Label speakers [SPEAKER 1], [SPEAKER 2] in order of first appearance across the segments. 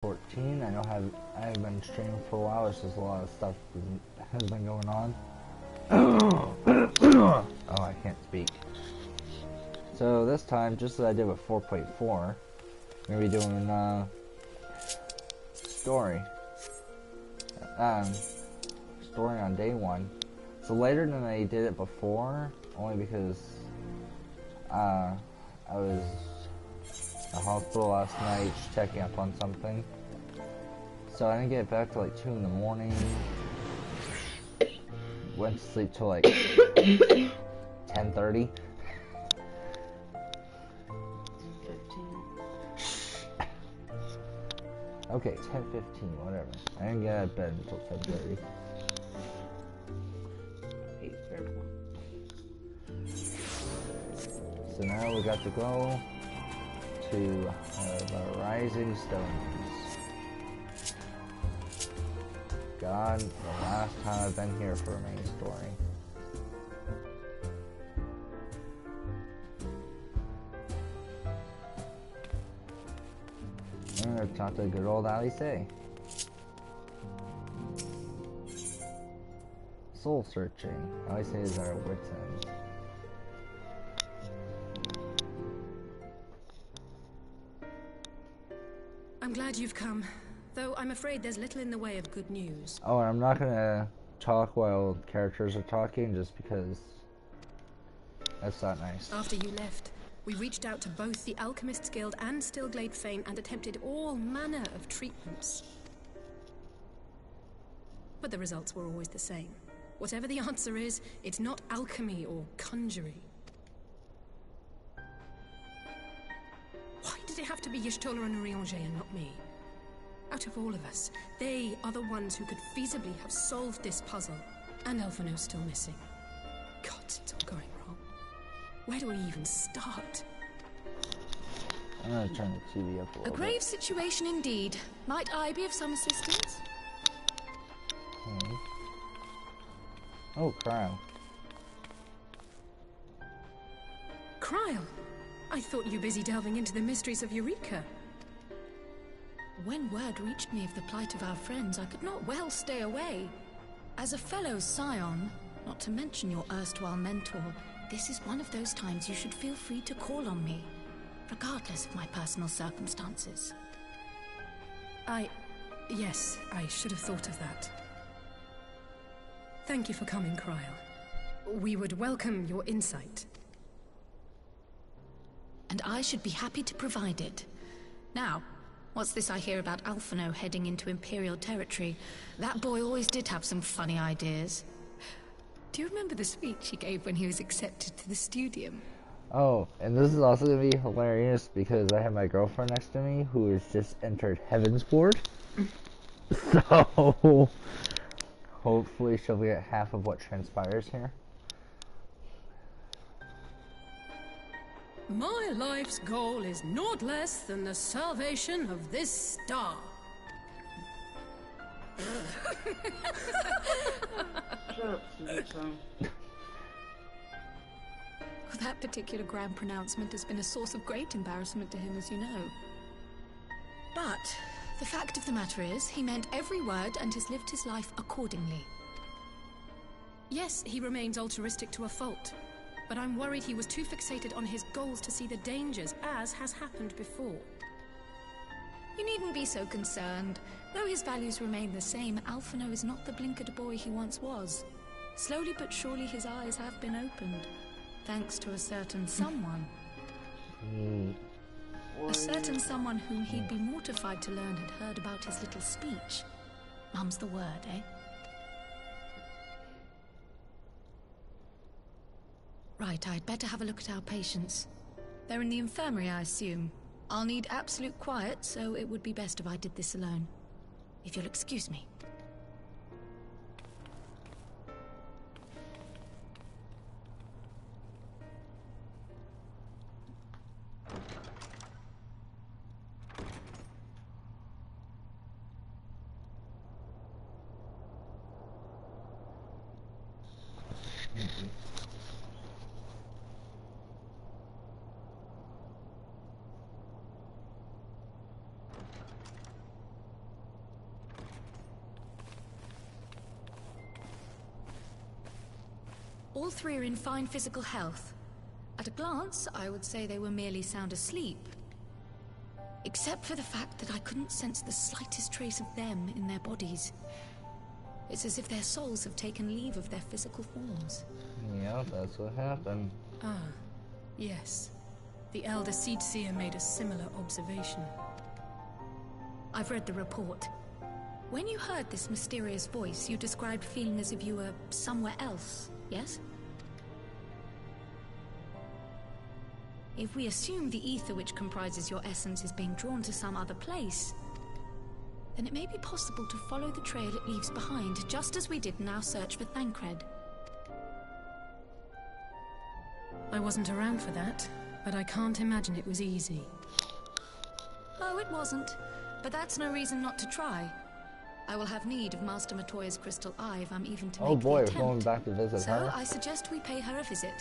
[SPEAKER 1] 14. I know I've been streaming for a while. It's just a lot of stuff has been going on. Oh, I can't speak. So this time, just as I did with 4.4, I'm gonna be doing story. Story on day 1. So later than I did it before, only because I was at the hospital last night checking up on something. So I didn't get back till like 2 in the morning. Went to sleep till like 10:30. Okay, 10:15, whatever. I didn't get out of bed until 10:30.
[SPEAKER 2] 8:31.
[SPEAKER 1] So now we got to go to the Rising Stones. God, the last time I've been here for a main story. And it's not the good old Ali say. Soul searching. Ali say is our wits end.
[SPEAKER 3] I'm glad you've come, though I'm afraid there's little in the way of good news.
[SPEAKER 1] Oh, and I'm not gonna talk while characters are talking just because that's not nice.
[SPEAKER 3] After you left, we reached out to both the Alchemists Guild and Stillglade Fane and attempted all manner of treatments. But the results were always the same. Whatever the answer is, it's not alchemy or conjuring. Why did it have to be Y'shtola and Urianger and not me? Out of all of us, they are the ones who could feasibly have solved this puzzle. And Alphino's still missing. God, it's all going wrong. Where do we even start?
[SPEAKER 1] I'm gonna turn the TV up a little
[SPEAKER 4] bit. A grave situation indeed. Might I be of some assistance?
[SPEAKER 1] Okay. Oh, Cryo.
[SPEAKER 3] Cryo? I thought you were busy delving into the mysteries of Eureka.
[SPEAKER 4] When word reached me of the plight of our friends, I could not well stay away. As a fellow scion, not to mention your erstwhile mentor, this is one of those times you should feel free to call on me, regardless of my personal circumstances.
[SPEAKER 3] Yes, I should have thought of that. Thank you for coming, Cryo. We would welcome your insight.
[SPEAKER 4] And I should be happy to provide it. Now, what's this I hear about Alphino heading into Imperial territory? That boy always did have some funny ideas. Do you remember the speech he gave when he was accepted to the studium?
[SPEAKER 1] Oh, and this is also gonna be hilarious because I have my girlfriend next to me who has just entered Heaven's Board. So hopefully she'll get half of what transpires here.
[SPEAKER 3] My life's goal is naught less than the salvation of this star.
[SPEAKER 2] Shut up, Susan.
[SPEAKER 4] That particular grand pronouncement has been a source of great embarrassment to him, as you know. But the fact of the matter is, he meant every word and has lived his life accordingly.
[SPEAKER 3] Yes, he remains altruistic to a fault. But I'm worried he was too fixated on his goals to see the dangers, as has happened before.
[SPEAKER 4] You needn't be so concerned. Though his values remain the same, Alphino is not the blinkered boy he once was. Slowly but surely his eyes have been opened, thanks to a certain someone. A certain someone whom he'd be mortified to learn had heard about his little speech. Mum's the word, eh? Right, I'd better have a look at our patients. They're in the infirmary, I assume. I'll need absolute quiet, so it would be best if I did this alone. If you'll excuse me. All three are in fine physical health. At a glance, I would say they were merely sound asleep. Except for the fact that I couldn't sense the slightest trace of them in their bodies. It's as if their souls have taken leave of their physical forms.
[SPEAKER 1] Yeah, that's what happened.
[SPEAKER 3] Ah, yes. The Elder Seedseer made a similar observation.
[SPEAKER 4] I've read the report. When you heard this mysterious voice, you described feeling as if you were somewhere else, yes? If we assume the ether which comprises your essence is being drawn to some other place, then it may be possible to follow the trail it leaves behind, just as we did in our search for Thancred.
[SPEAKER 3] I wasn't around for that, but I can't imagine it was easy.
[SPEAKER 4] Oh, it wasn't. But that's no reason not to try. I will have need of Master Matoya's crystal eye if I'm even to make
[SPEAKER 1] Oh boy,
[SPEAKER 4] the
[SPEAKER 1] we're going
[SPEAKER 4] attempt.
[SPEAKER 1] back to visit
[SPEAKER 4] So
[SPEAKER 1] her.
[SPEAKER 4] I suggest we pay her a visit.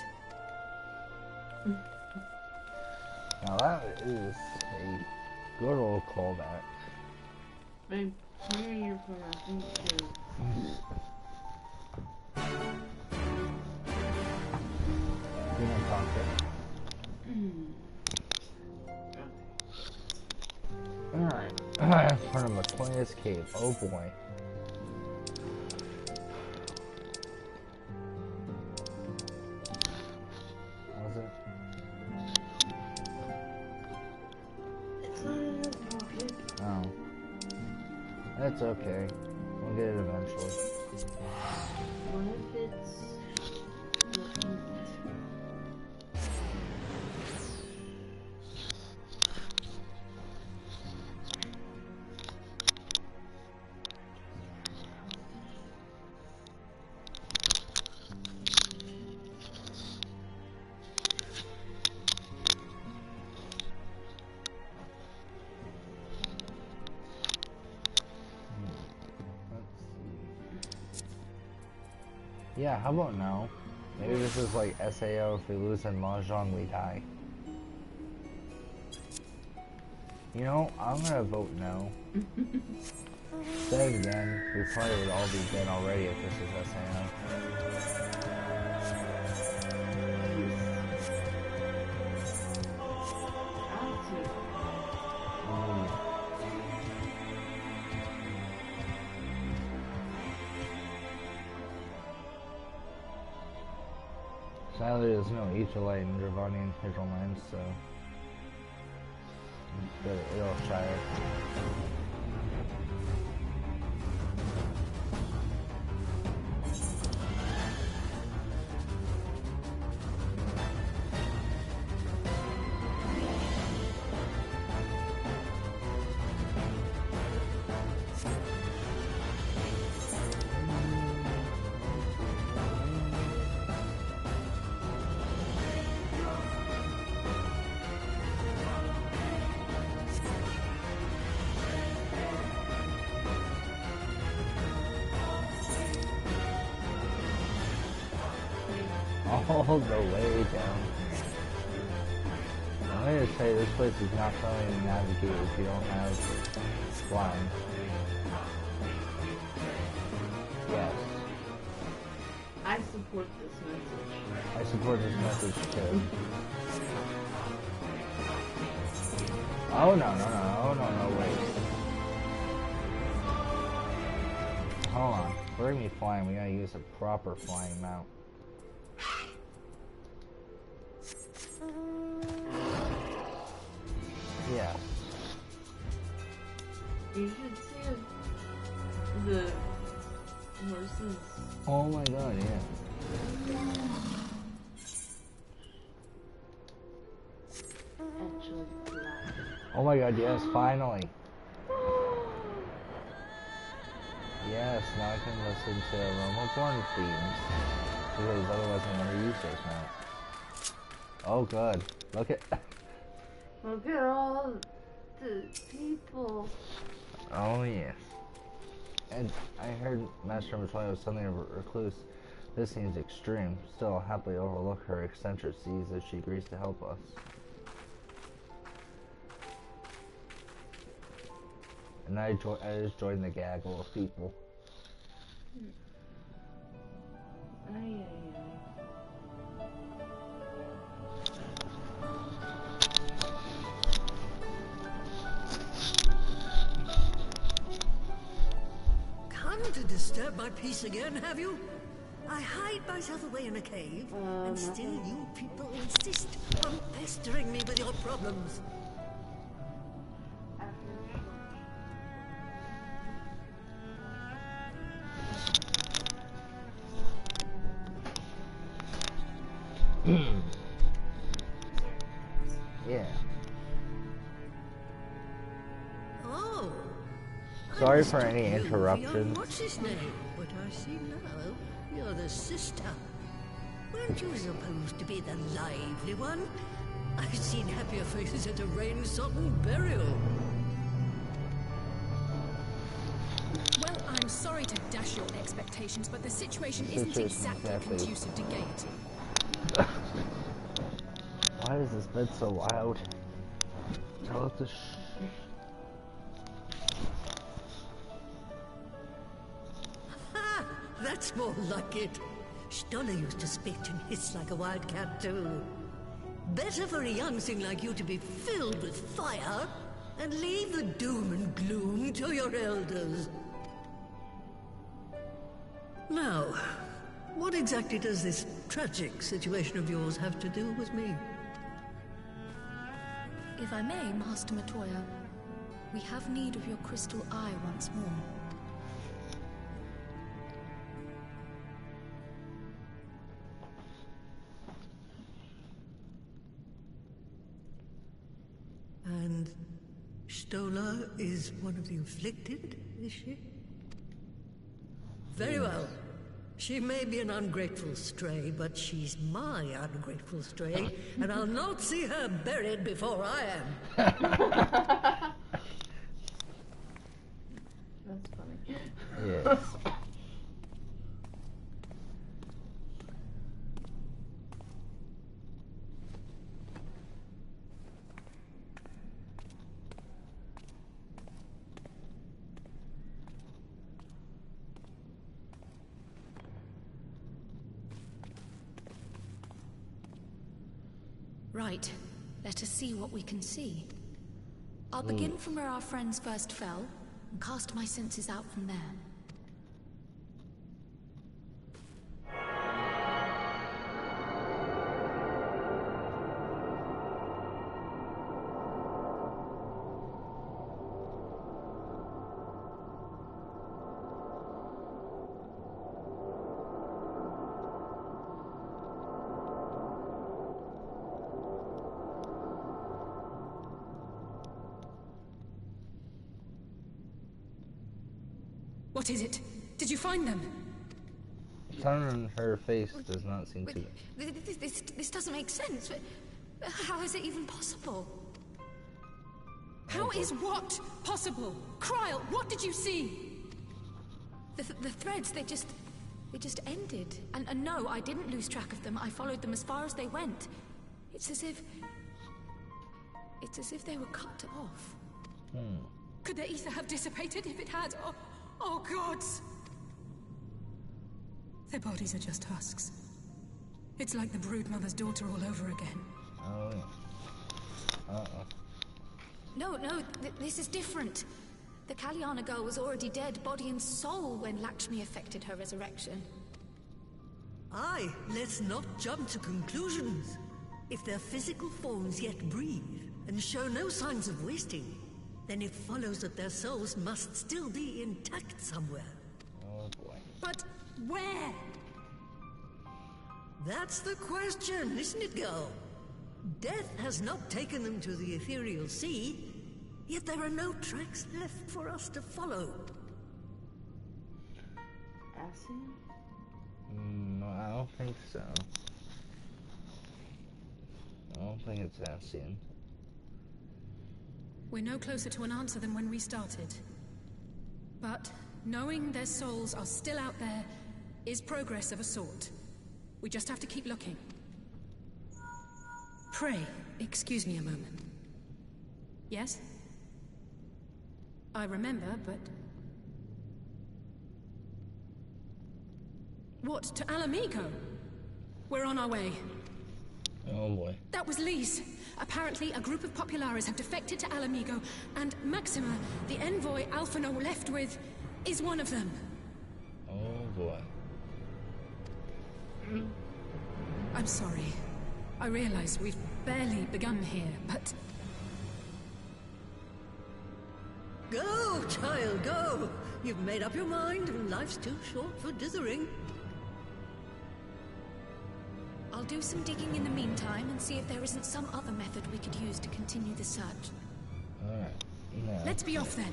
[SPEAKER 1] Now that is a good old callback.
[SPEAKER 2] Babe, hearing your phone, I think too.
[SPEAKER 1] You know, contact. Alright. Front of Matoya's cave. Oh boy. Was it?
[SPEAKER 2] It's not in your pocket.
[SPEAKER 1] Oh. That's okay. We'll get it eventually.
[SPEAKER 2] What if it's the ink?
[SPEAKER 1] Yeah, how about no? Maybe this is like SAO, if we lose in Mahjong, we die. You know, I'm gonna vote no. Then again, we probably would all be dead already if this is SAO. Sadly, there's no Echolite in Dravanian Hydrolands, so it'll Shire. All the way down. I'm gonna say this place is not friendly to navigate if you don't have flying. Yes.
[SPEAKER 2] I support this message.
[SPEAKER 1] I support this message too. Oh no, wait. Hold on. We're gonna be flying, we gotta use a proper flying mount. Yeah.
[SPEAKER 2] You should see the horses.
[SPEAKER 1] Oh my god, yeah.
[SPEAKER 2] Actually fly.
[SPEAKER 1] Oh my god, yes, finally. Yes, now I can listen to Romoborn themes. Because otherwise I'm gonna use those now. Oh good. Look at
[SPEAKER 2] Look at all the people.
[SPEAKER 1] Oh yes. And I heard Master Matoya was something of a recluse. This seems extreme. Still, I'll happily overlook her eccentricities if she agrees to help us. And I just joined the gaggle of people.
[SPEAKER 2] Ay, ay, ay.
[SPEAKER 5] to disturb my peace again, have you? I hide myself away in a cave, and still you people insist on pestering me with your problems.
[SPEAKER 1] Yeah.
[SPEAKER 5] Oh.
[SPEAKER 1] Sorry for any interruptions.
[SPEAKER 5] What's his name? But I see now you're the sister. Weren't you supposed to be the lively one? I've seen happier faces at a rain-sodden burial.
[SPEAKER 3] Well, I'm sorry to dash your expectations, but the situation isn't exactly conducive to gaiety.
[SPEAKER 1] Why is this bed so loud? Tell it to shh.
[SPEAKER 5] Ha! That's more like it. Stoller used to spit and hiss like a wildcat too. Better for a young thing like you to be filled with fire and leave the doom and gloom to your elders. Now, what exactly does this tragic situation of yours have to do with me?
[SPEAKER 4] If I may, Master Matoya, we have need of your crystal eye once more.
[SPEAKER 5] And Stoller is one of the afflicted, is she? Very well. She may be an ungrateful stray, but she's my ungrateful stray, and I'll not see her buried before I am.
[SPEAKER 2] That's funny.
[SPEAKER 1] Yes.
[SPEAKER 4] Right. Let us see what we can see. I'll begin from where our friends first fell, and cast my senses out from there.
[SPEAKER 3] What is it? Did you find them?
[SPEAKER 1] Something on her face does not seem to.
[SPEAKER 4] This doesn't make sense. How is it even possible?
[SPEAKER 3] How is what possible? Kryl, what did you see?
[SPEAKER 4] The threads, they just ended. And no, I didn't lose track of them. I followed them as far as they went. It's as if they were cut off.
[SPEAKER 3] Could the ether have dissipated if it had? Oh gods! Their bodies are just husks. It's like the broodmother's daughter all over again.
[SPEAKER 1] Oh, yeah. Uh-oh.
[SPEAKER 4] No, this is different. The Kalyana girl was already dead, body and soul, when Lakshmi effected her resurrection.
[SPEAKER 5] Aye, let's not jump to conclusions. If their physical forms yet breathe, and show no signs of wasting, then it follows that their souls must still be intact somewhere.
[SPEAKER 1] Oh boy.
[SPEAKER 3] But where?
[SPEAKER 5] That's the question, isn't it, girl? Death has not taken them to the ethereal sea, yet there are no tracks left for us to follow.
[SPEAKER 2] Asien?
[SPEAKER 1] No, I don't think so. I don't think it's Asien.
[SPEAKER 3] We're no closer to an answer than when we started. But knowing their souls are still out there is progress of a sort. We just have to keep looking. Pray, excuse me a moment. Yes? I remember, but... What, to Alamigo? We're on our way.
[SPEAKER 1] Oh boy.
[SPEAKER 3] That was Lee's. Apparently, a group of Populares have defected to Alamigo, and Maxima, the envoy Alphino left with, is one of them.
[SPEAKER 1] boy.
[SPEAKER 3] I'm sorry. I realize we've barely begun here, but...
[SPEAKER 5] Go, child, go! You've made up your mind, and life's too short for dithering.
[SPEAKER 4] I'll do some digging in the meantime and see if there isn't some other method we could use to continue the search.
[SPEAKER 1] Alright. Yeah.
[SPEAKER 3] Let's be off then.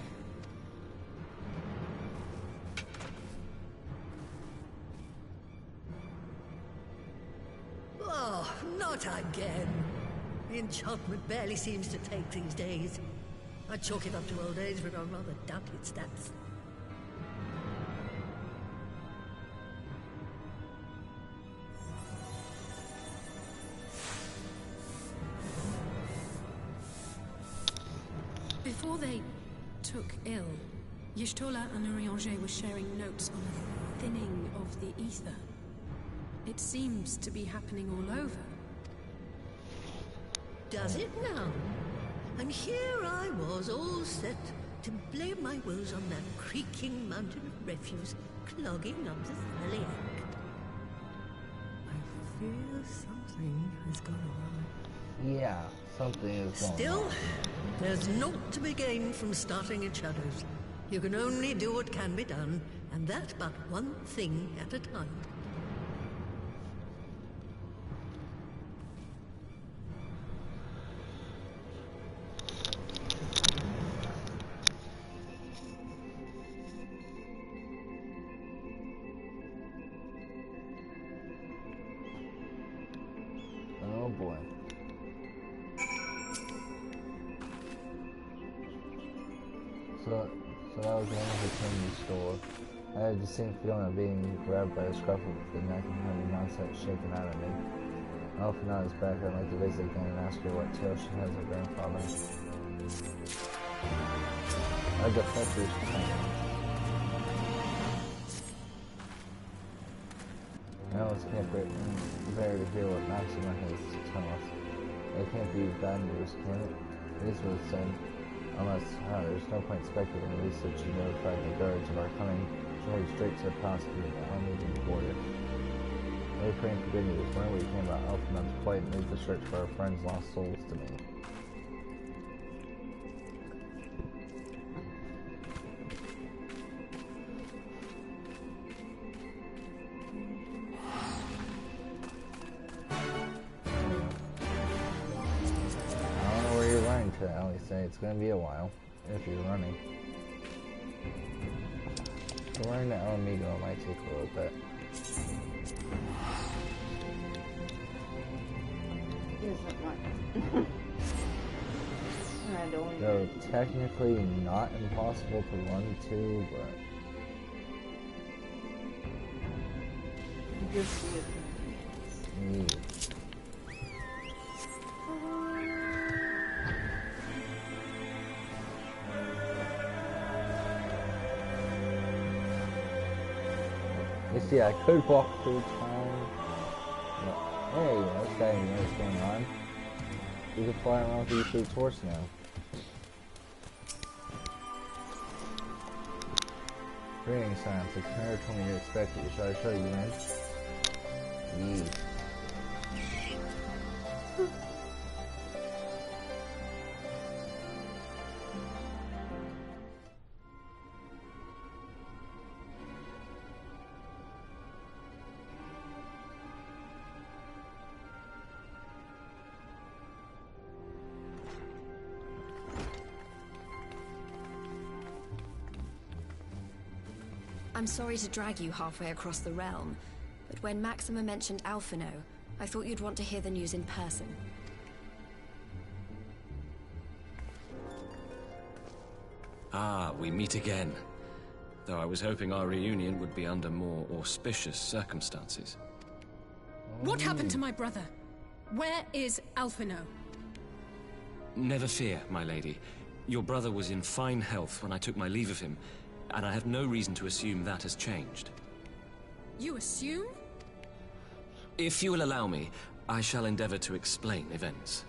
[SPEAKER 5] Oh, not again. The enchantment barely seems to take these days. I'd chalk it up to old age, but I'd rather doubt its stats.
[SPEAKER 3] Before they took ill, Y'shtola and Urianger were sharing notes on a thinning of the ether. It seems to be happening all over.
[SPEAKER 5] Does it now? And here I was, all set to blame my woes on that creaking mountain of refuse clogging up the Thaliac. I fear something has gone wrong.
[SPEAKER 1] Yeah, something is going
[SPEAKER 5] Still,
[SPEAKER 1] on.
[SPEAKER 5] there's naught to be gained from starting in shadows. You can only do what can be done, and that but one thing at a time.
[SPEAKER 1] Oh boy. So that was the end of the candy store. I had the same feeling of being grabbed by a scruff of the neck and having nonsense shaken out of me. Alpha is back. I'd like to visit again and ask her what tale she has of grandfather. I defect her. Now it's can't bear to hear what Maxima has to tell us. It can't be bad news, can it? It is what it said. Unless, there's no point speculating. At least that she notified the guards of our coming. She headed straight to the prosecutor, the unmoving border. We were praying for good news. Whenever we came about Elfman's plight and lead the search for our friends' lost souls to me. To Ellie say it's gonna be a while if you're running. So running to El Amigo might take a little bit.
[SPEAKER 2] Isn't much. I don't
[SPEAKER 1] Though technically not impossible to run to, but
[SPEAKER 2] just see it.
[SPEAKER 1] yeah. You see, I could walk through town. But, hey, this guy knows what's going on. You can fly around with the Eastwood's horse now. Greetings, Sam. The commander told me to expect you. Shall I show you in? Yeah.
[SPEAKER 4] I'm sorry to drag you halfway across the realm, but when Maxima mentioned Alphino, I thought you'd want to hear the news in person.
[SPEAKER 6] Ah, we meet again. Though I was hoping our reunion would be under more auspicious circumstances.
[SPEAKER 3] What happened to my brother? Where is Alphino?
[SPEAKER 6] Never fear, my lady. Your brother was in fine health when I took my leave of him, and I have no reason to assume that has changed.
[SPEAKER 3] You assume?
[SPEAKER 6] If you will allow me, I shall endeavor to explain events.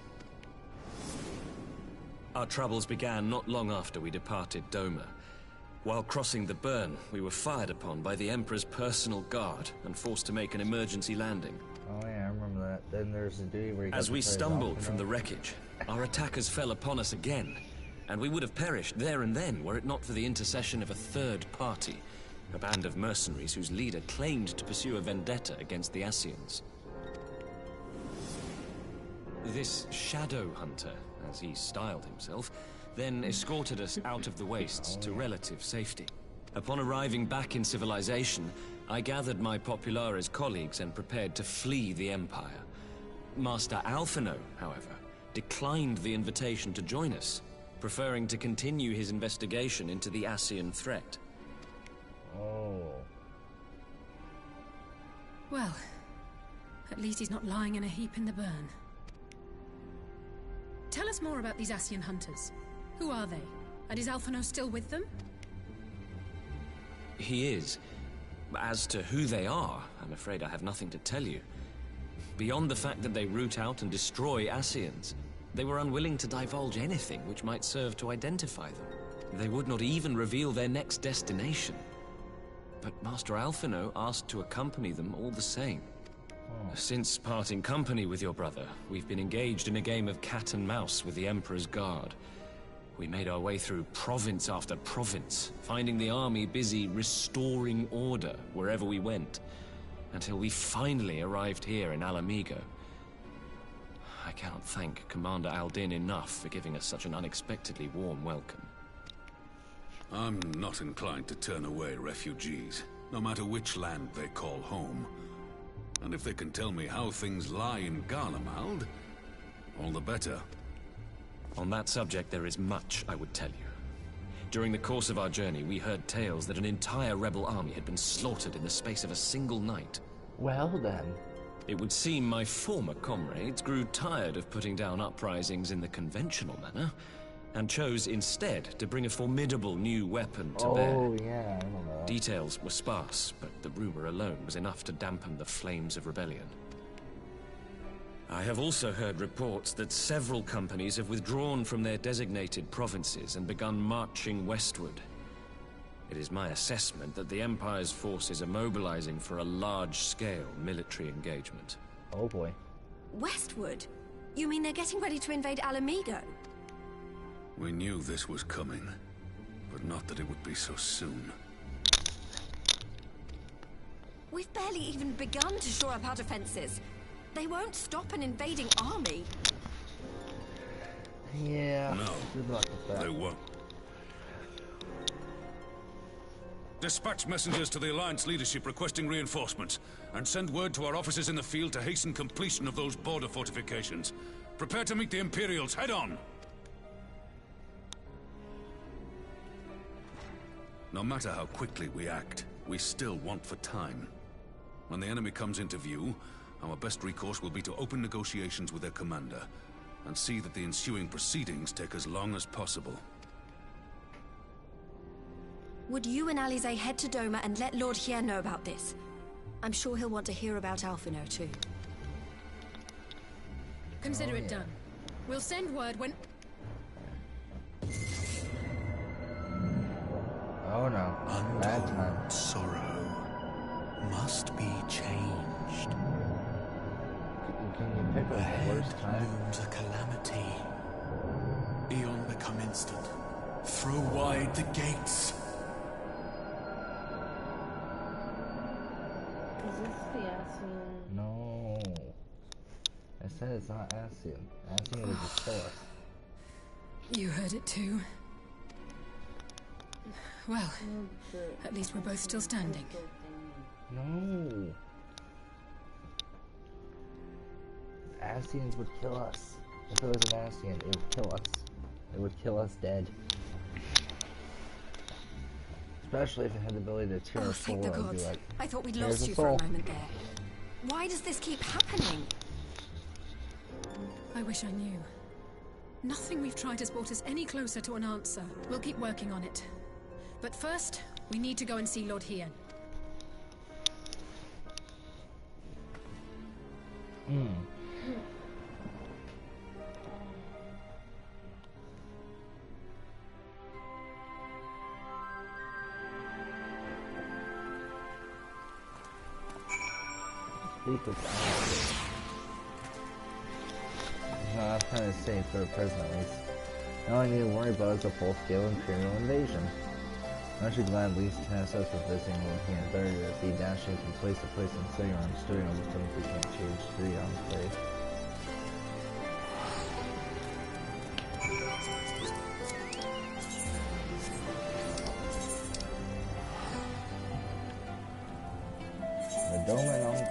[SPEAKER 6] Our troubles began not long after we departed Doma. While crossing the burn, we were fired upon by the Emperor's personal guard and forced to make an emergency landing.
[SPEAKER 1] Oh yeah, I remember that. Then there's the duty where you
[SPEAKER 6] As we stumbled from the wreckage, our attackers fell upon us again, and we would have perished there and then were it not for the intercession of a third party, a band of mercenaries whose leader claimed to pursue a vendetta against the Ascians. This shadow hunter, as he styled himself, then escorted us out of the wastes to relative safety. Upon arriving back in civilization, I gathered my Populares colleagues and prepared to flee the Empire. Master Alphino, however, declined the invitation to join us, preferring to continue his investigation into the Ascian threat.
[SPEAKER 1] Oh.
[SPEAKER 3] Well, at least he's not lying in a heap in the burn. Tell us more about these Ascian hunters. Who are they? And is Alphino still with them?
[SPEAKER 6] He is. As to who they are, I'm afraid I have nothing to tell you. Beyond the fact that they root out and destroy Ascians, they were unwilling to divulge anything which might serve to identify them. They would not even reveal their next destination. But Master Alphino asked to accompany them all the same. Since parting company with your brother, we've been engaged in a game of cat and mouse with the Emperor's guard. We made our way through province after province, finding the army busy restoring order wherever we went, until we finally arrived here in Alamigo. I cannot thank Commander Aldin enough for giving us such an unexpectedly warm welcome.
[SPEAKER 7] I'm not inclined to turn away refugees, no matter which land they call home. And if they can tell me how things lie in Garlemald, all the better.
[SPEAKER 6] On that subject, there is much I would tell you. During the course of our journey, we heard tales that an entire rebel army had been slaughtered in the space of a single night.
[SPEAKER 1] Well then.
[SPEAKER 6] It would seem my former comrades grew tired of putting down uprisings in the conventional manner, and chose instead to bring a formidable new weapon to bear.
[SPEAKER 1] Oh yeah, I remember that.
[SPEAKER 6] Details were sparse, but the rumor alone was enough to dampen the flames of rebellion. I have also heard reports that several companies have withdrawn from their designated provinces and begun marching westward. It is my assessment that the Empire's forces are mobilizing for a large-scale military engagement.
[SPEAKER 1] Oh boy.
[SPEAKER 8] Westward? You mean they're getting ready to invade Alamigo?
[SPEAKER 7] We knew this was coming, but not that it would be so soon.
[SPEAKER 8] We've barely even begun to shore up our defenses. They won't stop an invading army.
[SPEAKER 1] Yeah.
[SPEAKER 7] No,
[SPEAKER 1] Good luck with that.
[SPEAKER 7] they won't. Dispatch messengers to the Alliance leadership requesting reinforcements, and send word to our officers in the field to hasten completion of those border fortifications. Prepare to meet the Imperials head-on! No matter how quickly we act, we still want for time. When the enemy comes into view, our best recourse will be to open negotiations with their commander, and see that the ensuing proceedings take as long as possible.
[SPEAKER 8] Would you and Alize head to Doma and let Lord Hier know about this? I'm sure he'll want to hear about Alphino too.
[SPEAKER 3] Consider it done. We'll send word when...
[SPEAKER 1] Oh no. Bad time.
[SPEAKER 9] Untold sorrow must be changed.
[SPEAKER 1] Can you pick up the worst time?
[SPEAKER 9] Looms a calamity. Eon become instant. Throw wide the gates.
[SPEAKER 2] Is this the Ascian?
[SPEAKER 1] No. I said it's not Ascian. Ascian would just kill us.
[SPEAKER 3] You heard it too. Well, at least we're both still standing.
[SPEAKER 1] No. Ascians would kill us. If it was an Ascian, it would kill us. It would kill us dead. Especially if it had the ability to tear
[SPEAKER 8] Oh,
[SPEAKER 1] us
[SPEAKER 8] thank
[SPEAKER 1] soul.
[SPEAKER 8] the
[SPEAKER 1] I'd be
[SPEAKER 8] gods.
[SPEAKER 1] like,
[SPEAKER 8] I thought we'd
[SPEAKER 1] "Here's
[SPEAKER 8] lost
[SPEAKER 1] a
[SPEAKER 8] you for a
[SPEAKER 1] soul."
[SPEAKER 8] moment there. Why does this keep happening?
[SPEAKER 3] I wish I knew. Nothing we've tried has brought us any closer to an answer. We'll keep working on it. But first, we need to go and see Lord Hien.
[SPEAKER 1] speak with allies. No, I'm trying to say for the present at least. All I need to worry about is a full-scale Imperial invasion. Aren't you glad at least tasked us with visiting Lord here? Better to be dashing from place to place and sitting around stirring on the things we can't change 3 on play. The dome and on play.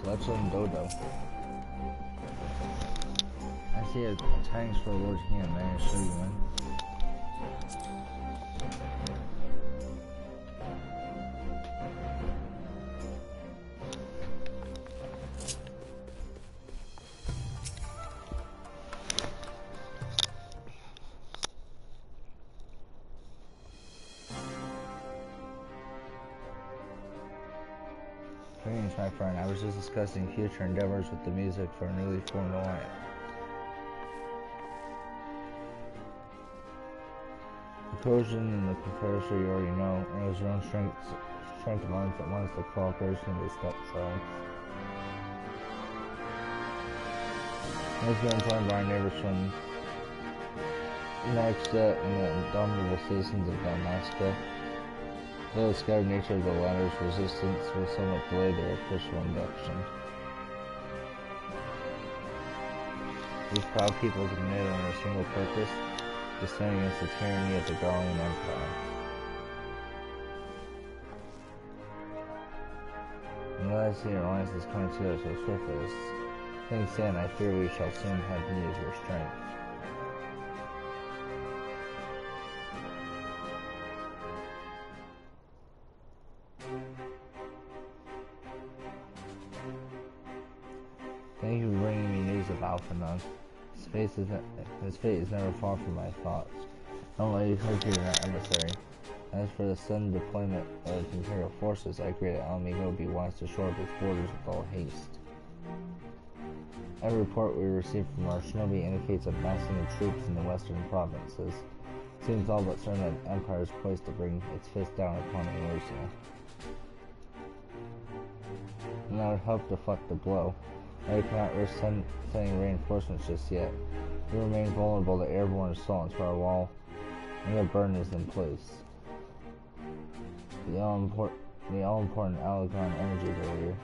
[SPEAKER 1] Sledgeland Dodo. I see a tanks for Lord Him, may I show you one? Greetings, my friend. I was just discussing future endeavors with the music for a newly formed alliance. The cohesion and the confederacy you already know, and it was your own strength of arms that wants the cooperation of the step tribes. I was being joined by our neighbors from Narxa and the indomitable citizens of Dalmasca. Though the scattered nature of the latter's resistance will somewhat delay their official induction. These proud peoples have united under a single purpose, to stand against the tyranny of the Garlean Empire. And now I see our alliance is coming together so swiftly as things stand, I fear we shall soon have need of your strength. Thank you for bringing me news of Alphanon. His fate is never far from my thoughts. Don't let you hurt your emissary. As for the sudden deployment of Imperial forces, I agree that Alamigo would be wise to shore up its borders with all haste. Every report we receive from our shinobi indicates a massing of troops in the western provinces. It seems all but certain that the Empire is poised to bring its fist down upon Eorzea. And that would help deflect the blow. I cannot risk sending reinforcements just yet. We remain vulnerable to airborne assault until our wall and the burn is in place. The all-important Alagon energy barrier.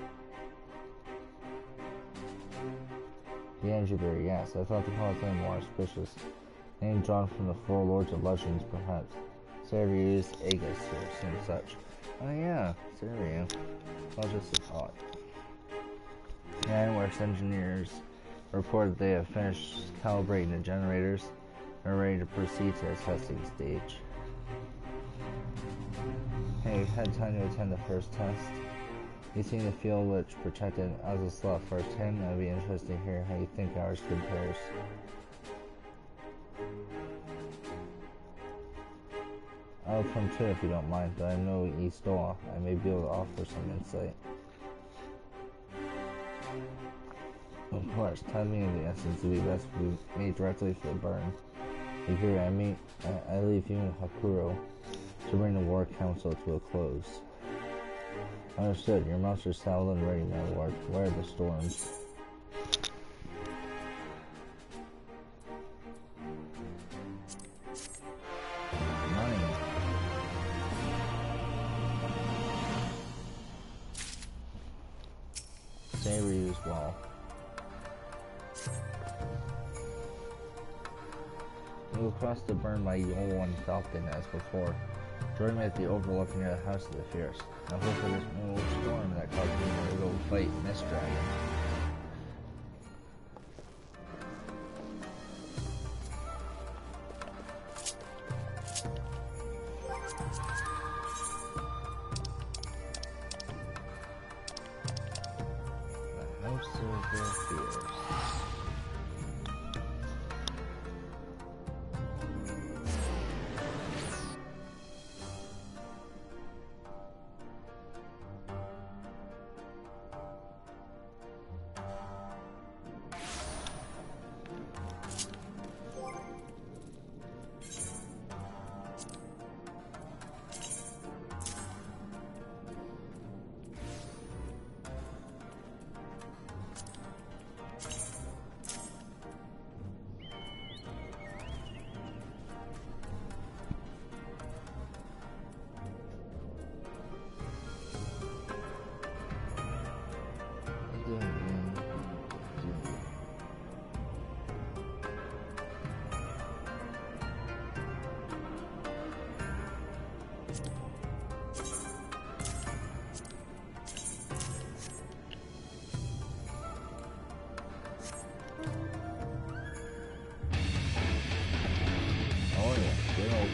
[SPEAKER 1] The energy barrier, yes. I thought the call was any more auspicious. Name drawn from the four lords of legends, perhaps. Servius Aegis here, seems such. Oh yeah, Servius. Well, just a thought. Ironworks engineers report they have finished calibrating the generators and are ready to proceed to the testing stage. Hey, we've had time to attend the first test. You've seen the field which protected Azazla firsthand. It would be interesting to hear how you think ours compares. I'll come too if you don't mind, but I know Eastola. I may be able to offer some insight. Of course, timing of the essence would be best to be made directly for the burn. Here I leave you and Hakuro to bring the War Council to a close. Understood. Your monster's saddled and ready, my lord. Where are the storms? Money. Sayryu's wall. We will cross the burn by Yol and Falcon as before. Join me at the overlook near the House of the Fierce. Now hope for this moonlit storm that caused me to go fight Mist Dragon.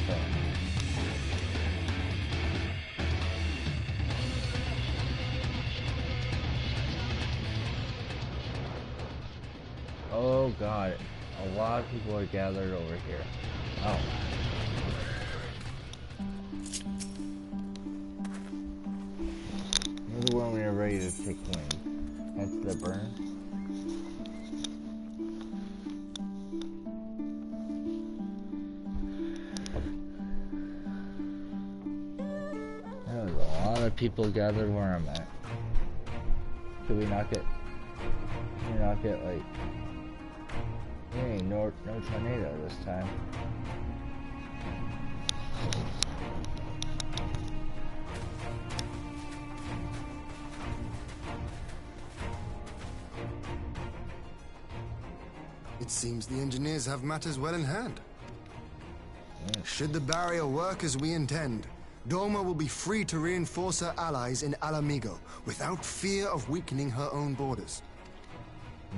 [SPEAKER 1] Okay. Oh god, a lot of people are gathered over here. Oh. This is when we are ready to take wing. Hence the burn. There's a lot of people gathered where I'm at. Could we not get like, hey, no tornado this time.
[SPEAKER 10] It seems the engineers have matters well in hand. Should the barrier work as we intend, Doma will be free to reinforce her allies in Alamigo without fear of weakening her own borders.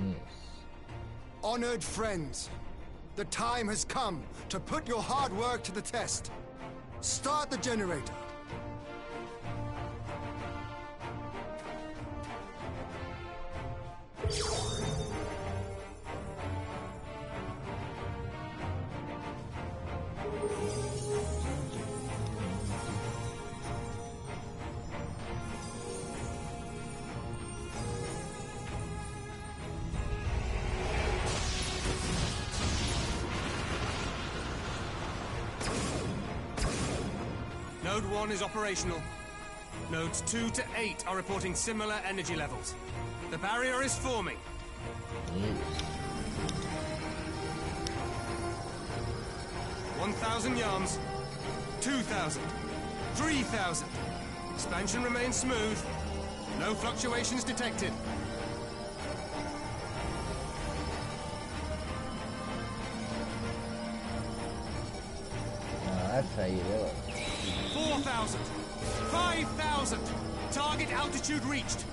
[SPEAKER 1] Yes.
[SPEAKER 10] Honored friends, the time has come to put your hard work to the test. Start the generator.
[SPEAKER 11] Node 1 is operational. Nodes 2 to 8 are reporting similar energy levels. The barrier is forming. 1,000 yards. 2,000. 3,000. Expansion remains smooth. No fluctuations detected.
[SPEAKER 1] That's how you do it.
[SPEAKER 11] 4,000. 5,000. Target altitude reached.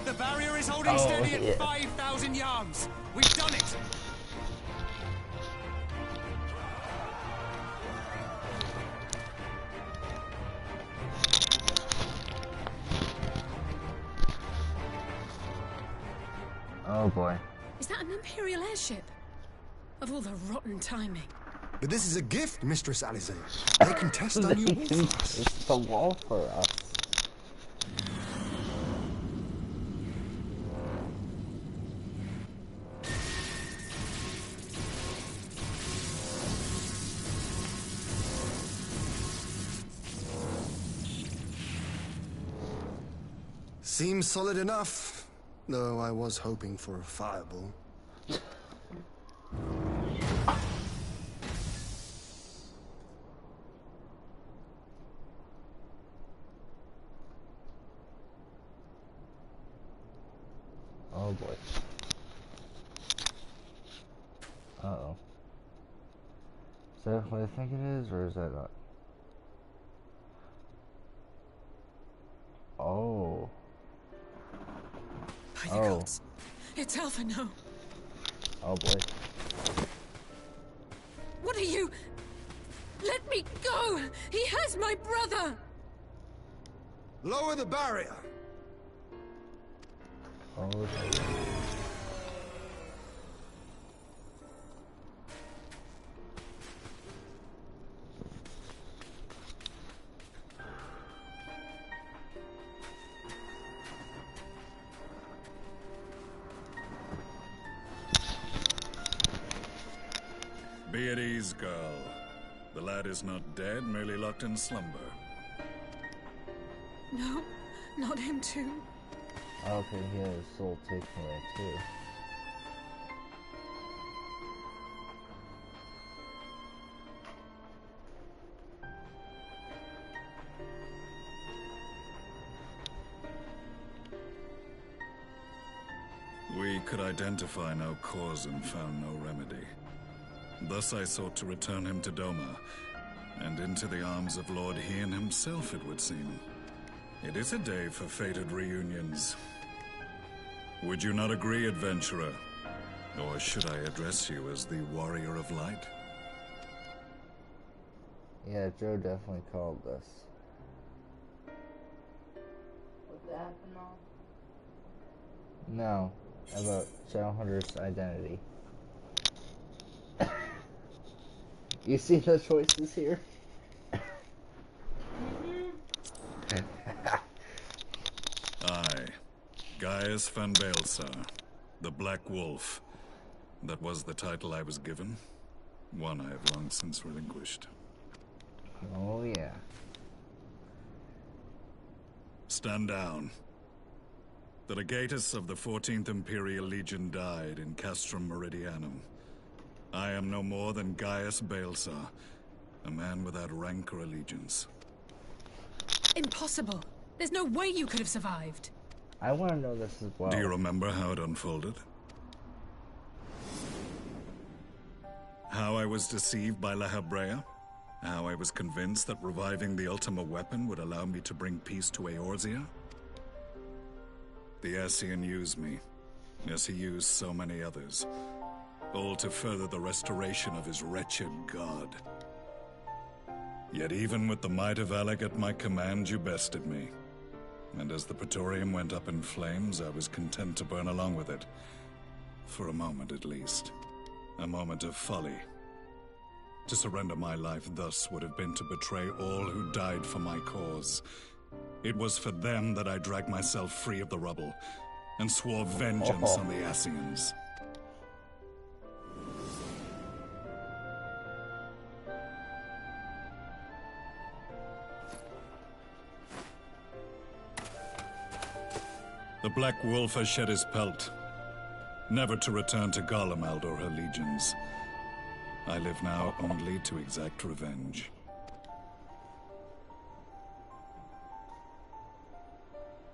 [SPEAKER 11] The barrier is holding steady at 5,000 yards. We've done it.
[SPEAKER 1] Oh boy.
[SPEAKER 3] Is that an Imperial airship? Of all the rotten timing.
[SPEAKER 10] But this is a gift, Mistress Alize. They can test our new wall for us.
[SPEAKER 1] It's the wall for us.
[SPEAKER 10] Seems solid enough, though I was hoping for a fireball.
[SPEAKER 1] Oh boy. Uh-oh. Is that what I think it is, or is that not? Oh.
[SPEAKER 3] By the gods. It's Alpha, no.
[SPEAKER 1] Oh boy.
[SPEAKER 3] What are you? Let me go! He has my brother!
[SPEAKER 10] Lower the barrier!
[SPEAKER 1] Oh, okay.
[SPEAKER 12] Be at ease, girl. The lad is not dead, merely locked in slumber.
[SPEAKER 3] No, not him too.
[SPEAKER 1] Okay, he had his soul taken away too.
[SPEAKER 12] We could identify no cause and found no remedy. Thus I sought to return him to Doma, and into the arms of Lord Hien himself, it would seem. It is a day for fated reunions. Would you not agree, adventurer? Or should I address you as the Warrior of Light?
[SPEAKER 1] Yeah, Joe definitely called this.
[SPEAKER 2] With the ethanol?
[SPEAKER 1] No, about Shadowhunter's identity. You see the choices here?
[SPEAKER 12] I, Gaius van Baelsar, the Black Wolf. That was the title I was given. One I have long since relinquished.
[SPEAKER 1] Oh, yeah.
[SPEAKER 12] Stand down. The legatus of the 14th Imperial Legion died in Castrum Meridianum. I am no more than Gaius Baelsar, a man without rank or allegiance.
[SPEAKER 3] Impossible! There's no way you could have survived!
[SPEAKER 1] I want to know this as well.
[SPEAKER 12] Do you remember how it unfolded? How I was deceived by La Habrea? How I was convinced that reviving the Ultima weapon would allow me to bring peace to Eorzea? The Ascian used me, as he used so many others, all to further the restoration of his wretched god. Yet even with the might of Alec at my command, you bested me. And as the Praetorium went up in flames, I was content to burn along with it. For a moment at least. A moment of folly. To surrender my life thus would have been to betray all who died for my cause. It was for them that I dragged myself free of the rubble, and swore vengeance on the Ascians. The Black Wolf has shed his pelt, never to return to Garlemald or her legions. I live now only to exact revenge.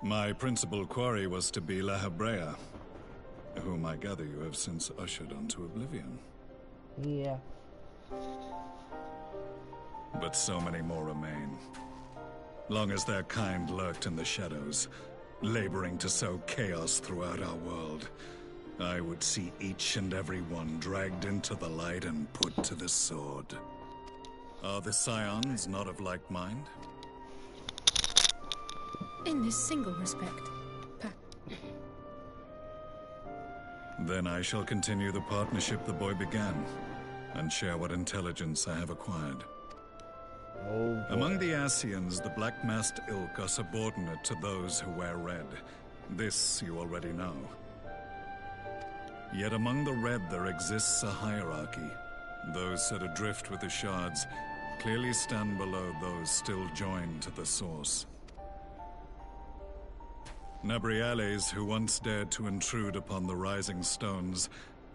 [SPEAKER 12] My principal quarry was to be La Habrea, whom I gather you have since ushered onto oblivion.
[SPEAKER 1] Yeah.
[SPEAKER 12] But so many more remain. Long as their kind lurked in the shadows, laboring to sow chaos throughout our world, I would see each and every one dragged into the light and put to the sword. Are the Scions not of like mind?
[SPEAKER 3] In this single respect,
[SPEAKER 12] Then I shall continue the partnership the boy began, and share what intelligence I have acquired.
[SPEAKER 1] Oh,
[SPEAKER 12] among the Ascians, the Black-Masked Ilk are subordinate to those who wear red. This you already know. Yet among the Red there exists a hierarchy. Those set adrift with the shards clearly stand below those still joined to the source. Nabriales, who once dared to intrude upon the Rising Stones,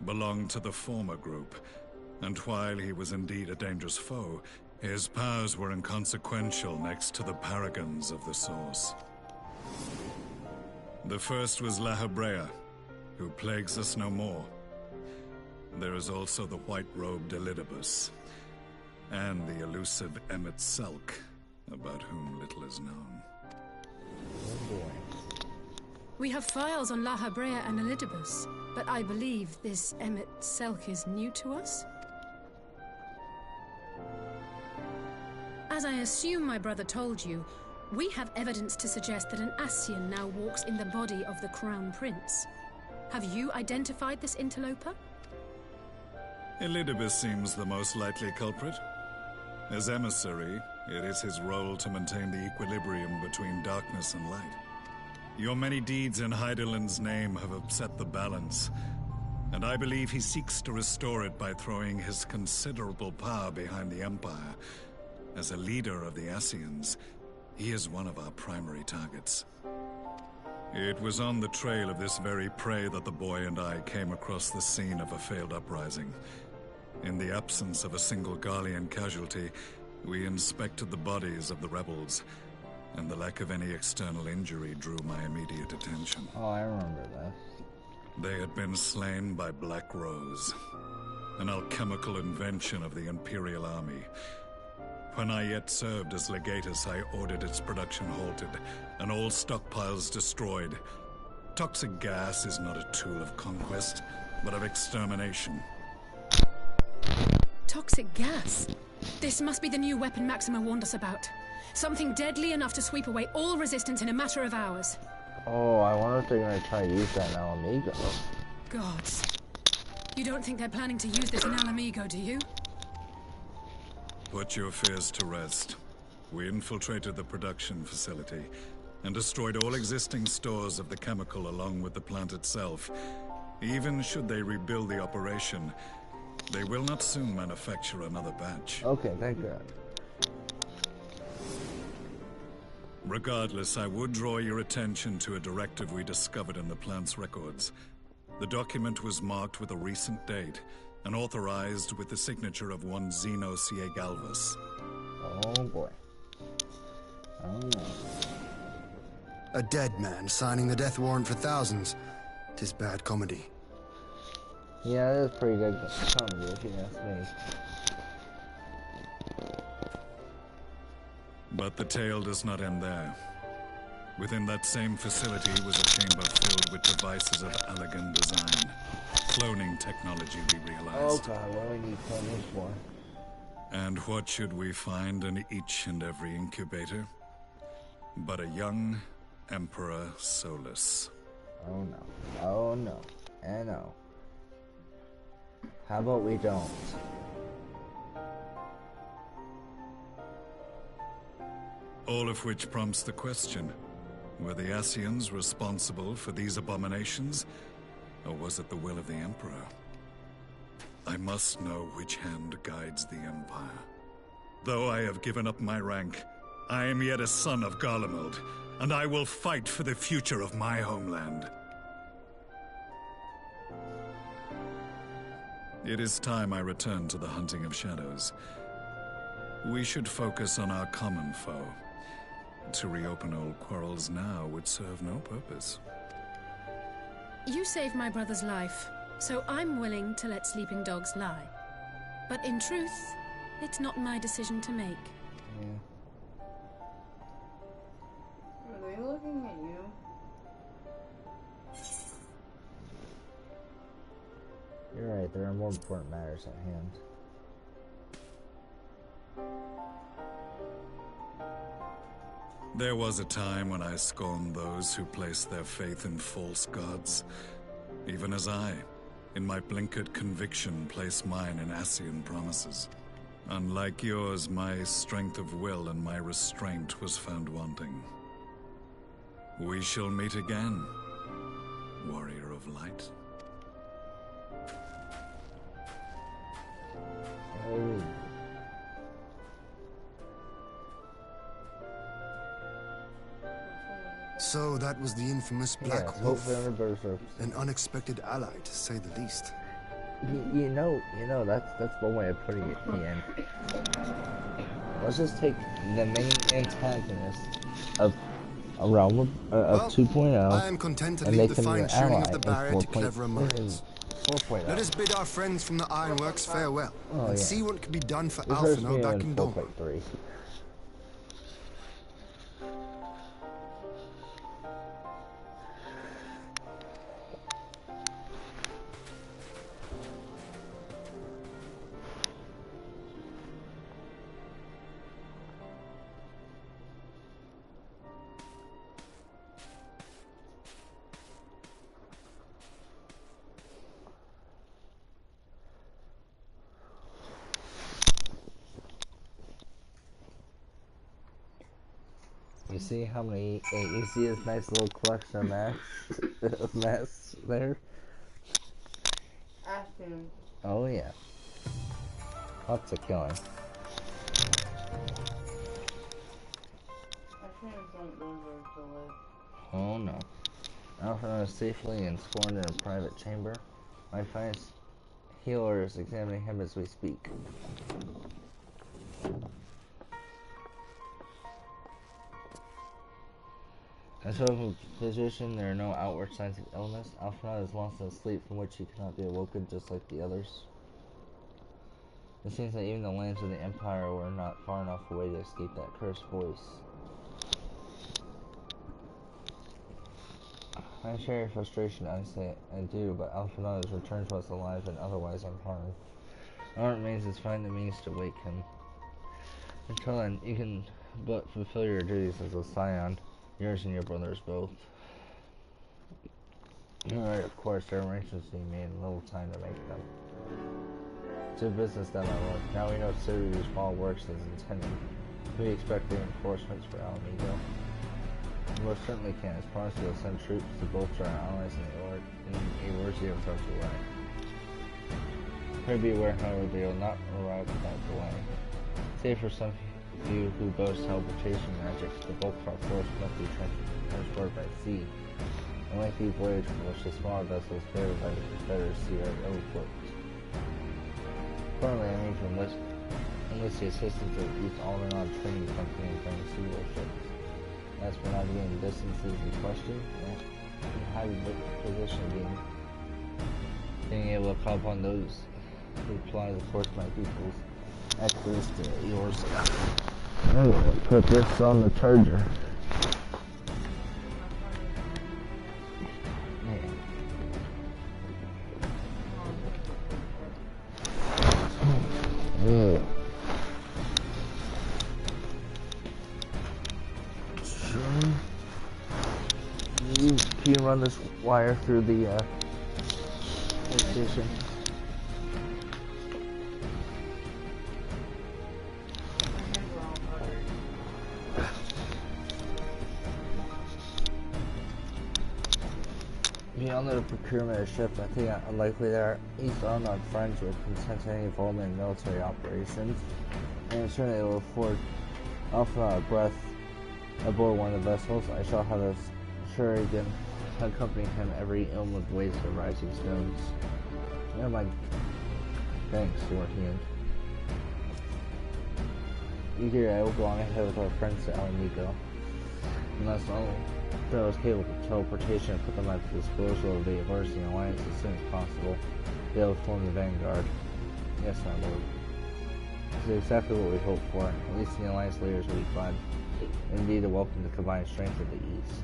[SPEAKER 12] belonged to the former group, and while he was indeed a dangerous foe, his powers were inconsequential next to the paragons of the Source. The first was La Habrea, who plagues us no more. There is also the white-robed Elidibus, and the elusive Emmet Selk, about whom little is known.
[SPEAKER 1] oh boy.
[SPEAKER 3] we have files on La Habrea and Elidibus, but I believe this Emmet Selk is new to us? As I assume my brother told you, we have evidence to suggest that an Ascian now walks in the body of the Crown Prince. Have you identified this interloper?
[SPEAKER 12] Elidibus seems the most likely culprit. As emissary, it is his role to maintain the equilibrium between darkness and light. Your many deeds in Hydaelyn's name have upset the balance, and I believe he seeks to restore it by throwing his considerable power behind the Empire. As a leader of the Ascians, he is one of our primary targets. It was on the trail of this very prey that the boy and I came across the scene of a failed uprising. In the absence of a single Garlean casualty, we inspected the bodies of the rebels, and the lack of any external injury drew my immediate attention.
[SPEAKER 1] Oh, I remember that.
[SPEAKER 12] They had been slain by Black Rose, an alchemical invention of the Imperial Army. When I yet served as legatus, I ordered its production halted, and all stockpiles destroyed. Toxic gas is not a tool of conquest, but of extermination.
[SPEAKER 3] Toxic gas? This must be the new weapon Maxima warned us about. Something deadly enough to sweep away all resistance in a matter of hours.
[SPEAKER 1] Oh, I wonder if they're gonna try to use that in Alamigo.
[SPEAKER 3] Gods. You don't think they're planning to use this in Alamigo, do you?
[SPEAKER 12] Put your fears to rest. We infiltrated the production facility and destroyed all existing stores of the chemical along with the plant itself. Even should they rebuild the operation, they will not soon manufacture another batch.
[SPEAKER 1] Okay, thank God.
[SPEAKER 12] Regardless, I would draw your attention to a directive we discovered in the plant's records. The document was marked with a recent date and authorized with the signature of one Zeno C.A. Galvas.
[SPEAKER 1] Oh boy. Oh no.
[SPEAKER 10] A dead man signing the death warrant for thousands. 'Tis bad comedy.
[SPEAKER 1] Yeah, that is pretty good comedy if you ask me.
[SPEAKER 12] But the tale does not end there. Within that same facility was a chamber filled with devices of elegant design. Cloning technology, we realized.
[SPEAKER 1] Oh God, what do we need cloning for?
[SPEAKER 12] And what should we find in each and every incubator? But a young Emperor Solus.
[SPEAKER 1] Oh no. Oh no. And no. How about we don't?
[SPEAKER 12] All of which prompts the question, were the Ascians responsible for these abominations, or was it the will of the Emperor? I must know which hand guides the Empire. Though I have given up my rank, I am yet a son of Garlemald, and I will fight for the future of my homeland. It is time I return to the hunting of shadows. We should focus on our common foe. To reopen old quarrels now would serve no purpose.
[SPEAKER 3] You saved my brother's life, so I'm willing to let sleeping dogs lie. But in truth, it's not my decision to make.
[SPEAKER 1] Yeah.
[SPEAKER 2] Are they looking at you?
[SPEAKER 1] You're right, there are more important matters at hand.
[SPEAKER 12] There was a time when I scorned those who placed their faith in false gods, even as I, in my blinkered conviction, place mine in Ascian promises. Unlike yours, my strength of will and my restraint was found wanting. We shall meet again, warrior of light.
[SPEAKER 1] Oh.
[SPEAKER 10] So that was the infamous Black
[SPEAKER 1] Yes,
[SPEAKER 10] Wolf.
[SPEAKER 1] hopefully
[SPEAKER 10] An unexpected ally, to say the least.
[SPEAKER 1] you know, that's one way of putting it, Ian. Let's just take the main antagonist of a realm of 2.0
[SPEAKER 10] I am content to
[SPEAKER 1] and
[SPEAKER 10] leave
[SPEAKER 1] make
[SPEAKER 10] the
[SPEAKER 1] him an
[SPEAKER 10] fine-tuning
[SPEAKER 1] ally
[SPEAKER 10] of the
[SPEAKER 1] in
[SPEAKER 10] barrier to cleverer minds.
[SPEAKER 1] 4.0.
[SPEAKER 10] Let us bid our friends from the Ironworks farewell, and see what can be done for Alphinaud back in Doma.
[SPEAKER 1] 4.3. You see how many? You see this nice little collection of masks there.
[SPEAKER 2] Asking.
[SPEAKER 1] Oh yeah, lots of killing.
[SPEAKER 2] Asking don't deserve to live.
[SPEAKER 1] Oh no. Alpha is safely ensconced in a private chamber. My finest healer is examining him as we speak. As for a physician, there are no outward signs of illness. Alpha is lost in sleep from which he cannot be awoken, just like the others. It seems that even the lands of the Empire were not far enough away to escape that cursed voice. I share your frustration, I say I do, but Alpha has returned to us alive and otherwise unharmed. All that remains is find the means to wake him. Until then, you can but fulfill your duties as a scion, yours and your brothers both. Alright, of course, there are arrangements being made and little time to make them. To business then, my lord. Now we know Sirius Ball works as intended. We expect reinforcements for Alamigo. We most certainly can. As promised, we will send troops to bolster our allies in a worthy approach away. Pray be aware, however, they will not arrive without delay. Save for some few who boast teleportation magic, the bulk of our force must be transported by sea. A lengthy voyage from which the smaller vessels favored by the Confederacy are ill-equipped. Currently, I aim to enlist the assistance of East Aldernon Training Company and bring seawall ships. As for navigating distances in question, in high position being able to call upon those who apply the force my people's exodus to yours. I'm going to put this on the charger. You can run this wire through the station. Beyond the procurement of ships, I think it's unlikely that our East Unknown friends would consent to any involvement in military operations, and certainly it will offer a breath aboard one of the vessels. I shall have a Shurigan accompany him every inland ways of rising stones. Never mind. Thanks, Lord Hand. Eager, I will go on ahead with our friends to Alamigo. Unless there was capable of teleportation and put them at the disposal of the Emerging Alliance as soon as possible, they will form the vanguard. Yes, my lord. This is exactly what we hoped for. At least the Alliance leaders will be glad indeed to welcome the combined strength of the East.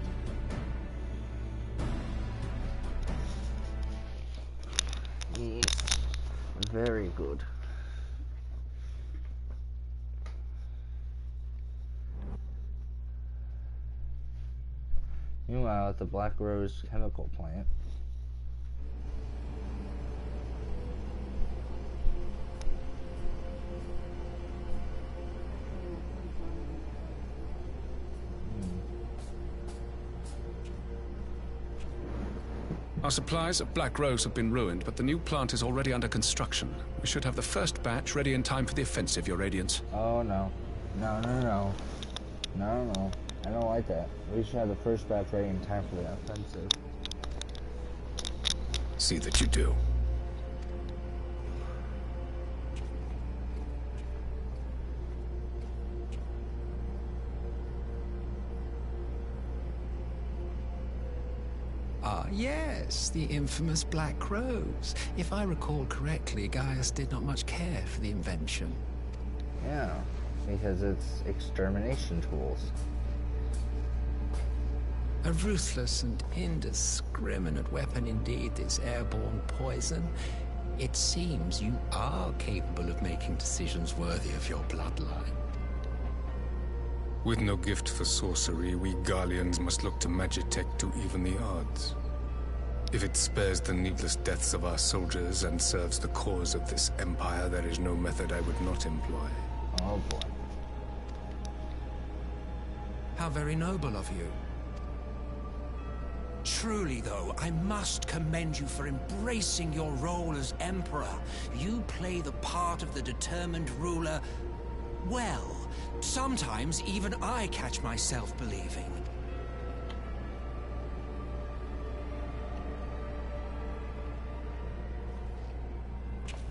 [SPEAKER 1] Yes. Very good. Meanwhile, at the Black Rose chemical plant,
[SPEAKER 7] our supplies at Black Rose have been ruined, but the new plant is already under construction. We should have the first batch ready in time for the offensive, Your Radiance.
[SPEAKER 1] Oh no. No. I don't like that. We should have the first batch ready in time for the offensive.
[SPEAKER 7] See that you do.
[SPEAKER 13] Ah, yes, the infamous Black Rose. If I recall correctly, Gaius did not much care for the invention.
[SPEAKER 1] Yeah, because it's extermination tools.
[SPEAKER 13] A ruthless and indiscriminate weapon indeed, this airborne poison. It seems you are capable of making decisions worthy of your bloodline.
[SPEAKER 14] With no gift for sorcery, we Garleans must look to Magitech to even the odds. If it spares the needless deaths of our soldiers and serves the cause of this empire, there is no method I would not employ.
[SPEAKER 1] Oh boy.
[SPEAKER 13] How very noble of you. Truly, though, I must commend you for embracing your role as Emperor. You play the part of the determined ruler well. Sometimes even I catch myself believing.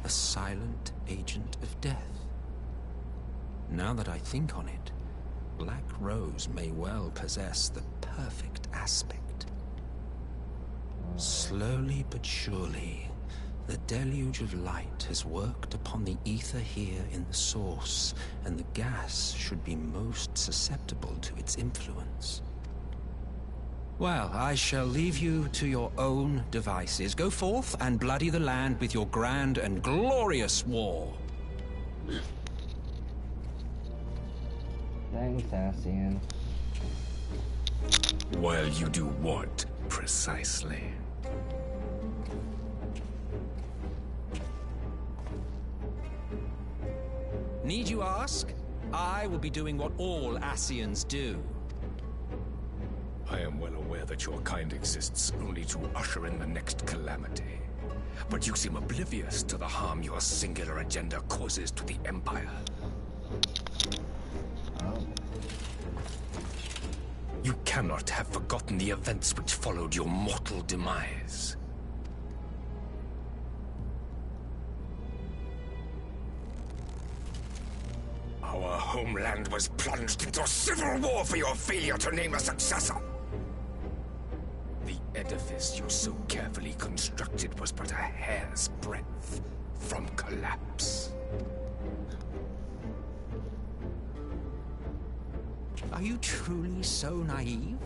[SPEAKER 13] A silent agent of death. Now that I think on it, Black Rose may well possess the perfect aspect. Slowly but surely, the deluge of light has worked upon the ether here in the source, and the gas should be most susceptible to its influence. Well, I shall leave you to your own devices. Go forth and bloody the land with your grand and glorious war.
[SPEAKER 1] Thanks, Ascian.
[SPEAKER 14] While you do what, precisely?
[SPEAKER 13] Need you ask? I will be doing what all Ascians do.
[SPEAKER 14] I am well aware that your kind exists only to usher in the next calamity. But you seem oblivious to the harm your singular agenda causes to the Empire. You cannot have forgotten the events which followed your mortal demise. Our homeland was plunged into civil war for your failure to name a successor. The edifice you so carefully constructed was but a hair's breadth from collapse.
[SPEAKER 13] Are you truly so naive?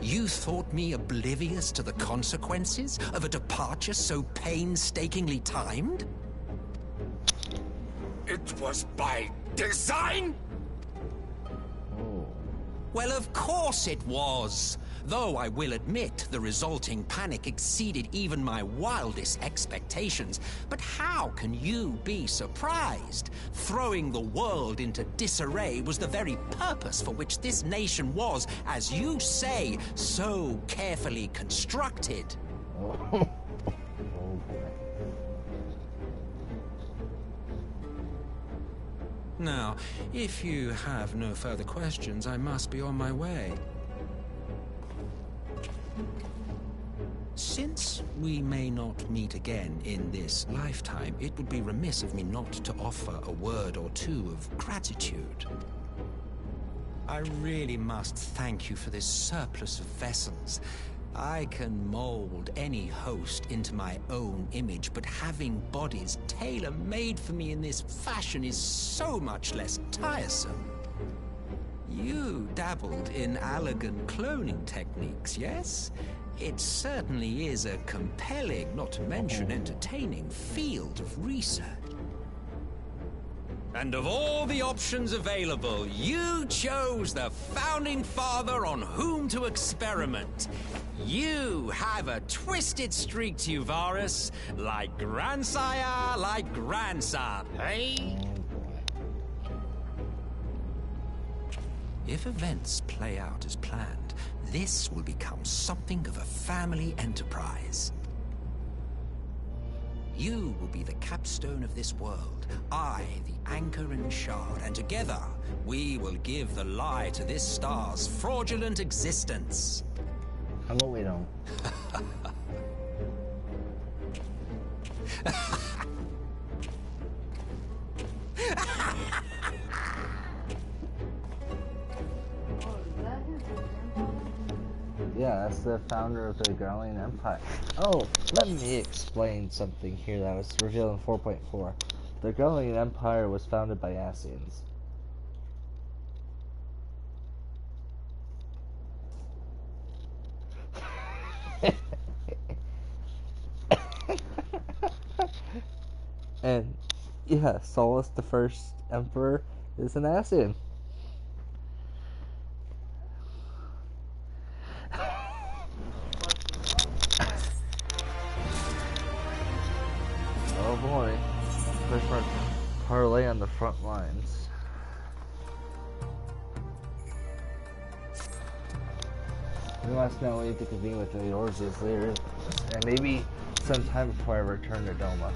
[SPEAKER 13] You thought me oblivious to the consequences of a departure so painstakingly timed?
[SPEAKER 14] It was by design?
[SPEAKER 13] Well, of course it was. Though I will admit the resulting panic exceeded even my wildest expectations. But how can you be surprised? Throwing the world into disarray was the very purpose for which this nation was, as you say, so carefully constructed. Now, if you have no further questions, I must be on my way. Since we may not meet again in this lifetime, it would be remiss of me not to offer a word or two of gratitude. I really must thank you for this surplus of vessels. I can mold any host into my own image, but having bodies tailor-made for me in this fashion is so much less tiresome. You dabbled in elegant cloning techniques, yes? It certainly is a compelling, not to mention entertaining, field of research. And of all the options available, you chose the founding father on whom to experiment. You have a twisted streak to you, Varus, like grandsire, like grandson, hey? If events play out as planned, this will become something of a family enterprise. You will be the capstone of this world, I the anchor and shard, and together we will give the lie to this star's fraudulent existence.
[SPEAKER 1] How about we don't? Yeah, that's the founder of the Garlean Empire. Oh, let me explain something here that was revealed in 4.4. The Garlean Empire was founded by Ascians. And yeah, Solus the first emperor is an Ascian. Oh boy, first part parlay on the front lines. We must now wait to convene with the Eorzeus leaders, and maybe sometime before I return to Doma.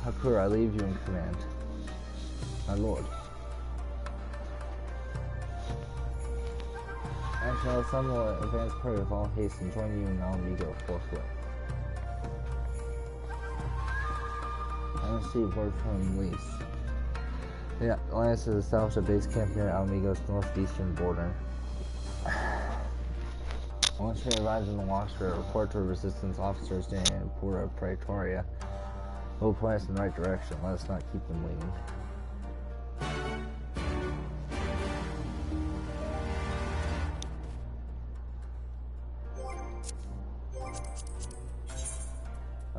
[SPEAKER 1] Hakura, I leave you in command. My lord. I shall assemble an advance party with all haste and join you in Alamigo forthwith. I received word from Lise. The Alliance has established a base camp near Alamigo's northeastern border. Once we arrive in the Watchtower, report to resistance officers in Pura Praetoria. We'll point us in the right direction. Let us not keep them waiting.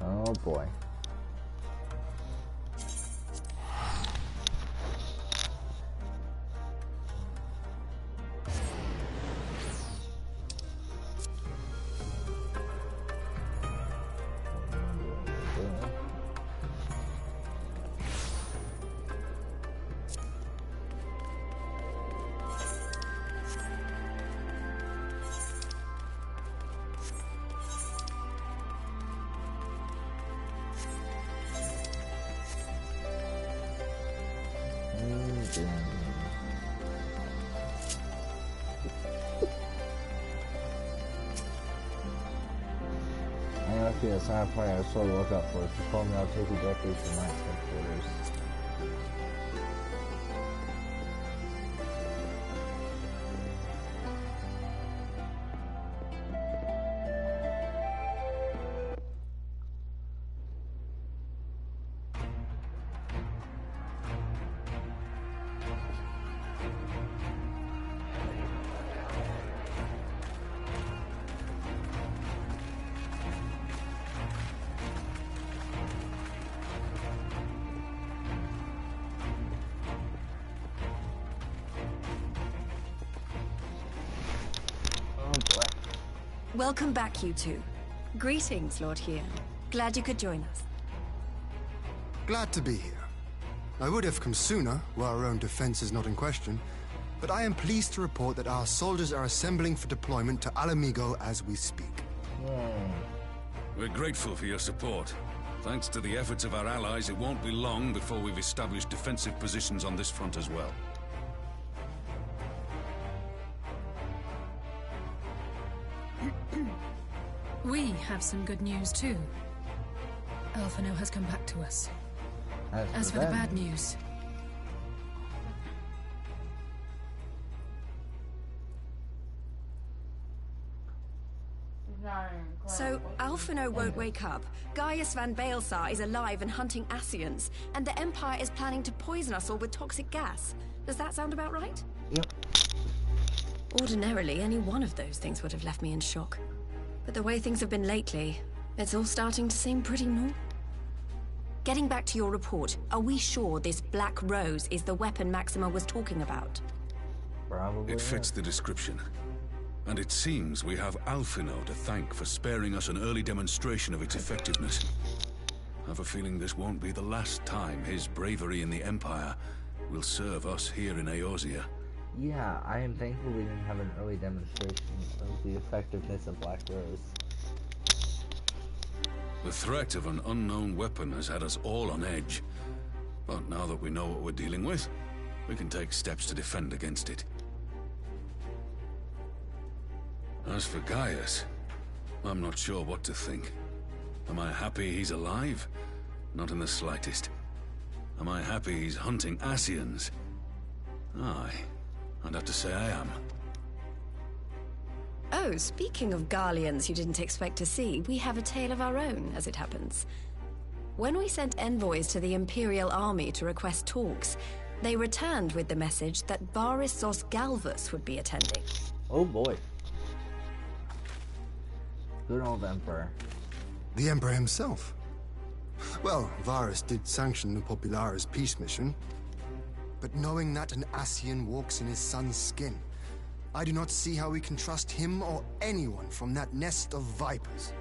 [SPEAKER 1] Oh boy. again. I must be a sign party I sort of look up for. If you call me, I'll take you directly to my headquarters.
[SPEAKER 8] Welcome back, you two. Greetings, Lord Hien. Glad you could join us.
[SPEAKER 10] Glad to be here. I would have come sooner, where our own defense is not in question, but I am pleased to report that our soldiers are assembling for deployment to Alamigo as we speak.
[SPEAKER 7] We're grateful for your support. Thanks to the efforts of our allies, it won't be long before we've established defensive positions on this front as well.
[SPEAKER 3] We have some good news too. Alphino has come back to us. As for the bad news...
[SPEAKER 8] So, Alphino won't wake up, Gaius van Baelsar is alive and hunting Ascians, and the Empire is planning to poison us all with toxic gas. Does that sound about right?
[SPEAKER 1] Yep.
[SPEAKER 8] Ordinarily, any one of those things would have left me in shock. But the way things have been lately, it's all starting to seem pretty normal. Getting back to your report, are we sure this Black Rose is the weapon Maxima was talking about?
[SPEAKER 1] Probably.
[SPEAKER 7] It fits the description. And it seems we have Alphino to thank for sparing us an early demonstration of its effectiveness. I have a feeling this won't be the last time his bravery in the Empire will serve us here in Eorzea.
[SPEAKER 1] Yeah, I am thankful we didn't have an early demonstration of the effectiveness of Black Rose.
[SPEAKER 7] The threat of an unknown weapon has had us all on edge. But now that we know what we're dealing with, we can take steps to defend against it. As for Gaius, I'm not sure what to think. Am I happy he's alive? Not in the slightest. Am I happy he's hunting Ascians? Aye. I'd have to say I am.
[SPEAKER 8] Oh, speaking of Garleans you didn't expect to see, we have a tale of our own, as it happens. When we sent envoys to the Imperial Army to request talks, they returned with the message that Varys Zos Galvus would be attending.
[SPEAKER 1] Oh boy. Good old Emperor.
[SPEAKER 10] The Emperor himself. Well, Varys did sanction the Popularis peace mission. But knowing that an Ascian walks in his son's skin, I do not see how we can trust him or anyone from that nest of vipers.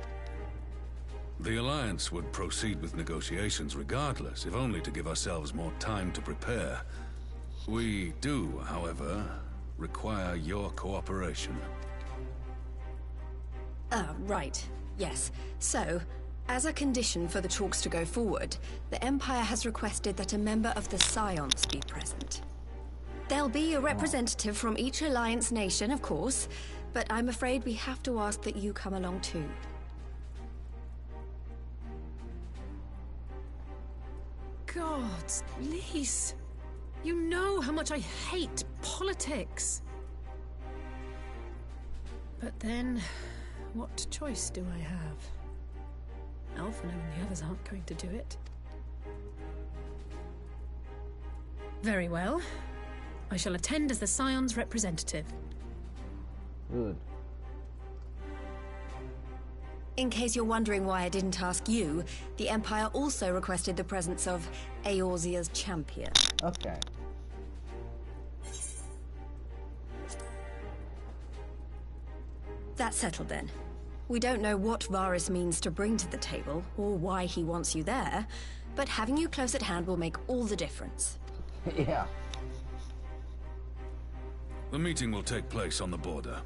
[SPEAKER 7] The Alliance would proceed with negotiations regardless, if only to give ourselves more time to prepare. We do, however, require your cooperation.
[SPEAKER 8] Right. Yes. So, as a condition for the talks to go forward, the Empire has requested that a member of the Scions be present. There'll be a representative from each Alliance nation, of course, but I'm afraid we have to ask that you come along too.
[SPEAKER 3] Gods, Lise, you know how much I hate politics. But then, what choice do I have? Alphino and the others aren't going to do it. Very well. I shall attend as the Scion's representative.
[SPEAKER 1] Good.
[SPEAKER 8] In case you're wondering why I didn't ask you, the Empire also requested the presence of Eorzea's champion.
[SPEAKER 1] Okay.
[SPEAKER 8] That's settled then. We don't know what Varys means to bring to the table, or why he wants you there, but having you close at hand will make all the difference.
[SPEAKER 1] Yeah.
[SPEAKER 7] The meeting will take place on the border.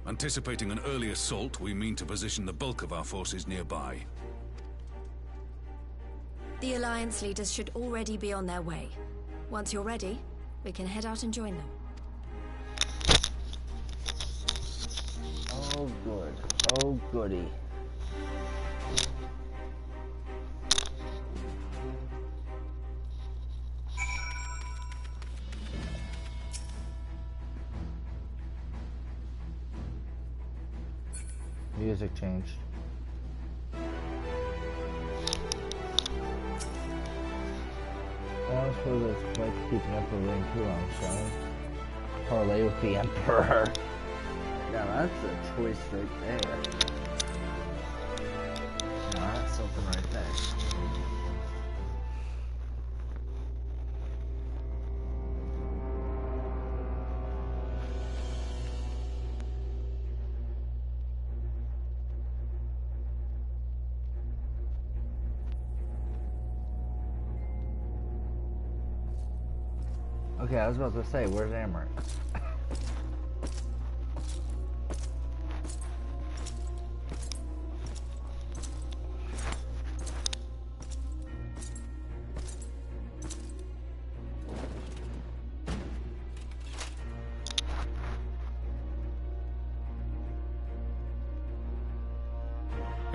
[SPEAKER 7] Anticipating an early assault, we mean to position the bulk of our forces nearby.
[SPEAKER 8] The Alliance leaders should already be on their way. Once you're ready, We can head out and join them.
[SPEAKER 1] Oh, good. Oh, goody. Music changed. I suppose it's quite keeping up with Ring 2 on show. Parlay with the Emperor. Now that's a choice right there. Now that's something right there. Okay, I was about to say, where's Amaranth?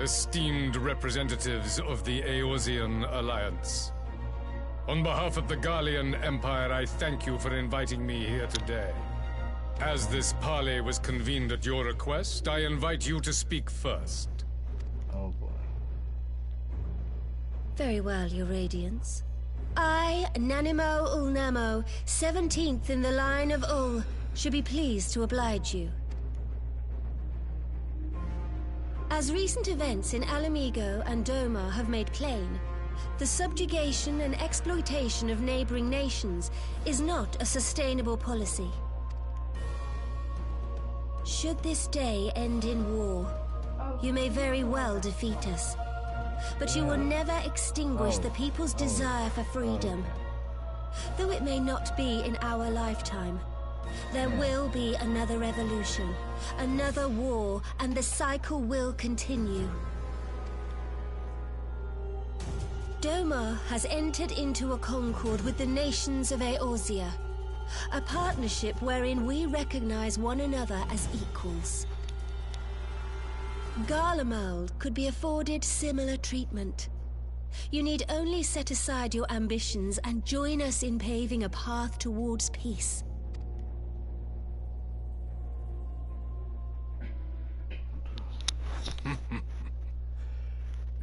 [SPEAKER 14] Esteemed representatives of the Eorzean Alliance, on behalf of the Gallian Empire, I thank you for inviting me here today. As this parley was convened at your request, I invite you to speak first.
[SPEAKER 1] Oh boy.
[SPEAKER 15] Very well, Your Radiance. I, Nanimo Ulnamo, 17th in the line of Ul, should be pleased to oblige you. As recent events in Alamigo and Doma have made plain, the subjugation and exploitation of neighboring nations is not a sustainable policy. Should this day end in war, you may very well defeat us, but you will never extinguish the people's desire for freedom. Though it may not be in our lifetime, there will be another revolution, another war, and the cycle will continue. Doma has entered into a concord with the nations of Eorzea, a partnership wherein we recognize one another as equals. Garlemald could be afforded similar treatment. You need only set aside your ambitions and join us in paving a path towards peace.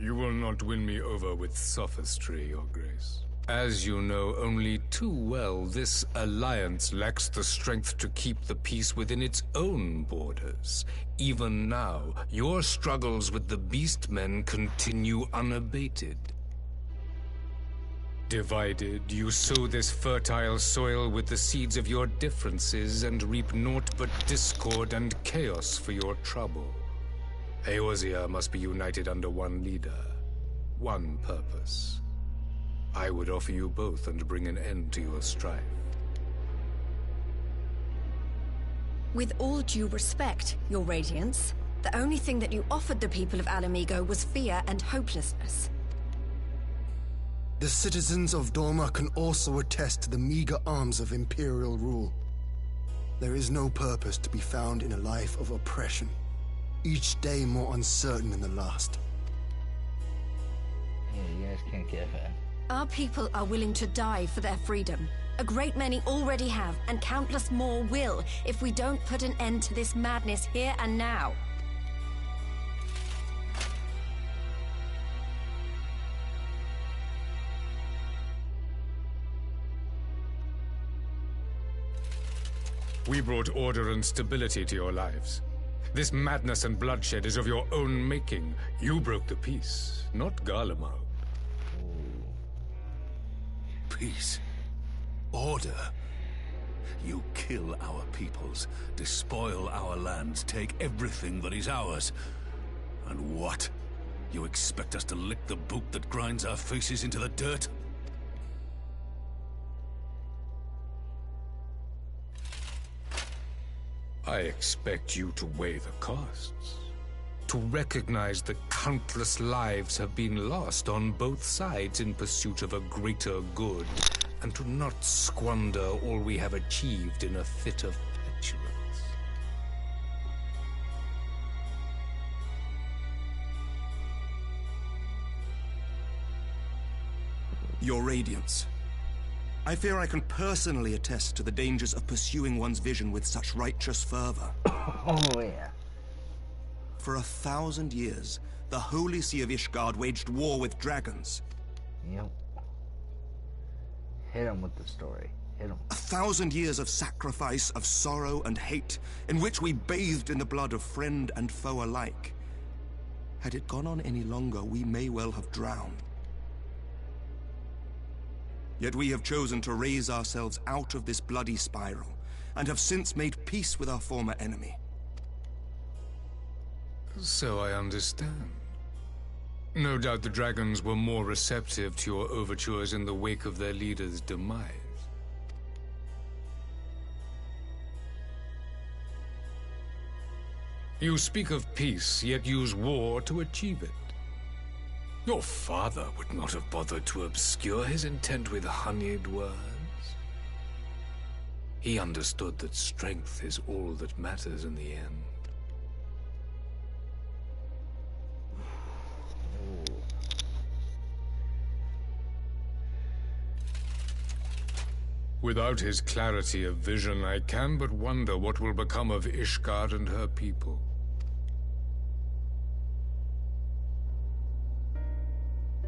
[SPEAKER 14] You will not win me over with sophistry, Your Grace. As you know only too well, this alliance lacks the strength to keep the peace within its own borders. Even now, your struggles with the Beastmen continue unabated. Divided, you sow this fertile soil with the seeds of your differences and reap naught but discord and chaos for your trouble. Eorzea must be united under one leader, one purpose. I would offer you both and bring an end to your strife.
[SPEAKER 8] With all due respect, Your Radiance, the only thing that you offered the people of Alamigo was fear and hopelessness.
[SPEAKER 10] The citizens of Doma can also attest to the meager arms of Imperial rule. There is no purpose to be found in a life of oppression, each day more uncertain than the last.
[SPEAKER 1] Yeah, you guys can't get it.
[SPEAKER 8] Our people are willing to die for their freedom. A great many already have, and countless more will, if we don't put an end to this madness here and now.
[SPEAKER 14] We brought order and stability to your lives. This madness and bloodshed is of your own making. You broke the peace, not Garlemald.
[SPEAKER 7] Peace. Order. You kill our peoples, despoil our lands, take everything that is ours. And what? You expect us to lick the boot that grinds our faces into the dirt?
[SPEAKER 14] I expect you to weigh the costs. To recognize that countless lives have been lost on both sides in pursuit of a greater good. and to not squander all we have achieved in a fit of petulance.
[SPEAKER 16] Your Radiance. I fear I can personally attest to the dangers of pursuing one's vision with such righteous fervor.
[SPEAKER 1] Oh, yeah.
[SPEAKER 16] For 1,000 years, the Holy See of Ishgard waged war with dragons.
[SPEAKER 1] Yep. Hit him with the story. Hit him.
[SPEAKER 16] 1,000 years of sacrifice, of sorrow and hate, in which we bathed in the blood of friend and foe alike. Had it gone on any longer, we may well have drowned. Yet we have chosen to raise ourselves out of this bloody spiral, and have since made peace with our former enemy.
[SPEAKER 14] So I understand. No doubt the dragons were more receptive to your overtures in the wake of their leader's demise. You speak of peace, yet use war to achieve it. Your father would not have bothered to obscure his intent with honeyed words. He understood that strength is all that matters in the end. Without his clarity of vision, I can but wonder what will become of Ishgard and her people.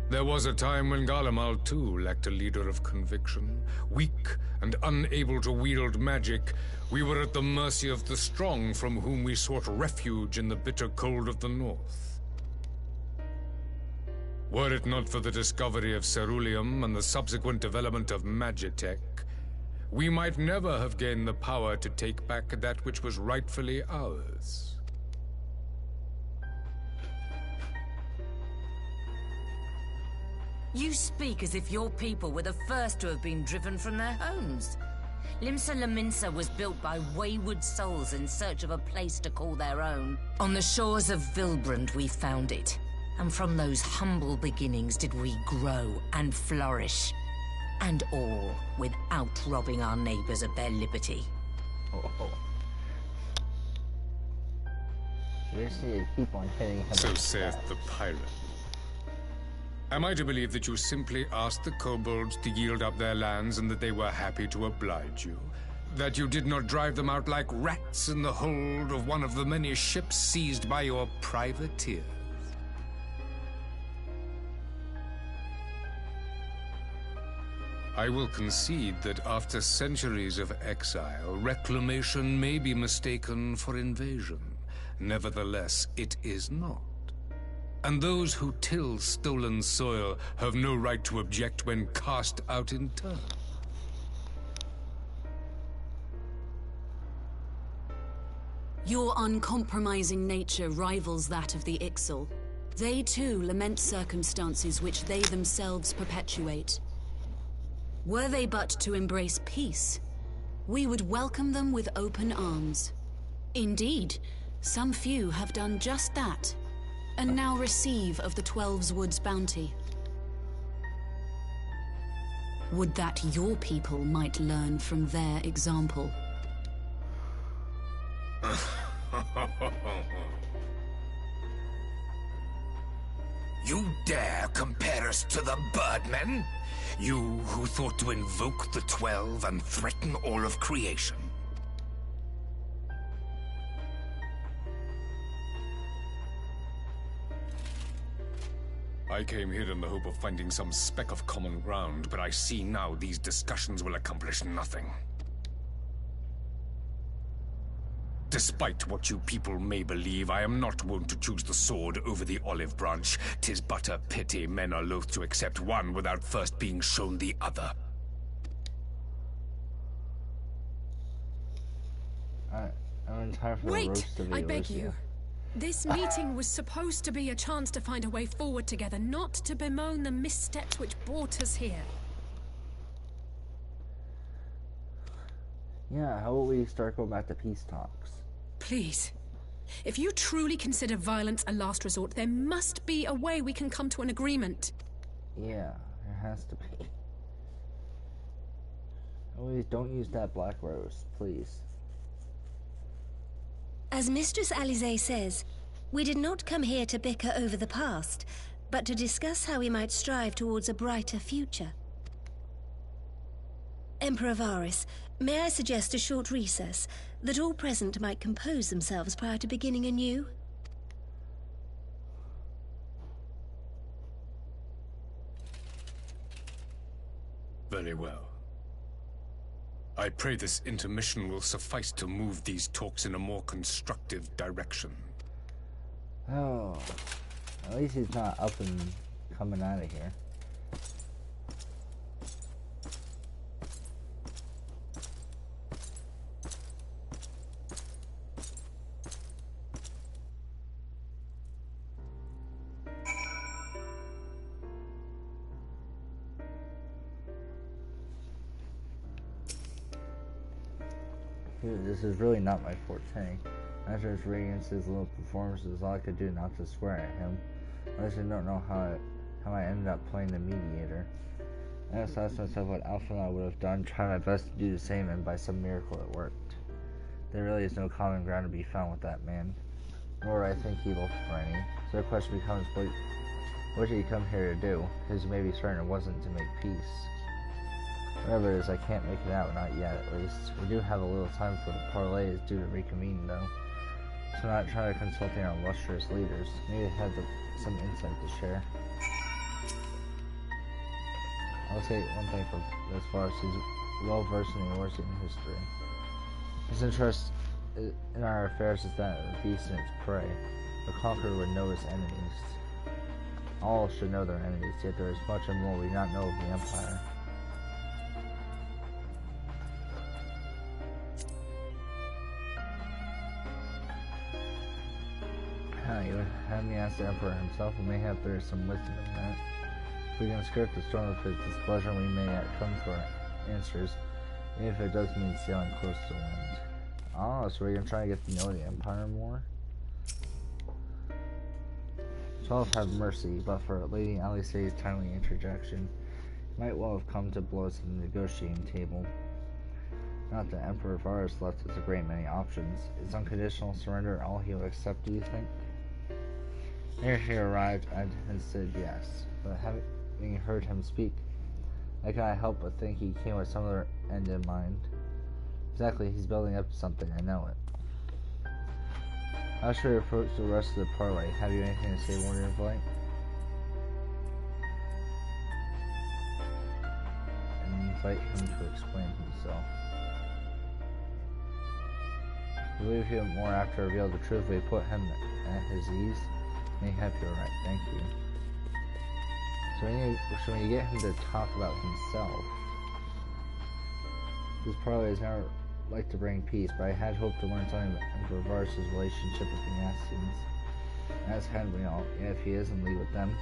[SPEAKER 14] There was a time when Garlemald too lacked a leader of conviction. Weak and unable to wield magic, we were at the mercy of the strong from whom we sought refuge in the bitter cold of the north. Were it not for the discovery of ceruleum and the subsequent development of Magitech, we might never have gained the power to take back that which was rightfully ours.
[SPEAKER 17] You speak as if your people were the first to have been driven from their homes. Limsa Lominsa was built by wayward souls in search of a place to call their own. On the shores of Vilbrand we found it, and from those humble beginnings did we grow and flourish. And all without robbing our neighbors of their liberty.
[SPEAKER 1] Seriously, keep on hitting him.
[SPEAKER 14] So saith the pirate. Am I to believe that you simply asked the kobolds to yield up their lands and that they were happy to oblige you? That you did not drive them out like rats in the hold of one of the many ships seized by your privateers? I will concede that after centuries of exile, reclamation may be mistaken for invasion. Nevertheless, it is not. And those who till stolen soil have no right to object when cast out in turn.
[SPEAKER 18] Your uncompromising nature rivals that of the Ixal. They too lament circumstances which they themselves perpetuate. Were they but to embrace peace, we would welcome them with open arms. Indeed, some few have done just that, and now receive of the 12's Wood's bounty. Would that your people might learn from their example.
[SPEAKER 19] You dare compare us to the Birdmen? You who thought to invoke the 12 and threaten all of creation?
[SPEAKER 14] I came here in the hope of finding some speck of common ground, but I see now these discussions will accomplish nothing. Despite what you people may believe, I am not wont to choose the sword over the olive branch. 'Tis but a pity men are loath to accept one without first being shown the other.
[SPEAKER 1] I'm in time for the
[SPEAKER 3] Wait,
[SPEAKER 1] roast of
[SPEAKER 3] I beg
[SPEAKER 1] Elusia.
[SPEAKER 3] you. This meeting was supposed to be a chance to find a way forward together, not to bemoan the missteps which brought us here.
[SPEAKER 1] Yeah, how about we start going back to peace talks?
[SPEAKER 3] Please. If you truly consider violence a last resort, there must be a way we can come to an agreement.
[SPEAKER 1] Yeah, there has to be. Always don't use that black rose, please.
[SPEAKER 15] As Mistress Alize says, we did not come here to bicker over the past, but to discuss how we might strive towards a brighter future. Emperor Varys, may I suggest a short recess, that all present might compose themselves prior to beginning anew?
[SPEAKER 14] Very well. I pray this intermission will suffice to move these talks in a more constructive direction.
[SPEAKER 1] Oh, at least he's not up and coming out of here. This is really not my forte. After his radiance's little performances, all I could do not to swear at him. Unless I don't know how I ended up playing the mediator. I just asked myself what Alpha and I would have done, trying my best to do the same, and by some miracle it worked. There really is no common ground to be found with that man, nor do I think he looked for any. So the question becomes, what did he come here to do? Because you may be certain it wasn't to make peace. Whatever it is, I can't make it out, not yet at least. We do have a little time for the parley is due to reconvene, though. So I'm not trying to consult our illustrious leaders. Maybe they have some insight to share. I'll say one thing for as far as he's well versed in the Orsian history. His interest in our affairs is that of the beast and its prey. The conqueror would know his enemies. All should know their enemies, yet there is much and more we do not know of the Empire. You would have me ask the Emperor himself, and mayhap there is some wisdom in that. If we can skirt the storm of his displeasure, we may yet come to our answers, even if it does mean sailing close to wind. Oh, so we're going to try to get to know the Empire more? So have mercy, but for Lady Alice's timely interjection, he might well have come to blows at the negotiating table. Not that Emperor Varys left us a great many options. Is unconditional surrender all he will accept, do you think? Ere he arrived, I had said yes, but having heard him speak, I cannot help but think he came with some other end in mind. Exactly, he's building up to something, I know it. How should we approach the rest of the parley? Have you anything to say, Warrior of Light? And invite him to explain himself. I believe him more after reveal the truth. We put him at his ease. Mayhap you're right, thank you. So when you get him to talk about himself, this parley has never liked to bring peace, but I had hoped to learn something about Emperor Varys' relationship with the Assassins. As had we all, yeah, if he is in league with them.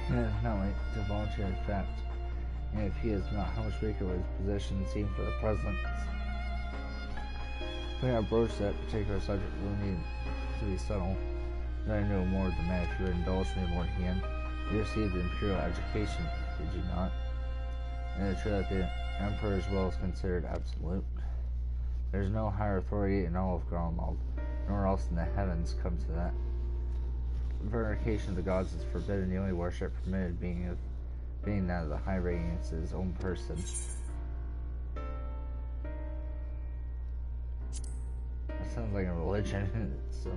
[SPEAKER 1] He is not like to volunteer in fact. And if he is not, how much weaker would his position seem for the present? When I broached that particular subject, will need to be settled. Then I know more of the man. If you would indulge me, Lord Hien, you received an imperial education, did you not? And it's true that the Emperor's will is considered absolute. There's no higher authority in all of Gromwald, nor else in the heavens come to that. Veneration of the gods is forbidden, the only worship permitted being that of the High Radiance's own person. That sounds like a religion in itself.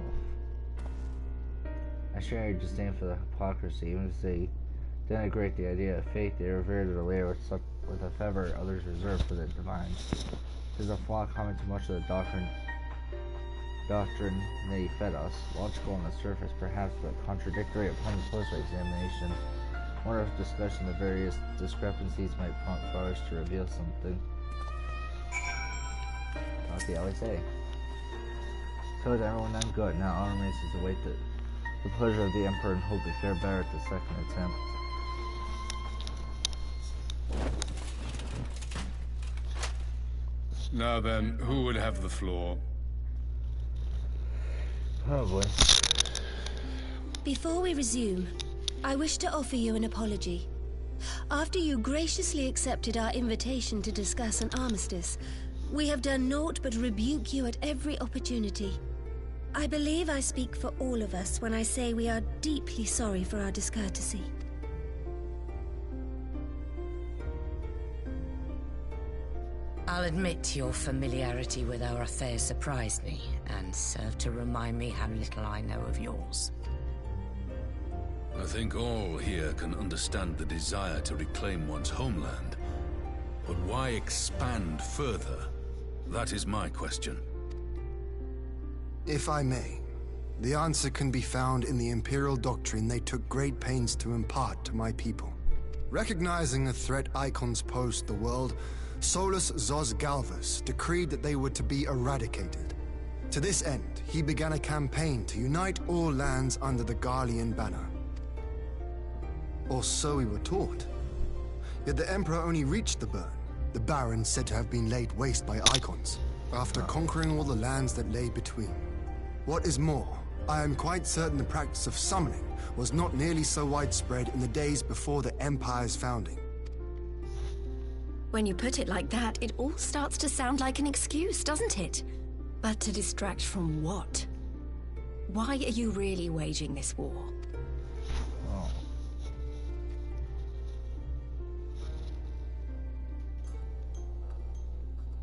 [SPEAKER 1] I share your disdain for the hypocrisy, even if they denigrate the idea of faith, they revere the layer with a favor others reserve for the divine. It is a flaw common to much of the doctrine they fed us, logical on the surface perhaps, but contradictory upon closer examination. I wonder if discussion of the various discrepancies might prompt Varys to reveal something. Okay, I always say. So is everyone done? Good. Now all remains is to wait the pleasure of the Emperor and hope we fare better at the second attempt.
[SPEAKER 14] Now then, who would have the floor?
[SPEAKER 1] Probably.
[SPEAKER 15] Before we resume, I wish to offer you an apology. After you graciously accepted our invitation to discuss an armistice, we have done naught but rebuke you at every opportunity. I believe I speak for all of us when I say we are deeply sorry for our discourtesy.
[SPEAKER 17] I'll admit your familiarity with our affairs surprised me, and served to remind me how little I know of yours.
[SPEAKER 7] I think all here can understand the desire to reclaim one's homeland. But why expand further? That is my question.
[SPEAKER 10] If I may, the answer can be found in the Imperial doctrine they took great pains to impart to my people. Recognizing the threat icons posed to the world, Solus Zos Galvus decreed that they were to be eradicated. To this end, he began a campaign to unite all lands under the Garlean banner. Or so we were taught. Yet the Emperor only reached the burn, the Baron said to have been laid waste by icons, after conquering all the lands that lay between. What is more, I am quite certain the practice of summoning was not nearly so widespread in the days before the Empire's founding.
[SPEAKER 8] When you put it like that, it all starts to sound like an excuse, doesn't it? But to distract from what? Why are you really waging this war?
[SPEAKER 1] Oh.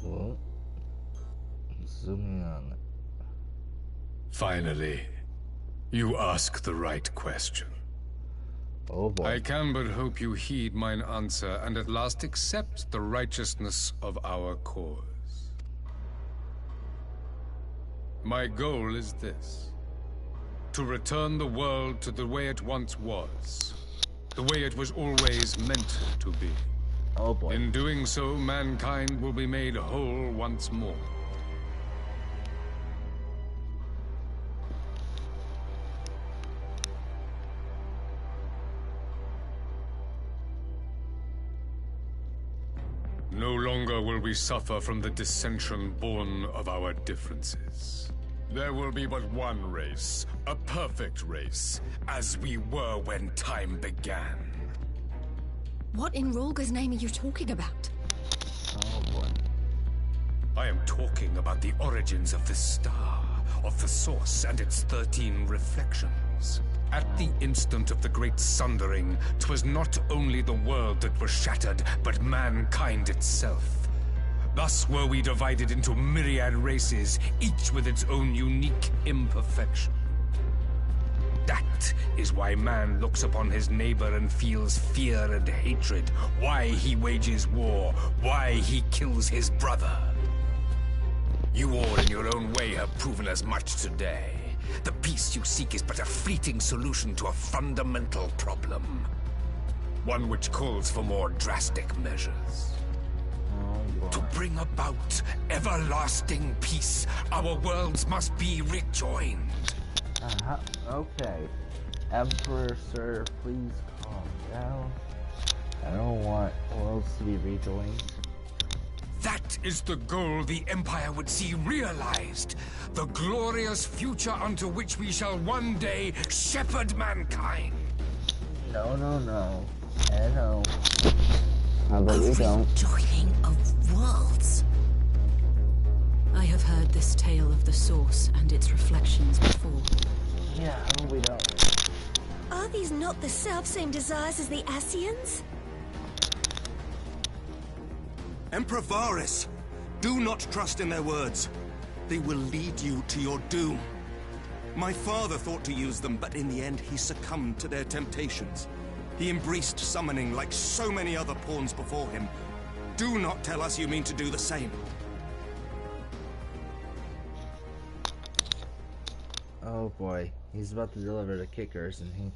[SPEAKER 1] Well, zooming on.
[SPEAKER 14] Finally, you ask the right question.
[SPEAKER 1] Oh boy.
[SPEAKER 14] I can but hope you heed mine answer and at last accept the righteousness of our cause. My goal is this: to return the world to the way it once was, the way it was always meant to be.
[SPEAKER 1] Oh boy.
[SPEAKER 14] In doing so, mankind will be made whole once more. No longer will we suffer from the dissension born of our differences. There will be but one race, a perfect race, as we were when time began.
[SPEAKER 8] What in Rolga's name are you talking about?
[SPEAKER 1] Oh boy.
[SPEAKER 14] I am talking about the origins of the star, of the source and its 13 reflections. At the instant of the great sundering, 'twas not only the world that was shattered, but mankind itself. Thus were we divided into myriad races, each with its own unique imperfection. That is why man looks upon his neighbor and feels fear and hatred, why he wages war, why he kills his brother. You all in your own way have proven as much today. The peace you seek is but a fleeting solution to a fundamental problem. One which calls for more drastic measures. To bring about everlasting peace, our worlds must be rejoined.
[SPEAKER 1] Okay. Emperor, sir, please calm down. I don't want worlds to be rejoined.
[SPEAKER 19] That is the goal the Empire would see realized. The glorious future unto which we shall one day shepherd mankind.
[SPEAKER 1] No, no, no. I know. How about you don't?
[SPEAKER 18] Joining of worlds. I have heard this tale of the source and its reflections before.
[SPEAKER 1] Yeah, how we don't?
[SPEAKER 15] Are these not the self-same desires as the Ascians?
[SPEAKER 16] Emperor Varys, do not trust in their words. They will lead you to your doom. My father thought to use them, but in the end he succumbed to their temptations. He embraced summoning like so many other pawns before him. Do not tell us you mean to do the same.
[SPEAKER 1] Oh boy, he's about to deliver the kickers and he...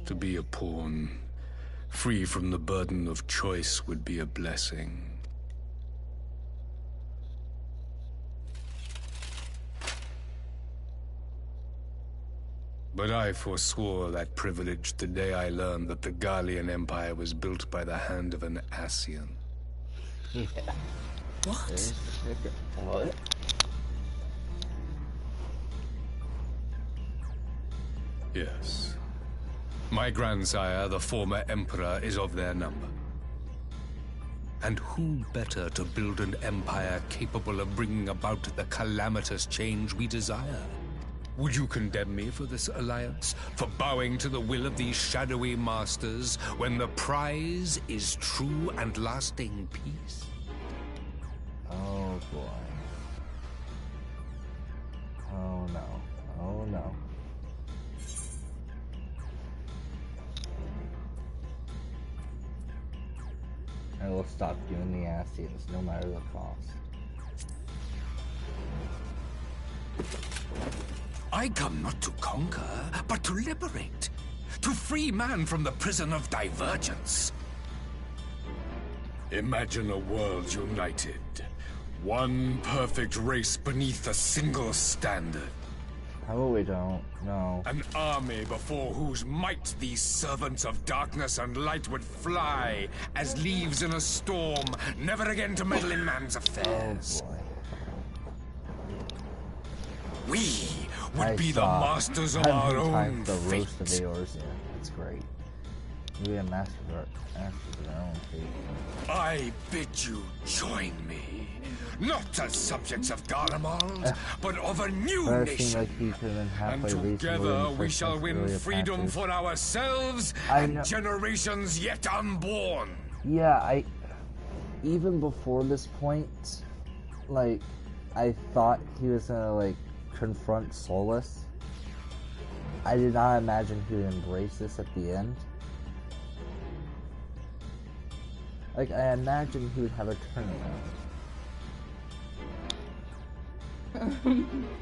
[SPEAKER 14] To be a pawn, free from the burden of choice, would be a blessing. But I forswore that privilege the day I learned that the Garlean Empire was built by the hand of an Ascian.
[SPEAKER 1] Yeah.
[SPEAKER 18] What?
[SPEAKER 1] What?
[SPEAKER 14] Yes. My grandsire, the former emperor, is of their number. And who better to build an empire capable of bringing about the calamitous change we desire? Would you condemn me for this alliance? For bowing to the will of these shadowy masters, when the prize is true and lasting peace?
[SPEAKER 1] Oh boy. Oh no. Oh no. I will stop doing the Ascians no matter the cost.
[SPEAKER 19] I come not to conquer, but to liberate. To free man from the prison of divergence.
[SPEAKER 14] Imagine a world united. One perfect race beneath a single standard.
[SPEAKER 1] How about we don't? No.
[SPEAKER 14] An army before whose might these servants of darkness and light would fly as leaves in a storm, never again to meddle in man's affairs.
[SPEAKER 1] Oh boy.
[SPEAKER 14] We would be the masters of our own
[SPEAKER 1] the
[SPEAKER 14] fate.
[SPEAKER 1] roast of Eeyores. Yeah, that's great. We'd be a master of our own fate.
[SPEAKER 19] I bid you join me, not as subjects of Garlemald, but of a new nation.
[SPEAKER 1] Like he could have been halfway
[SPEAKER 19] and together we shall win freedom
[SPEAKER 1] patches.
[SPEAKER 19] for ourselves and generations yet unborn.
[SPEAKER 1] Yeah, even before this point, like, I thought he was gonna, like, confront Solus. I did not imagine he would embrace this at the end. Like, I imagined he would have a turnaround.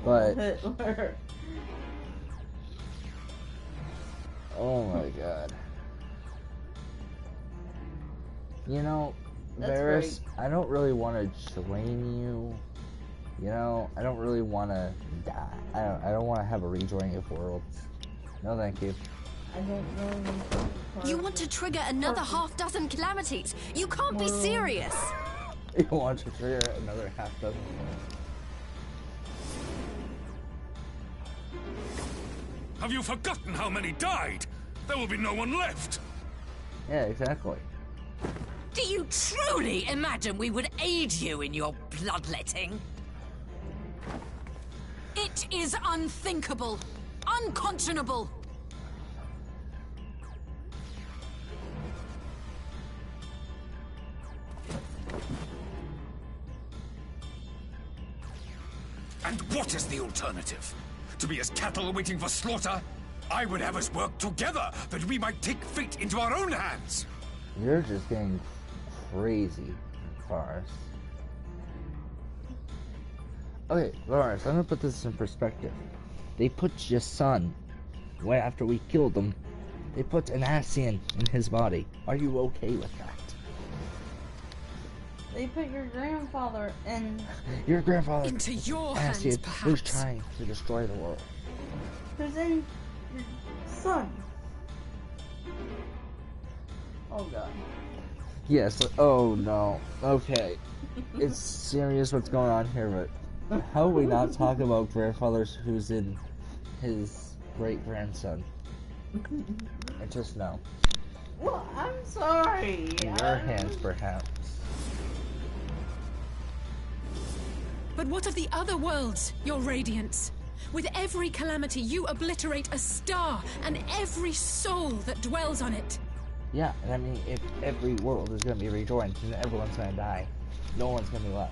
[SPEAKER 1] But
[SPEAKER 2] Hitler.
[SPEAKER 1] Oh my god. You know,
[SPEAKER 2] That's
[SPEAKER 1] Varys,
[SPEAKER 2] great.
[SPEAKER 1] I don't really want to join you. You know, I don't really want to die. I don't want to have a rejoining of worlds. No, thank you.
[SPEAKER 2] I don't know.
[SPEAKER 8] You want to trigger another half-dozen calamities? You can't be serious!
[SPEAKER 1] You want to trigger another half dozen?
[SPEAKER 7] Have you forgotten how many died? There will be no one left.
[SPEAKER 1] Yeah, exactly.
[SPEAKER 17] Do you truly imagine we would aid you in your bloodletting?
[SPEAKER 3] It is unthinkable, unconscionable.
[SPEAKER 19] And what is the alternative? To be as cattle waiting for slaughter? I would have us work together that we might take fate into our own hands.
[SPEAKER 1] You're just getting crazy, Varys. Okay, Varys, I'm gonna put this in perspective. They put your son, way after we killed him, they put an Ascian in his body. Are you okay with that?
[SPEAKER 2] They put your grandfather in.
[SPEAKER 1] Your grandfather
[SPEAKER 3] into your
[SPEAKER 1] Ascian
[SPEAKER 3] hands, perhaps.
[SPEAKER 1] who's trying to destroy the world.
[SPEAKER 2] Who's in your son? Oh god.
[SPEAKER 1] Yes, oh no. Okay. It's serious what's going on here, but how do we not talk about grandfathers who's in his great-grandson? I just know.
[SPEAKER 2] Well, I'm sorry.
[SPEAKER 1] In your hands, perhaps.
[SPEAKER 3] But what of the other worlds, your radiance? With every calamity, you obliterate a star and every soul that dwells on it.
[SPEAKER 1] Yeah, and I mean, if every world is going to be rejoined, then everyone's going to die. No one's going to be left.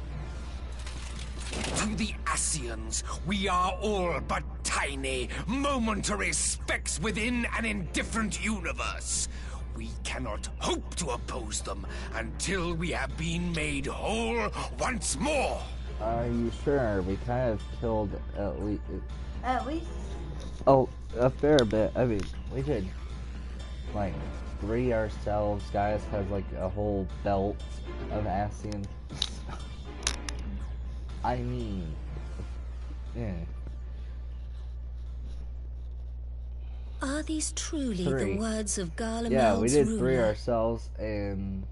[SPEAKER 19] To the Ascians, we are all but tiny, momentary specks within an indifferent universe. We cannot hope to oppose them until we have been made whole once more.
[SPEAKER 1] Are you sure? We kind of killed at least...
[SPEAKER 2] At least...
[SPEAKER 1] Oh, a fair bit. I mean, we did, like, 3 ourselves. Gaius has, like, a whole belt of Ascian. I mean... Yeah.
[SPEAKER 15] Are these truly the words of Garlemald's
[SPEAKER 1] Yeah, we did 3
[SPEAKER 15] ruler?
[SPEAKER 1] ourselves, and...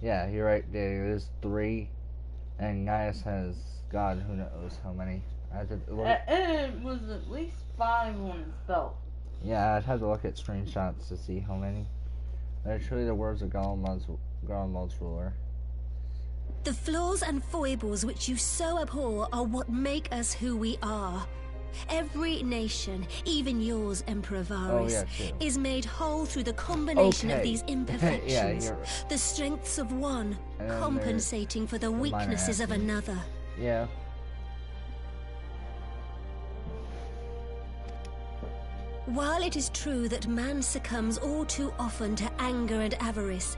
[SPEAKER 1] Yeah, you're right, Daniel. There's 3. And Gaius has, God, who knows how many.
[SPEAKER 2] It was at least 5 on his belt.
[SPEAKER 1] Yeah, I'd have to look at screenshots to see how many. They're truly the words of Garlemald's ruler.
[SPEAKER 15] The flaws and foibles which you so abhor are what make us who we are. Every nation, even yours, Emperor Varys, is made whole through the combination of these imperfections. The strengths of one compensating for the weaknesses of another.
[SPEAKER 1] Yeah.
[SPEAKER 15] While it is true that man succumbs all too often to anger and avarice,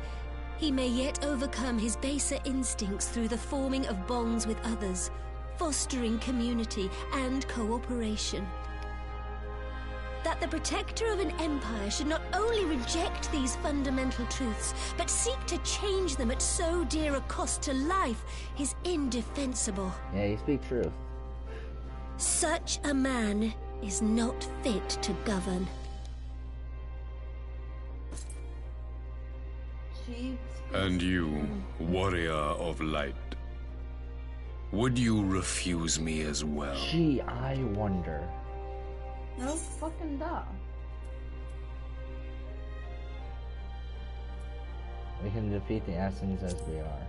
[SPEAKER 15] he may yet overcome his baser instincts through the forming of bonds with others, fostering community and cooperation. That the protector of an empire should not only reject these fundamental truths, but seek to change them at so dear a cost to life is indefensible.
[SPEAKER 1] Yeah, you speak truth.
[SPEAKER 15] Such a man is not fit to govern.
[SPEAKER 14] And you, warrior of light, would you refuse me as well?
[SPEAKER 1] Gee, I wonder.
[SPEAKER 2] No fucking doubt.
[SPEAKER 1] We can defeat the Assassins as we are.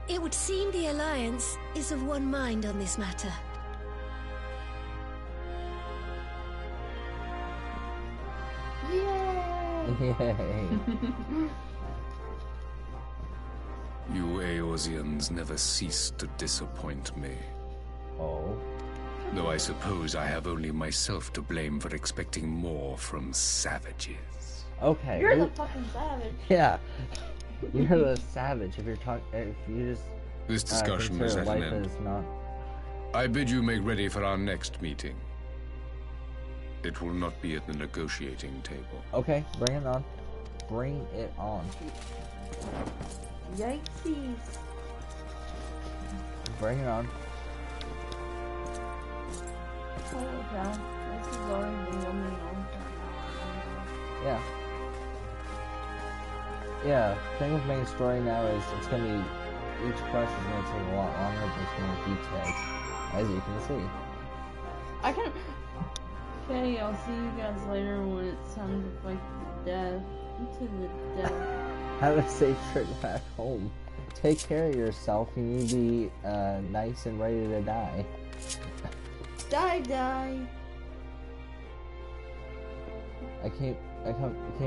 [SPEAKER 15] It would seem the Alliance is of one mind on this matter.
[SPEAKER 1] Yay!
[SPEAKER 14] You Eorzeans never cease to disappoint me.
[SPEAKER 1] Oh?
[SPEAKER 14] Though I suppose I have only myself to blame for expecting more from savages.
[SPEAKER 1] Okay.
[SPEAKER 2] You're the fucking savage.
[SPEAKER 1] Yeah. You're the savage if you're talking. If you just.
[SPEAKER 14] This discussion is at an end.
[SPEAKER 1] Not...
[SPEAKER 14] I bid you make ready for our next meeting. It will not be at the negotiating table.
[SPEAKER 1] Okay, bring it on. Bring it on.
[SPEAKER 2] Yikesies.
[SPEAKER 1] Bring it on.
[SPEAKER 2] Holy cow. This is already been going on.
[SPEAKER 1] Yeah. Yeah, the thing with main story now is it's gonna be, each quest is gonna take a lot longer, but it's more detailed, as you can see.
[SPEAKER 2] I can. Okay, I'll see you guys later when it's time to fight the death. To the death.
[SPEAKER 1] Have a safe trip back home. Take care of yourself, and you be nice and ready to die.
[SPEAKER 2] Die.
[SPEAKER 1] I came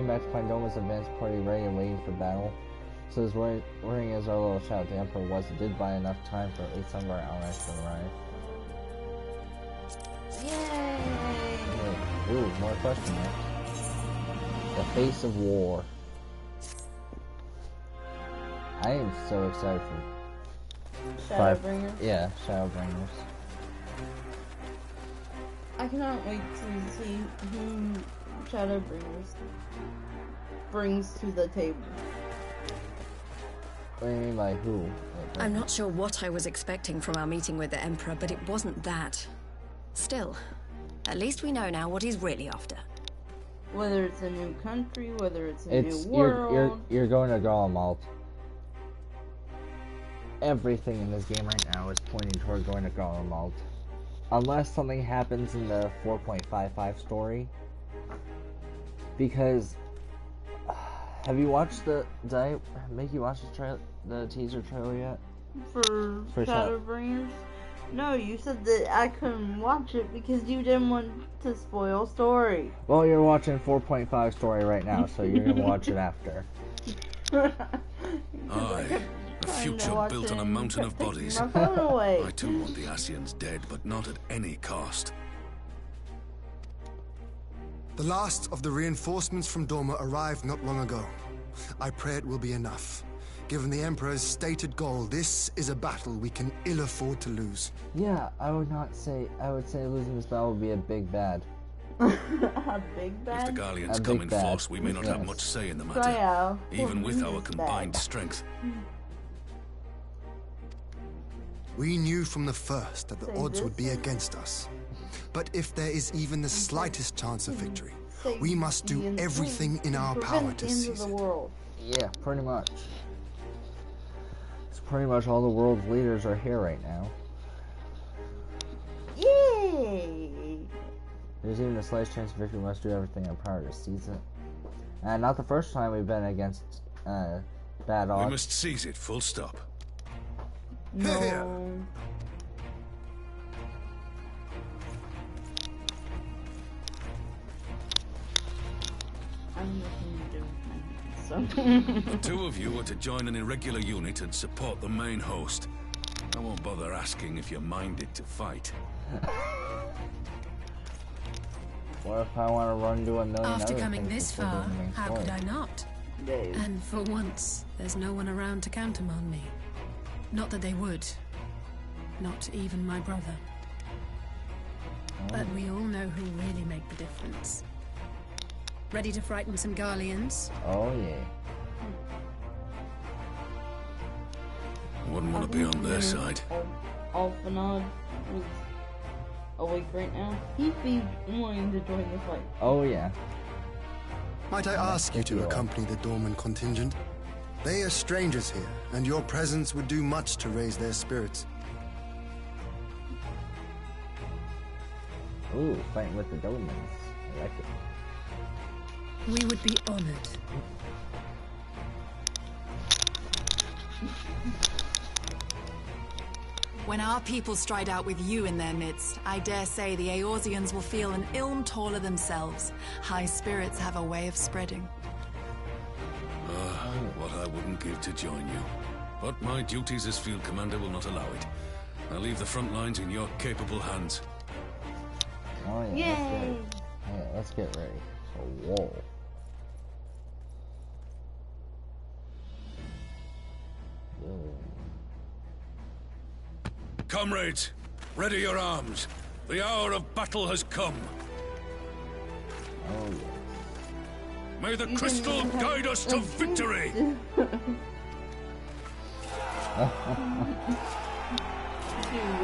[SPEAKER 1] back to find Doma's advance party ready and waiting for battle. So as worrying as our little shout the Emperor was, it did buy enough time for at least some of our allies to arrive.
[SPEAKER 2] Yay!
[SPEAKER 1] Ooh, more question marks. The face of war. I am so excited for
[SPEAKER 2] Shadowbringers?
[SPEAKER 1] Yeah, Shadowbringers.
[SPEAKER 2] I cannot wait to see who Shadowbringers brings to the table.
[SPEAKER 1] What do you mean by who?
[SPEAKER 8] I'm not sure what I was expecting from our meeting with the Emperor, but it wasn't that. Still, at least we know now what he's really after.
[SPEAKER 2] Whether it's a new country, whether it's a new world.
[SPEAKER 1] You're going to Garlemald. Everything in this game right now is pointing toward going to Garlemald. Unless something happens in the 4.55 story. Because have you watched did I make you watch the teaser trailer yet?
[SPEAKER 2] For Shadowbringers? No, you said that I couldn't watch it because you didn't want to spoil story.
[SPEAKER 1] Well, you're watching 4.5 story right now, so you're gonna watch it after.
[SPEAKER 7] Aye, a future built on a mountain of bodies.
[SPEAKER 2] My phone away.
[SPEAKER 7] I too want the Ascians dead, but not at any cost.
[SPEAKER 10] The last of the reinforcements from Doma arrived not long ago. I pray it will be enough. Given the Emperor's stated goal, this is a battle we can ill afford to lose.
[SPEAKER 1] Yeah, I would say losing this battle would be a big bad.
[SPEAKER 2] A big bad?
[SPEAKER 7] If the Gallians come in force, we may not have much say in the matter, even with our combined strength.
[SPEAKER 10] We knew from the first that the odds would be against us. But if there is even the slightest chance of victory, we must do everything in our power to seize it.
[SPEAKER 1] Yeah, pretty much. It's pretty much all the world's leaders are here right now.
[SPEAKER 2] Yay!
[SPEAKER 1] There's even a slight chance of victory. We must do everything in our power to seize it. And not the first time we've been against bad odds.
[SPEAKER 7] We must seize it, full stop.
[SPEAKER 2] No. I'm looking to do so.
[SPEAKER 7] The two of you are to join an irregular unit and support the main host. I won't bother asking if you're minded to fight.
[SPEAKER 1] What if I want to run to a million
[SPEAKER 3] After
[SPEAKER 1] other
[SPEAKER 3] coming
[SPEAKER 1] things
[SPEAKER 3] this
[SPEAKER 1] before
[SPEAKER 3] far,
[SPEAKER 1] doing the main
[SPEAKER 3] how
[SPEAKER 1] story?
[SPEAKER 3] could I not? And for once, there's no one around to countermand me. Not that they would. Not even my brother. But we all know who really make the difference. Ready to frighten some Garleans?
[SPEAKER 1] Oh yeah.
[SPEAKER 7] Wouldn't want to be on their side.
[SPEAKER 2] Alphanod was awake right now. He'd be wanting to join the fight.
[SPEAKER 1] Oh yeah.
[SPEAKER 10] Might I ask you to accompany the Dorman contingent? They are strangers here, and your presence would do much to raise their spirits.
[SPEAKER 1] Ooh, fighting with the Dormans. I like it.
[SPEAKER 3] We would be honored.
[SPEAKER 20] When our people stride out with you in their midst, I dare say the Eorzeans will feel an ilm taller themselves. High spirits have a way of spreading.
[SPEAKER 7] What I wouldn't give to join you. But my duties as field commander will not allow it. I'll leave the front lines in your capable hands.
[SPEAKER 1] Oh yeah. Let's get ready. So, whoa.
[SPEAKER 7] Comrades, ready your arms. The hour of battle has come.
[SPEAKER 1] Oh, yes.
[SPEAKER 7] May the crystal guide us to victory!
[SPEAKER 2] You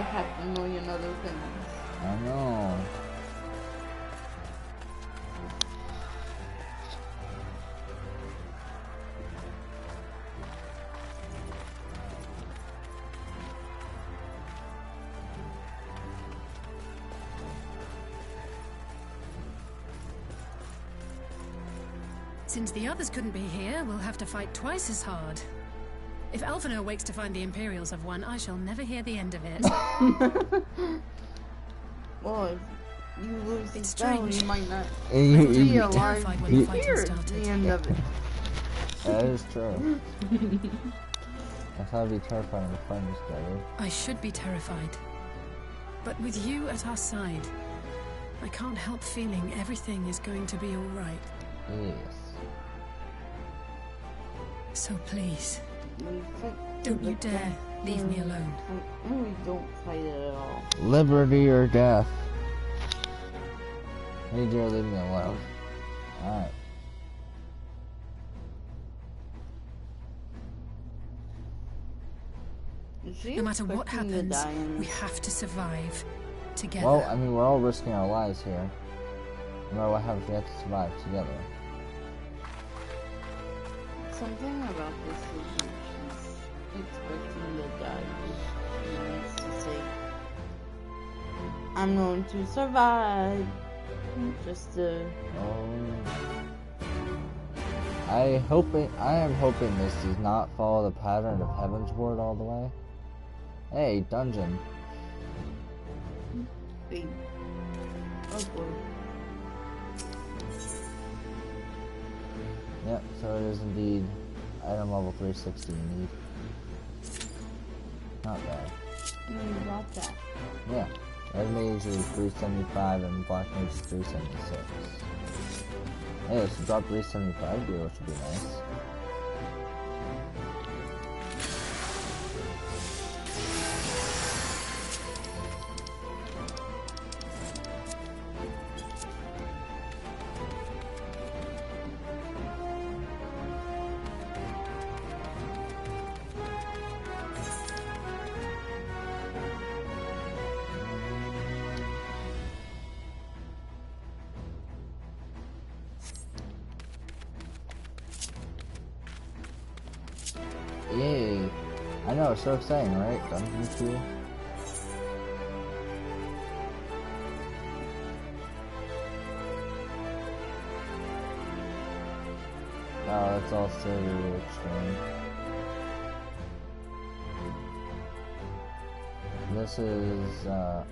[SPEAKER 2] have a million other things.
[SPEAKER 1] I know.
[SPEAKER 3] Since the others couldn't be here, we'll have to fight twice as hard. If Alphinaud wakes to find the Imperials have won, I shall never hear the end of it.
[SPEAKER 2] Well, if you lose
[SPEAKER 3] It's
[SPEAKER 2] this battle,
[SPEAKER 3] strange.
[SPEAKER 2] you might not
[SPEAKER 1] You-
[SPEAKER 2] be
[SPEAKER 1] you-
[SPEAKER 2] alive
[SPEAKER 3] terrified when
[SPEAKER 2] to
[SPEAKER 3] the fighting
[SPEAKER 2] hear
[SPEAKER 3] started.
[SPEAKER 2] the end of it.
[SPEAKER 1] That is true. That's how I'd be terrified when the fighting started.
[SPEAKER 3] I should be terrified. But with you at our side, I can't help feeling everything is going to be all right.
[SPEAKER 1] Yes.
[SPEAKER 3] So please,
[SPEAKER 2] We fight
[SPEAKER 3] don't
[SPEAKER 2] to
[SPEAKER 3] you
[SPEAKER 2] the
[SPEAKER 3] dare
[SPEAKER 2] death.
[SPEAKER 3] leave me alone.
[SPEAKER 2] We don't fight at all.
[SPEAKER 1] Liberty or death. Hey, Joe, leave me alone. Alright.
[SPEAKER 3] No matter what happens, we have to survive together.
[SPEAKER 1] Well, I mean, we're all risking our lives here. No matter what happens, we have to survive together.
[SPEAKER 2] Something about this is she's expecting to die. She needs to say, I'm going to survive. Just to...
[SPEAKER 1] I am hoping this does not follow the pattern of Heaven's Ward all the way. Hey, dungeon.
[SPEAKER 2] Be upward.
[SPEAKER 1] Yep, so it is indeed item level 360 you need. Not bad.
[SPEAKER 2] You got that.
[SPEAKER 1] Yeah. Red Mage is 375 and Black Mage is 376. Hey, so drop 375 here, which would be nice. I know, it's so exciting, right? Dungeon 2. Oh, that's all server extreme. This is, oh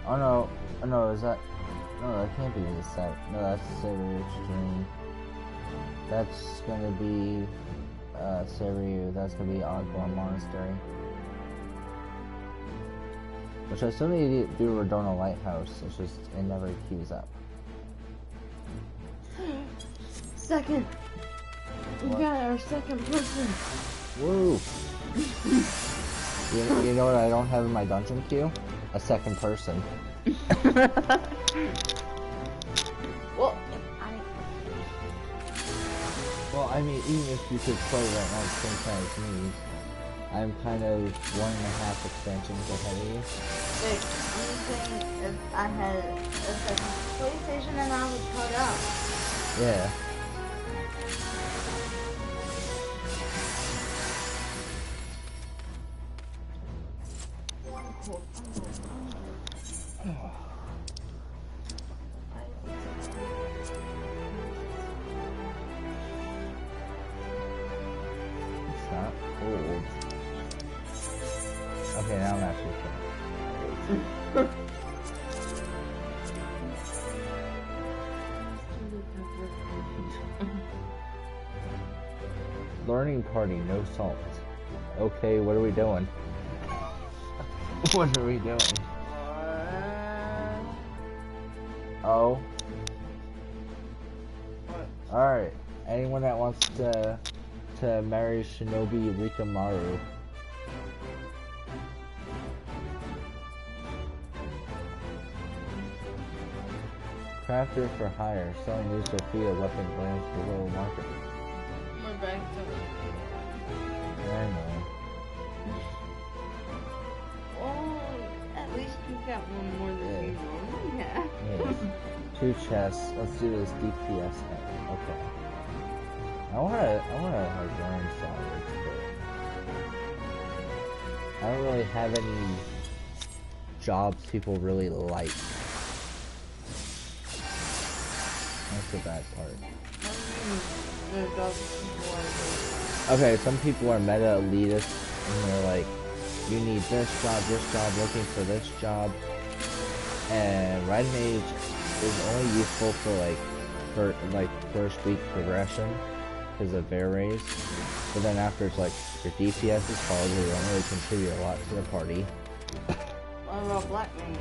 [SPEAKER 1] no, is that, no, that can't be the set. No, that's server extreme. That's gonna be, Siriu, that's gonna be Ogborn Monastery. Which I still need to do Redona Lighthouse, it's just, it never queues up.
[SPEAKER 2] Second. We got our second person.
[SPEAKER 1] Woo! you know what I don't have in my dungeon queue? A second person. Well, I mean, even if you could play right now at the same time as me, I'm kind of 1.5 expansions ahead of you.
[SPEAKER 2] Wait, I'm saying if I had a second PlayStation and I would cut up.
[SPEAKER 1] Yeah. It's not old. Okay, now I'm actually kidding. Learning party, no salt. Okay, what are we doing? What are we doing? Oh. Alright. Anyone that wants to marry Shinobi Rikamaru. Crafter for hire, selling new Sophia weapon brands below market.
[SPEAKER 2] We're back to
[SPEAKER 1] I know.
[SPEAKER 2] Oh, at least you got one more than you normally have.
[SPEAKER 1] Yeah. 2 chests. Let's do this DPS thing. Okay. I wanna like learn salads, but I don't really have any jobs people really like. That's the bad part. Okay, some people are meta elitists and they're like, you need this job, looking for this job. And Red Mage is only useful for first week progression because of bear raise. But then after it's like your DPS is hard, you don't really contribute a lot to the party.
[SPEAKER 2] What about Black Mage?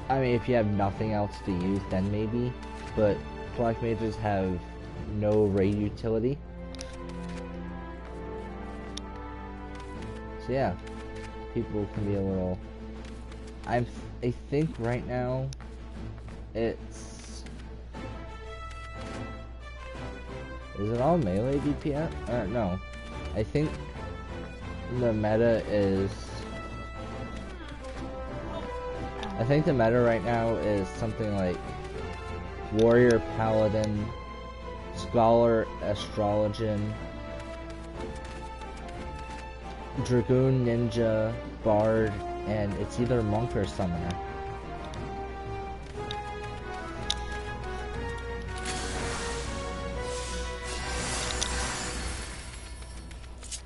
[SPEAKER 1] I mean, if you have nothing else to use, then maybe. But Black Mages have no raid utility. So yeah, people can be a little... I think right now, it's... Is it all melee DPS? No. I think the meta is... I think the meta right now is something like Warrior Paladin, Scholar Astrologian, Dragoon Ninja, Bard, and it's either Monk or Summoner.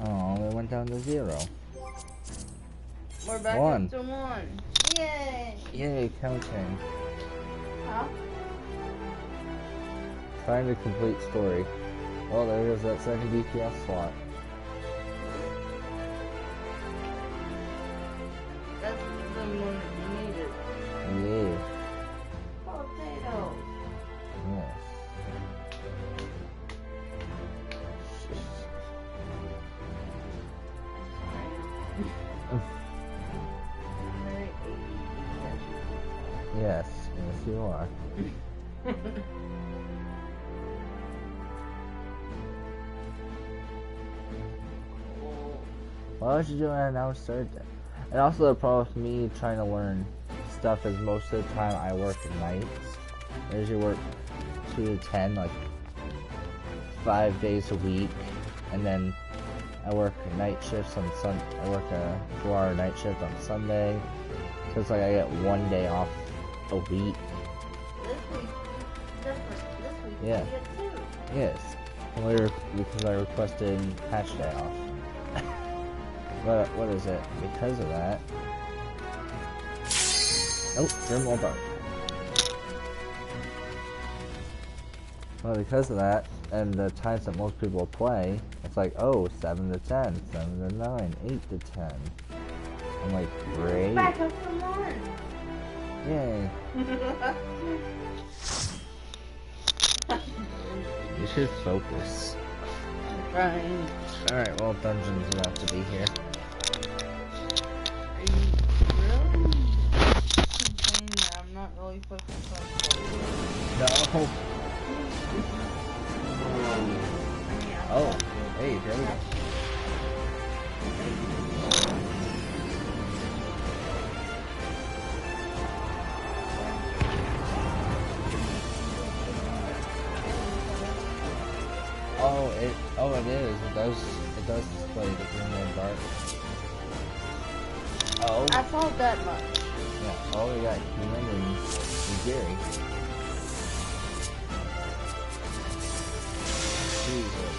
[SPEAKER 1] Oh, it went down to 0.
[SPEAKER 2] We're back
[SPEAKER 1] 1.
[SPEAKER 2] up to 1. Yay!
[SPEAKER 1] Yay, counting.
[SPEAKER 2] Huh?
[SPEAKER 1] Find a complete story. Oh, there goes that second DPS slot.
[SPEAKER 2] That's the one that you needed.
[SPEAKER 1] Yeah.
[SPEAKER 2] Potatoes.
[SPEAKER 1] Yes. Yes, yes you are. Why would you do an announced third day? And also the problem with me trying to learn stuff is most of the time I work nights. I usually work 2 to 10, like 5 days a week, and then I work night shifts on I work a 4-hour night shift on Sunday, so it's like I get 1 day off a week.
[SPEAKER 2] This week
[SPEAKER 1] Yeah.
[SPEAKER 2] you get 2.
[SPEAKER 1] Yes, because I requested patch day off. But what is it? Because of that. Oh, Grim Bark. Well, because of that, and the times that most people play, it's like, oh, 7 to 10, 7 to 9, 8 to 10. I'm like, great.
[SPEAKER 2] Back up from 1.
[SPEAKER 1] Yay. You should focus.
[SPEAKER 2] I'm trying.
[SPEAKER 1] Alright, well, Dungeon's about to be here.
[SPEAKER 2] Are you really saying that I'm not really focused on focus?
[SPEAKER 1] No. Oh, hey, there we go. Oh, it is. It does display the Greenland Bark. Oh.
[SPEAKER 2] I thought that much.
[SPEAKER 1] Yeah. Oh, we got human and Gary. Jesus.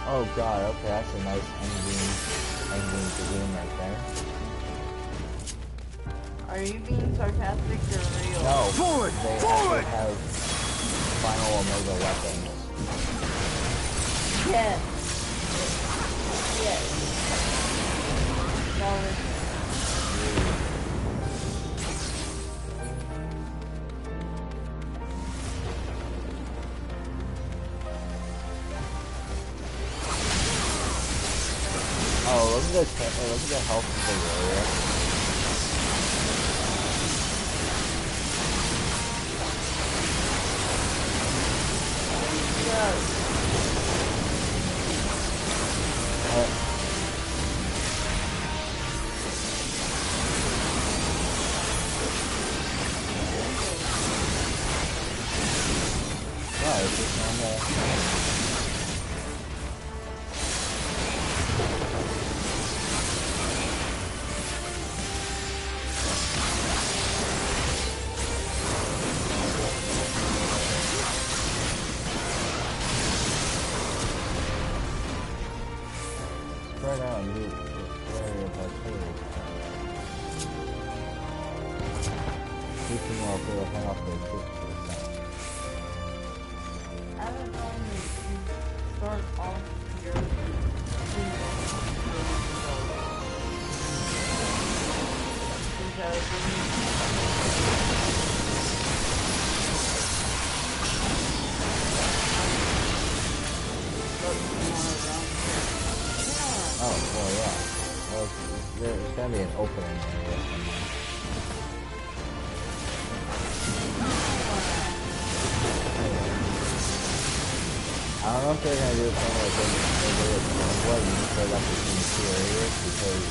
[SPEAKER 1] Oh god, okay, that's a nice ending to game right there.
[SPEAKER 2] Are you being sarcastic or real?
[SPEAKER 1] No,
[SPEAKER 2] Forward!
[SPEAKER 1] They
[SPEAKER 2] Forward!
[SPEAKER 1] actually have final Omega weapons.
[SPEAKER 2] Yes. Yes. No,
[SPEAKER 1] Oh, look at the health of the warrior. Wow, it's just normal. Spread out and do area of artillery. Keep them all for the hang off their troops for the south.
[SPEAKER 2] I don't know when you start off your
[SPEAKER 1] Oh, well, yeah. Well, there's gonna be an opening area somewhere. I don't know if they're gonna do a thing like they did with Stormblood and you split up between the 2 areas because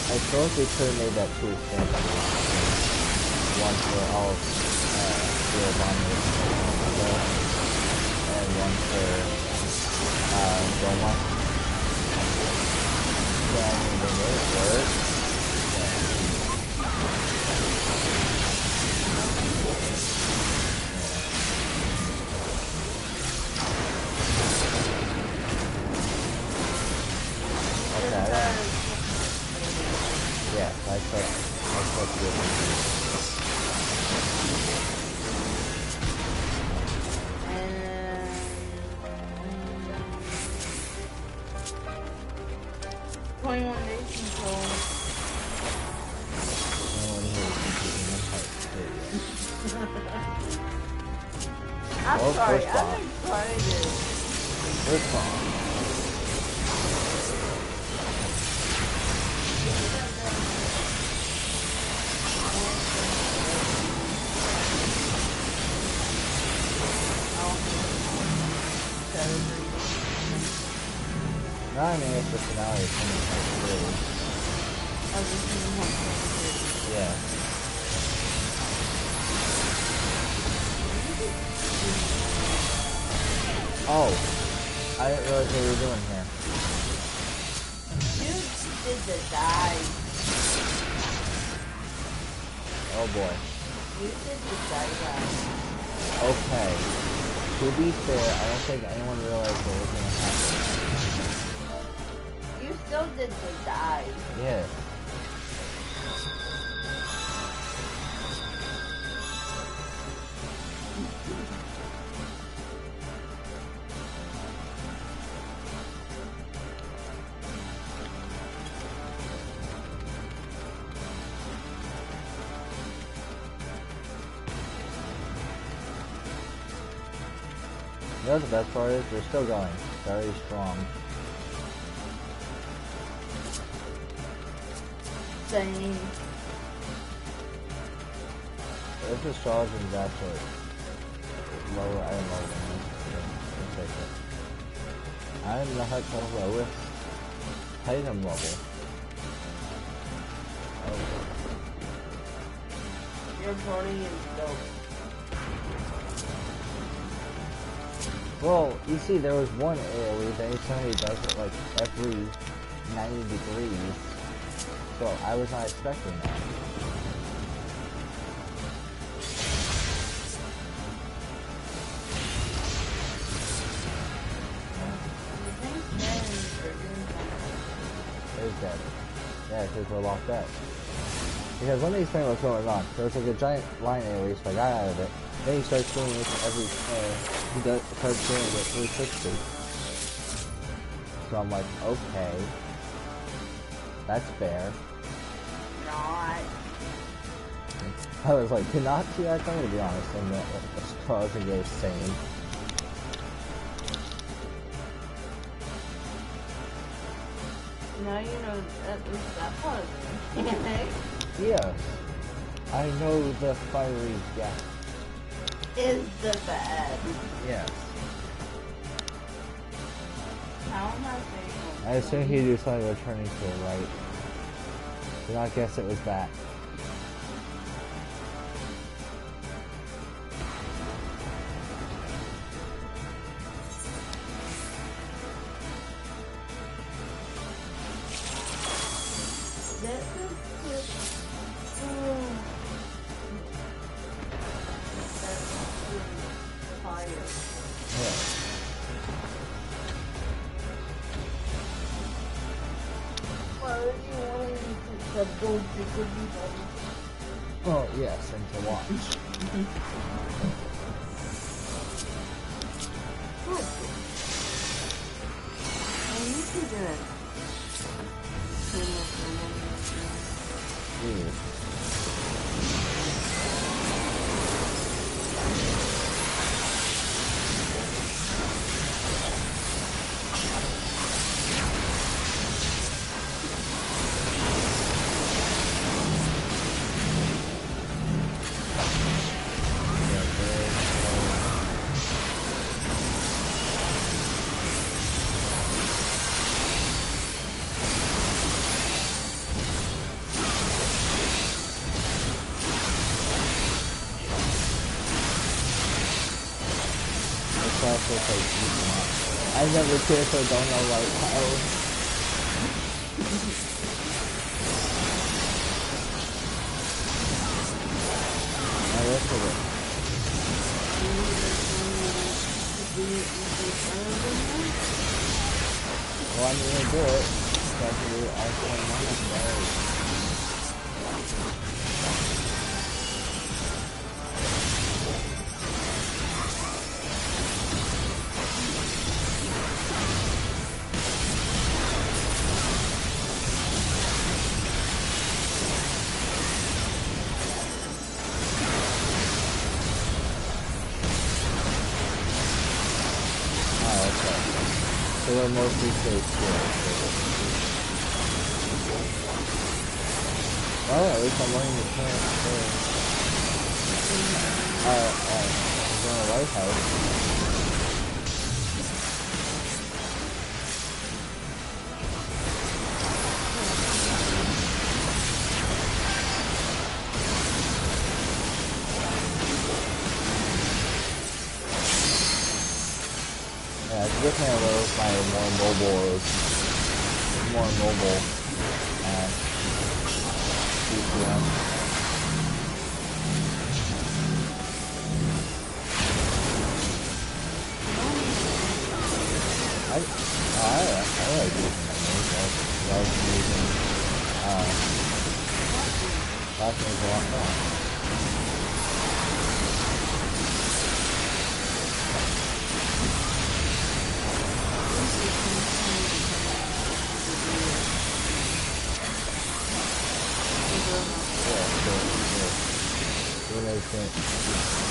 [SPEAKER 1] I suppose they could have made that too expensive. One for all steel bombers and one for Doma. So I mean they made it work. Yeah, I thought you were.
[SPEAKER 2] I'm
[SPEAKER 1] Well,
[SPEAKER 2] sorry,
[SPEAKER 1] first
[SPEAKER 2] I'm
[SPEAKER 1] off.
[SPEAKER 2] excited.
[SPEAKER 1] First off. No, I mean, it's the finale of 2023. Yeah. Oh, I didn't realize what we were doing here.
[SPEAKER 2] You did the dive.
[SPEAKER 1] Oh boy.
[SPEAKER 2] You did the dive.
[SPEAKER 1] Okay. To be fair, I don't think anyone realized what was going to happen.
[SPEAKER 2] You still did the dive.
[SPEAKER 1] Yeah. You know what the best part is? They're still going. Very strong.
[SPEAKER 2] Same.
[SPEAKER 1] If the astrology is actually lower, I am lower than this. Let's take it. I'm the heck of lowest item level. Oh.
[SPEAKER 2] Your pony is dope.
[SPEAKER 1] Well, you see, there was one AoE that somebody does it like every 90 degrees, so I was not expecting that. It is dead. Yeah, because we're locked out. Because let me explain what's going on. There was like a giant line AoE, so I got out of it. Then he starts doing it every, starts doing it 360. So I'm like, okay. That's fair.
[SPEAKER 2] Not.
[SPEAKER 1] I was like, cannot see that coming, to be honest, and the astrology goes sane.
[SPEAKER 2] Now you know at least that part of the mechanic.
[SPEAKER 1] Yes. I know the fiery gap
[SPEAKER 2] is the bad.
[SPEAKER 1] Yes.
[SPEAKER 2] How am I saying?
[SPEAKER 1] I assume he'd do something with turning to the right. Did not guess it was that. Oh, yes, and to watch. I never cared, so I don't know like how. Now rest of it. Well, I'm gonna do it. Got to do R21. So we're mostly safe here. Well, at least I'm learning the current thing. I'm going to Lighthouse. different a little my more mobile CCM. I like using my nose. I was using last name's a lot more.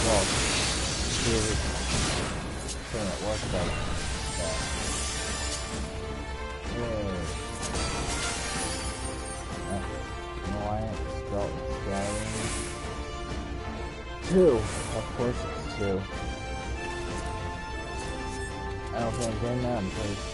[SPEAKER 1] Well, here's something that works like that. Alliance, Stealth, Scattering. 2! Of course it's 2. I don't think I'm getting that in place.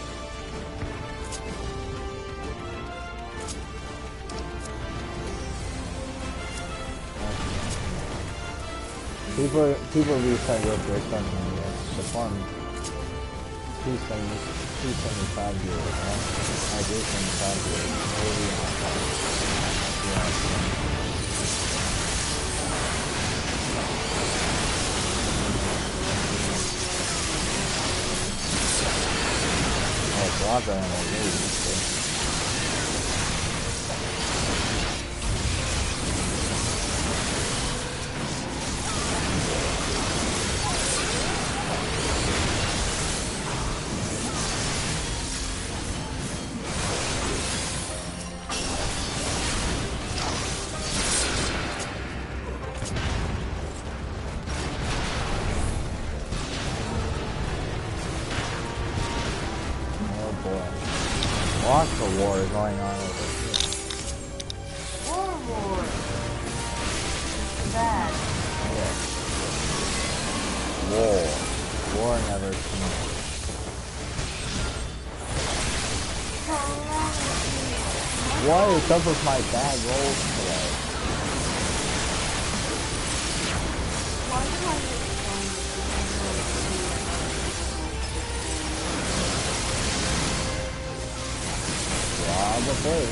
[SPEAKER 1] People restart real quick on the farm. 275 years. I do 75 years. Maybe oh, block on the lots of war going on over here.
[SPEAKER 2] War. Bad.
[SPEAKER 1] Yeah. War never comes. What is up with my bad rolls today? Probably.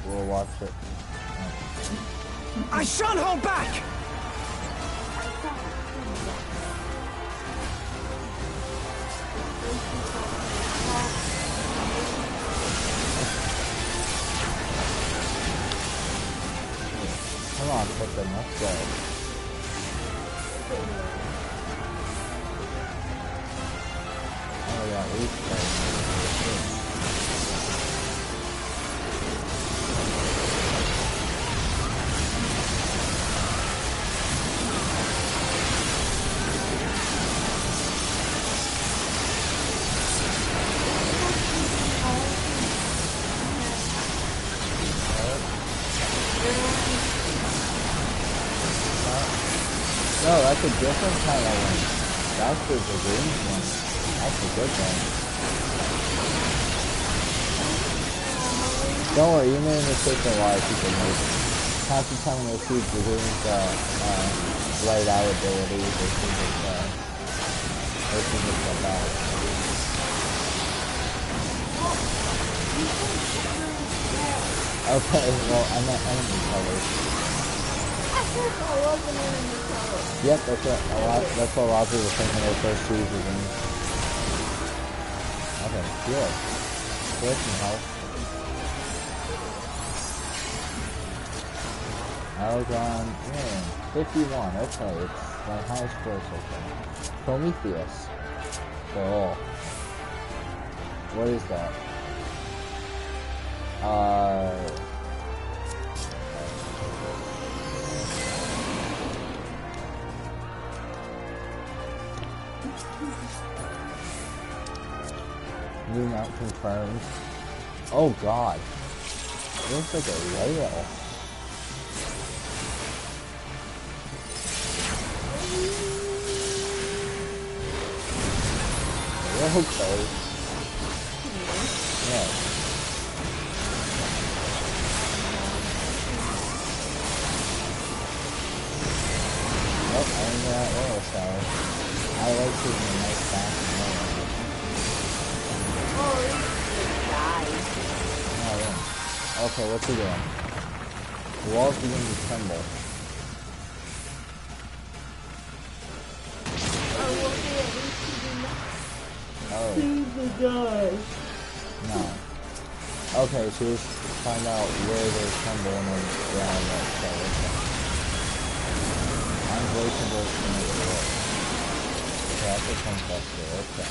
[SPEAKER 1] We'll watch it.
[SPEAKER 11] I shan't hold back!
[SPEAKER 1] Come on, put them, let's go. Oh yeah, we no, that's a different kind of one. That's the green one. That's a good one. Don't worry, you made a mistake a lot of people make. Half the time when they see the green's light out ability, they think it's bad. Okay, well, I meant enemy colors. Yep, that's what a lot of people think when they first see the game. Okay, good. There's some health. I was on 51. Okay, it's my highest score so far. Prometheus. Oh. What is that? New mount confirmed. Oh god. It looks like a whale. Real close. Yeah. Nope, I ain't got oil sour. I like taking a nice bath and oil.
[SPEAKER 2] Oh, he died.
[SPEAKER 1] Oh, yeah. Okay, what's he doing? The walls begin to tremble. Oh.
[SPEAKER 2] Save the guy.
[SPEAKER 1] No. Okay, so we should find out where they tremble and then ground that color. Unbreakable from the door. Okay, that's a compressor, okay.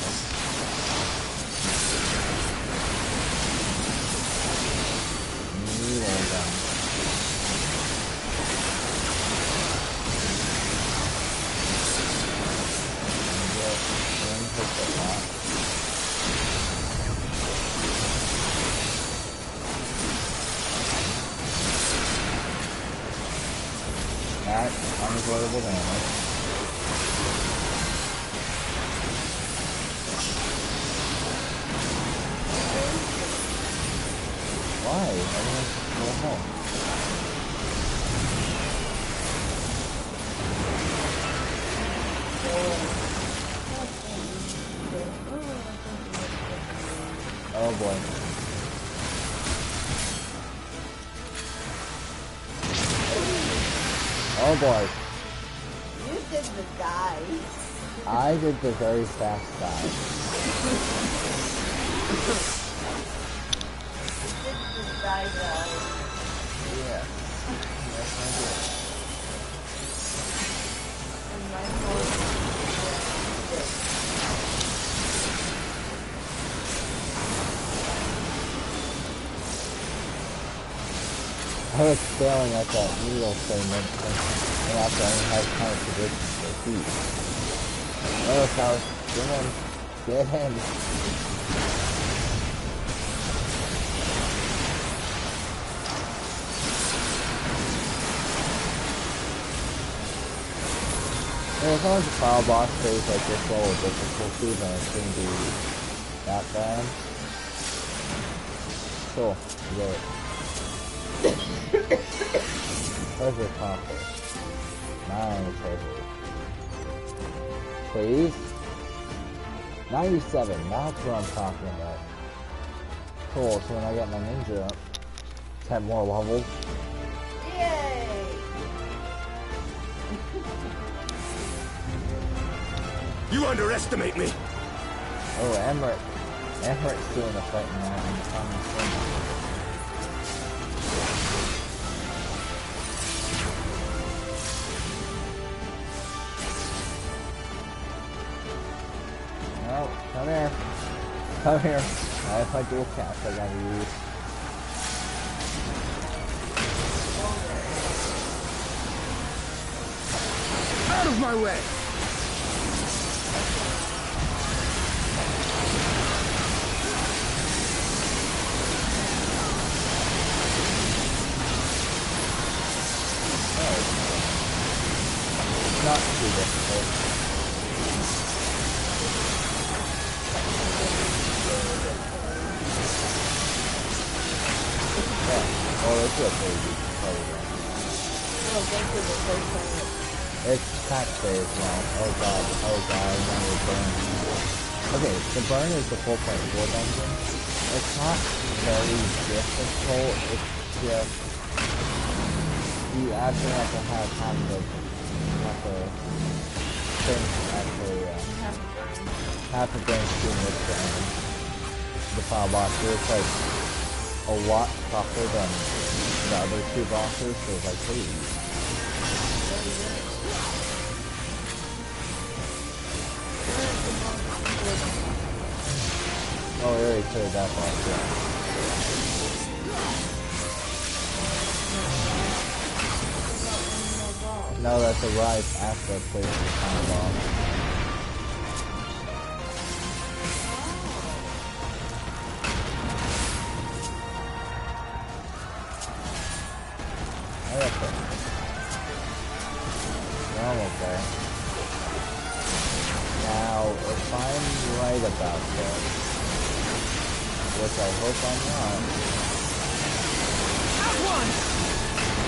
[SPEAKER 1] Needle gun. That unavoidable damage. Why? Everyone's go home. Oh boy. Oh boy.
[SPEAKER 2] You did the dive.
[SPEAKER 1] I did the very fast dive.
[SPEAKER 2] You did the dive.
[SPEAKER 1] Yeah. Yes, I did.
[SPEAKER 2] And my whole
[SPEAKER 1] I was failing at that needle segment, and after I only had kind of predictions for feet. Oh, South, get in. Get in. And as long as the file box stays like this level of difficulty, then it shouldn't be that bad. Cool, you get it. Treasure coffer. Nice treasure. Please? 97, that's what I'm talking about. Cool, so when I get my ninja up, 10 more levels.
[SPEAKER 2] Yay!
[SPEAKER 16] You underestimate me!
[SPEAKER 1] Oh, Emmerich doing the fight now. I'm coming soon. No, come here. Come here. I have my dual cast I gotta use.
[SPEAKER 16] Out of my way!
[SPEAKER 1] Not too difficult. Yeah. Oh, that's a crazy. It's pack phase now. Oh god, now we're burning. Okay, the burn is the 4.4 dungeon. It's not very difficult, it's just you actually have to have time to have to burn through this burn. The file box is like a lot tougher than the other two bosses, so it's like pretty easy. Oh, we already cleared that boss, yeah. No, that's a rise after I place the final boss. if I'm right about this, which I hope I'm not,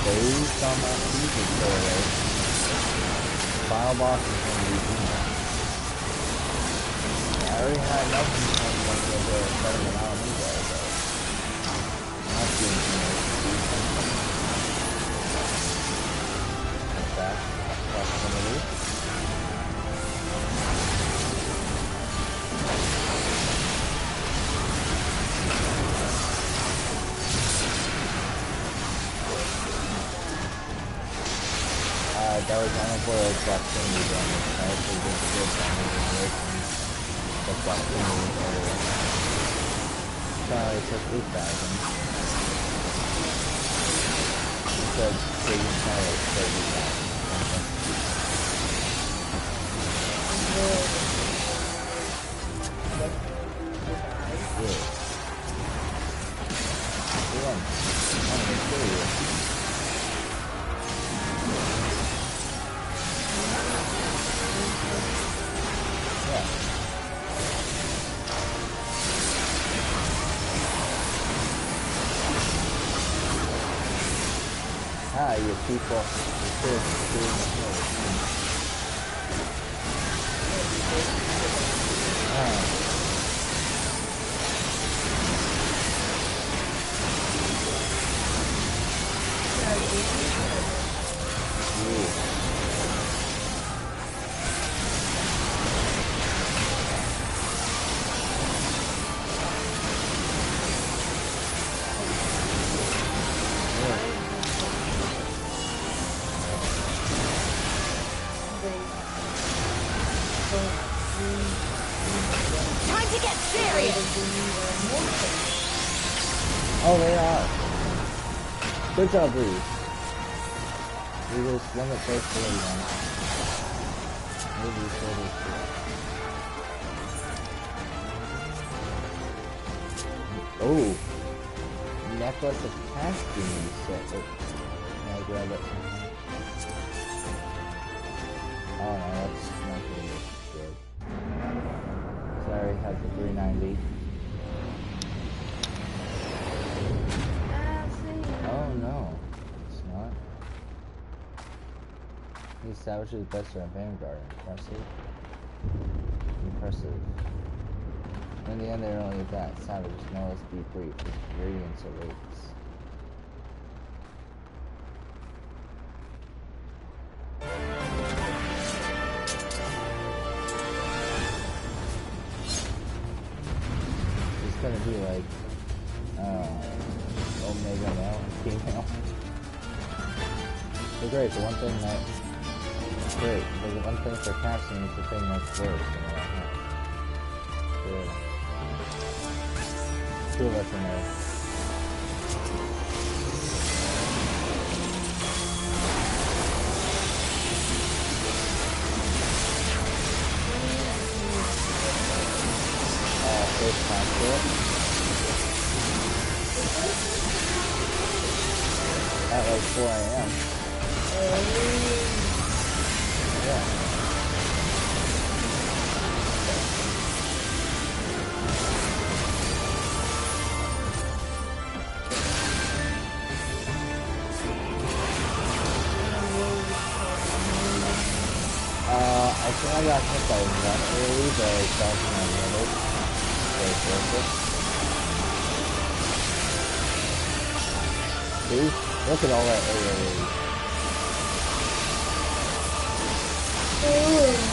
[SPEAKER 1] based on that teaser trailer, final boss is going to be Dino. I already had nothing from when they were starting an Alamigo, but not doing Dino. That's some of these. That was unavoidable proximity damage. I actually did good damage away from the proximity area. Sorry, it took 8,000. Instead, taking power, 30,000. I'm gonna kill you. Ah, you people, you could do
[SPEAKER 15] Time to get serious!
[SPEAKER 1] Oh, they are. Good job, Breeze. We just won the first 41. Maybe 42. Oh! Necklace of casting set. Oh, can I grab it? Oh no, that's not gonna be good. So I already have the 390. Oh no, it's not. He establishes best on Vanguard. Impressive. Impressive. In the end, they're only that. Savage, now let's be brief. Radiance awaits. It's gonna be like, Omega male and female. But great, the one thing that, great, the one thing for casting is the thing that's worse, you know, good. Two of us in there. First time to it. At like 4 a.m. Yeah. I think I got hit by one early, but I felt my other. See? Look at all that AoE.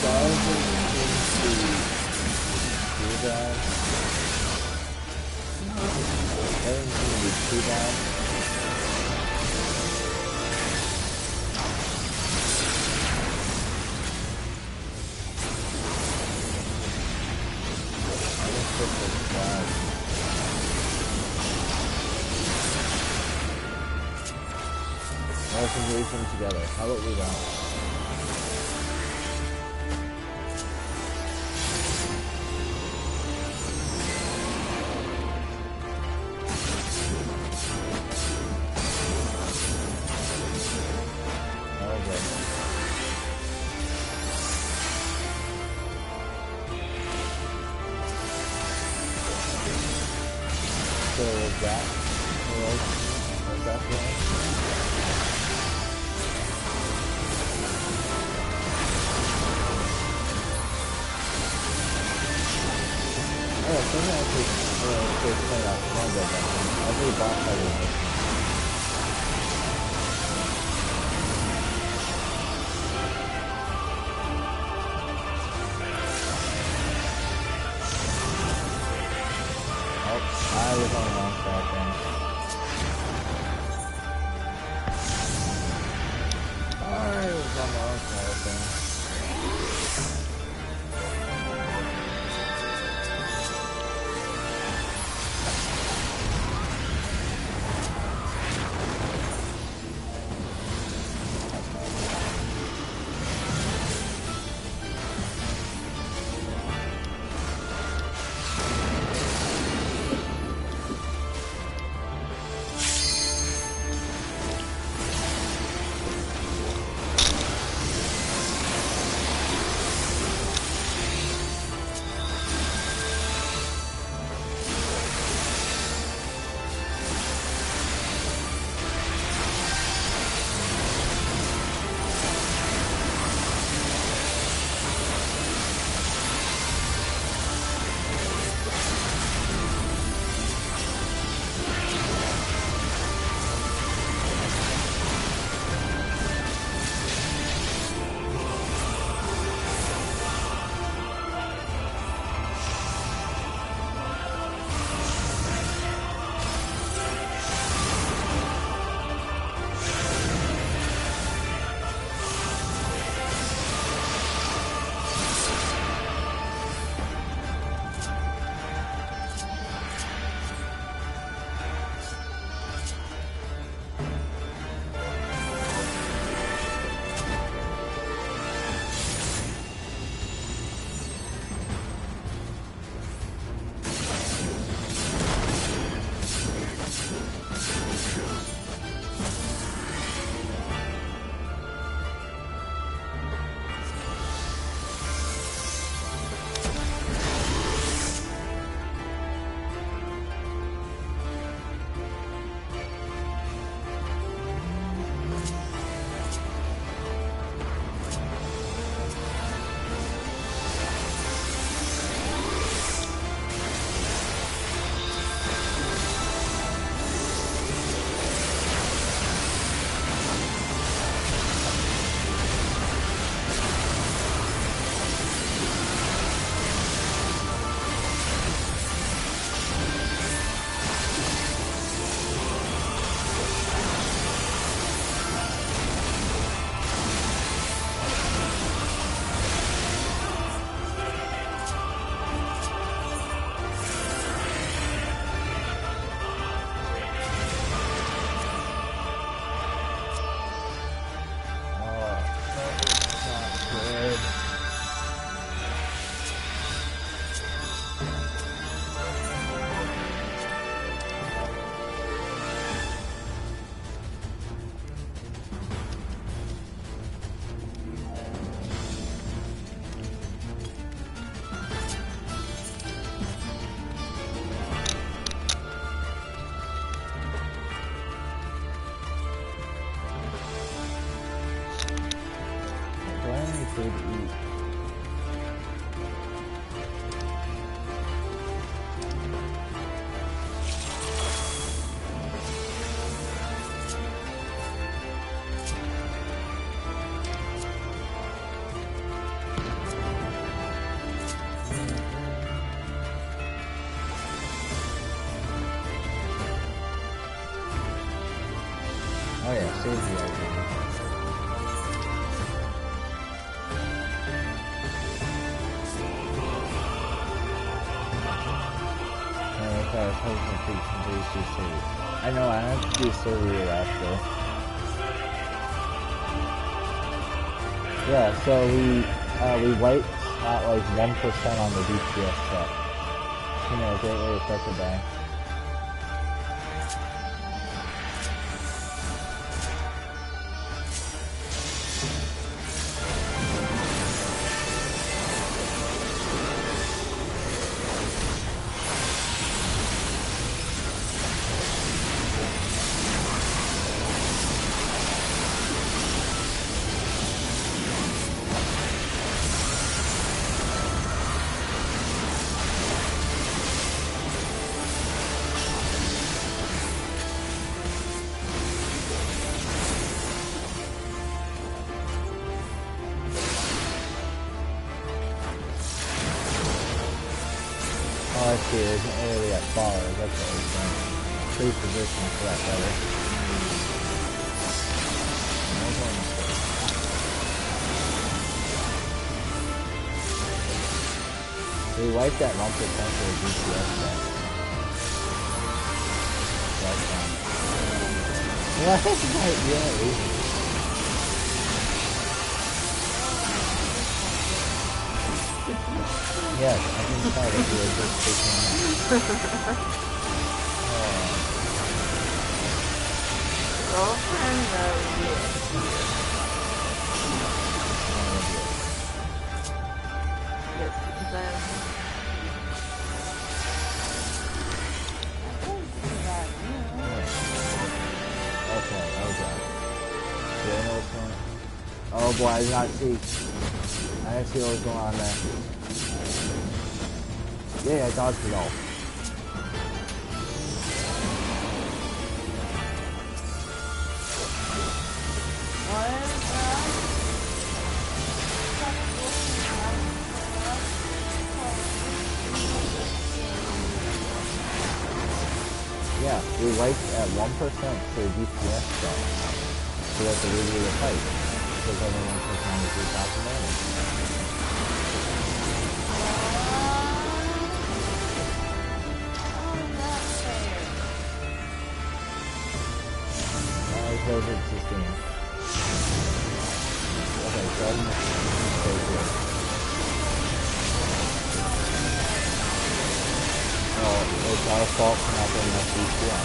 [SPEAKER 1] Doesn't seem to do that. Doesn't seem to be too bad. Let's engage them together. How about we don't? So was that? Was that the one? Oh, something I could point out one of them. Every boss has a mission. I was on the wrong side, I think. I was on the wrong side, I think. could eat. Oh yeah, save the icon. I was hoping to save. I know, I have to do surgery after. Yeah, so we wiped at like 1% on the DPS set. You know, a great way to start the day. Oh, I see. It isn't really that far. That's what I was saying. Pre-position for that better. We wiped that 1% for the GPS back. That's fine. What? Yeah. Yes, I can tell that you were just taking that.
[SPEAKER 2] Girlfriend of yes, because
[SPEAKER 1] okay. Do I know what's going on? Oh boy, I did not see. I didn't see what was going on there. Yeah, I dodged it all.
[SPEAKER 2] what is that?
[SPEAKER 1] Yeah, we wiped at 1% for the DPS stuff. So that's a really good fight. Because everyone took 93,000 damage. Close it 16. Okay, so I'm stay here. Oh, it's our fault for not getting enough DPS.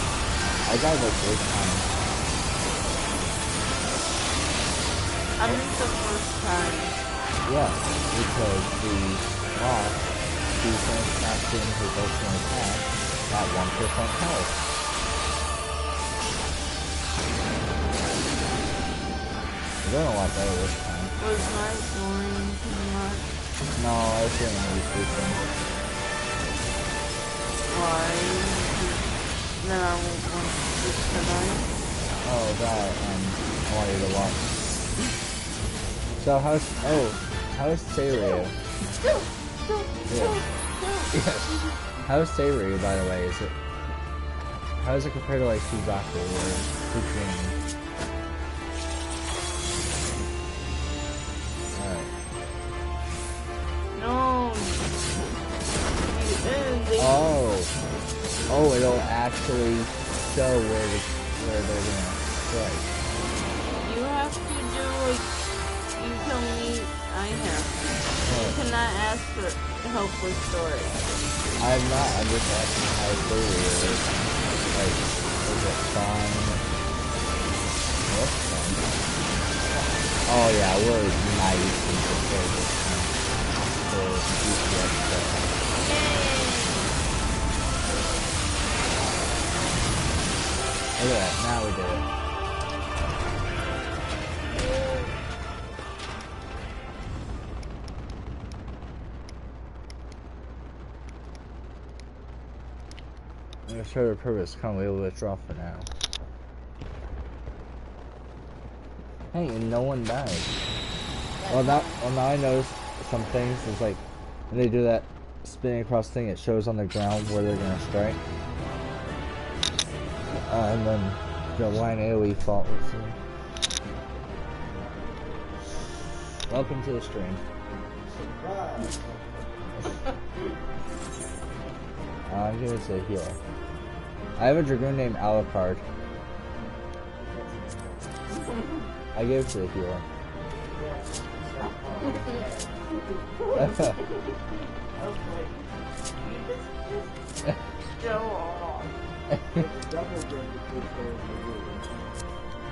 [SPEAKER 1] I died like 8 times.
[SPEAKER 2] I think the first time.
[SPEAKER 1] Yeah, because we lost defense captain his ultimate attack at 1% health. We're doing a lot better this time.
[SPEAKER 2] Was my snoring too much?
[SPEAKER 1] No, I was getting really sleeping.
[SPEAKER 2] Why? Then I won't want to sleep tonight.
[SPEAKER 1] Oh, that, I want you to watch. So how's Seiru? How's Seiru, by the way? How is it compared to like Suzaku or Fukuin?
[SPEAKER 2] No.
[SPEAKER 1] Oh, it'll actually show where they're gonna strike.
[SPEAKER 2] You have to do like you tell me I have. You cannot ask for help with story.
[SPEAKER 1] I'm not. I'm just asking how Seiru is. Like, is it fun? What's fun? Oh yeah, we're nice and prepared this time. For DPS stuff. Look at that, now we did it. I'm gonna show the purpose, can't we withdraw for now. Hey, and no one died. Well now I noticed some things is like when they do that spinning across thing, it shows on the ground where they're gonna strike. And then the line AoE fault was seen. Welcome to the stream. I'm gonna say healer. I have a Dragoon named Alucard. I gave it to the healer.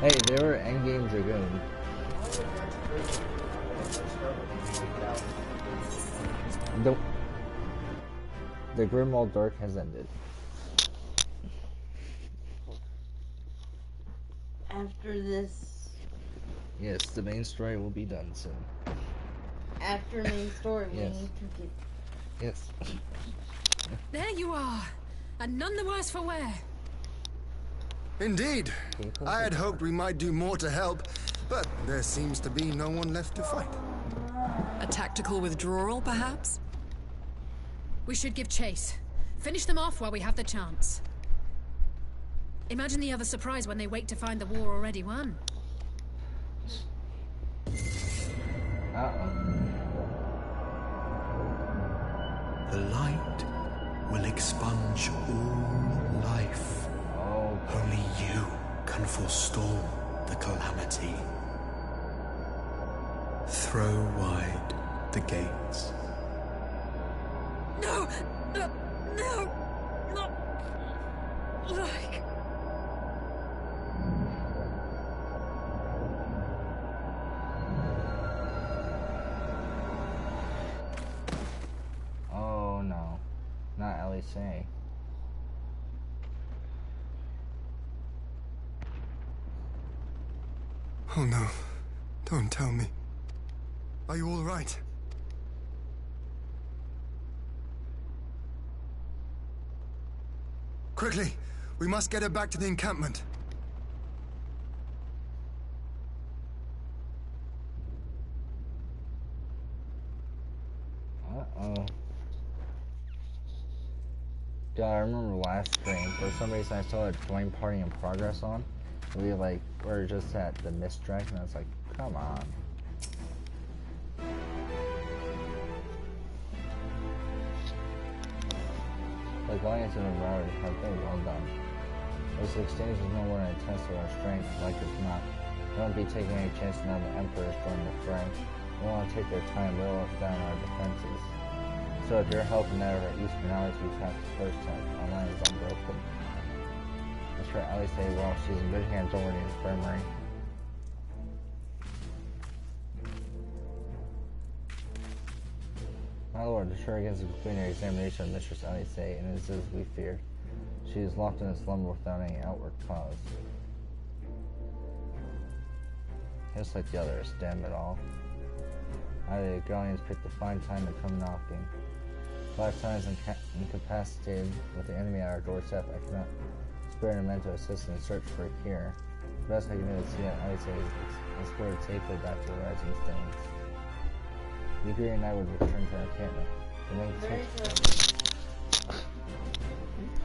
[SPEAKER 1] Hey, they were endgame Dragoon. The Grimwald Dark has ended.
[SPEAKER 2] After this.
[SPEAKER 1] Yes, the main story will be done soon.
[SPEAKER 2] After main story, we
[SPEAKER 1] Yes.
[SPEAKER 2] need to get.
[SPEAKER 1] Yes.
[SPEAKER 3] There you are, and none the worse for wear.
[SPEAKER 10] Indeed. I had hoped we might do more to help, but there seems to be no one left to fight.
[SPEAKER 20] A tactical withdrawal, perhaps?
[SPEAKER 3] We should give chase. Finish them off while we have the chance. Imagine the other surprise when they wake to find the war already won.
[SPEAKER 9] The light will expunge all life. Only you can forestall the calamity. Throw wide the gates.
[SPEAKER 3] No! No! No! Not like...
[SPEAKER 1] Oh no. Not Elise.
[SPEAKER 10] Oh no. Don't tell me. Are you all right? Quickly! We must get her back to the encampment.
[SPEAKER 1] Uh-oh. God, I remember last stream, for some reason I saw a join party in progress on. We were just at the misdirect, and I was like, come on. The Guardians of the Router have been well done. This exchange is no more an test of our strength, like it's not. We won't be taking any chances now the Emperor is joining the fray. We want to take their time, whittle down our defenses. So with your help and that of our eastern allies, we track this first time. Our line is unbroken. That's right, Alice say, well, she's in good hands over in the infirmary. My lord, the Shuriken's completing her examination of Mistress Alice, and it is as we feared. She is locked in a slumber without any outward cause. Just like the others, damn it all. The Guardians picked a fine time to come knocking. 5 times incapacitated with the enemy at our doorstep, I cannot spare a man to assist in the search for a cure. The best I can do is see that Alice is escorted safely back to the Rising Stones. The Degree and I would return to our encampment.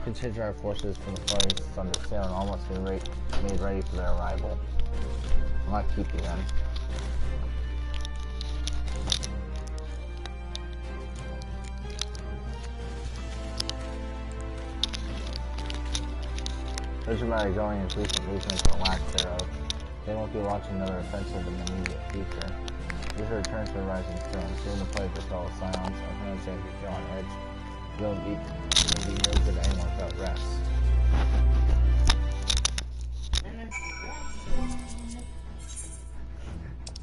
[SPEAKER 1] Contingent our forces from the Far East is under sail and almost made ready for their arrival. I'll not keep you then. Judging by the Guardians' recent movements and lack thereof, they won't be launching another offensive in the immediate future. We should return to the Rising Stone. Soon the plague will follow Scions. I can understand if you feel on edge. You'll be no good to anyone without rest.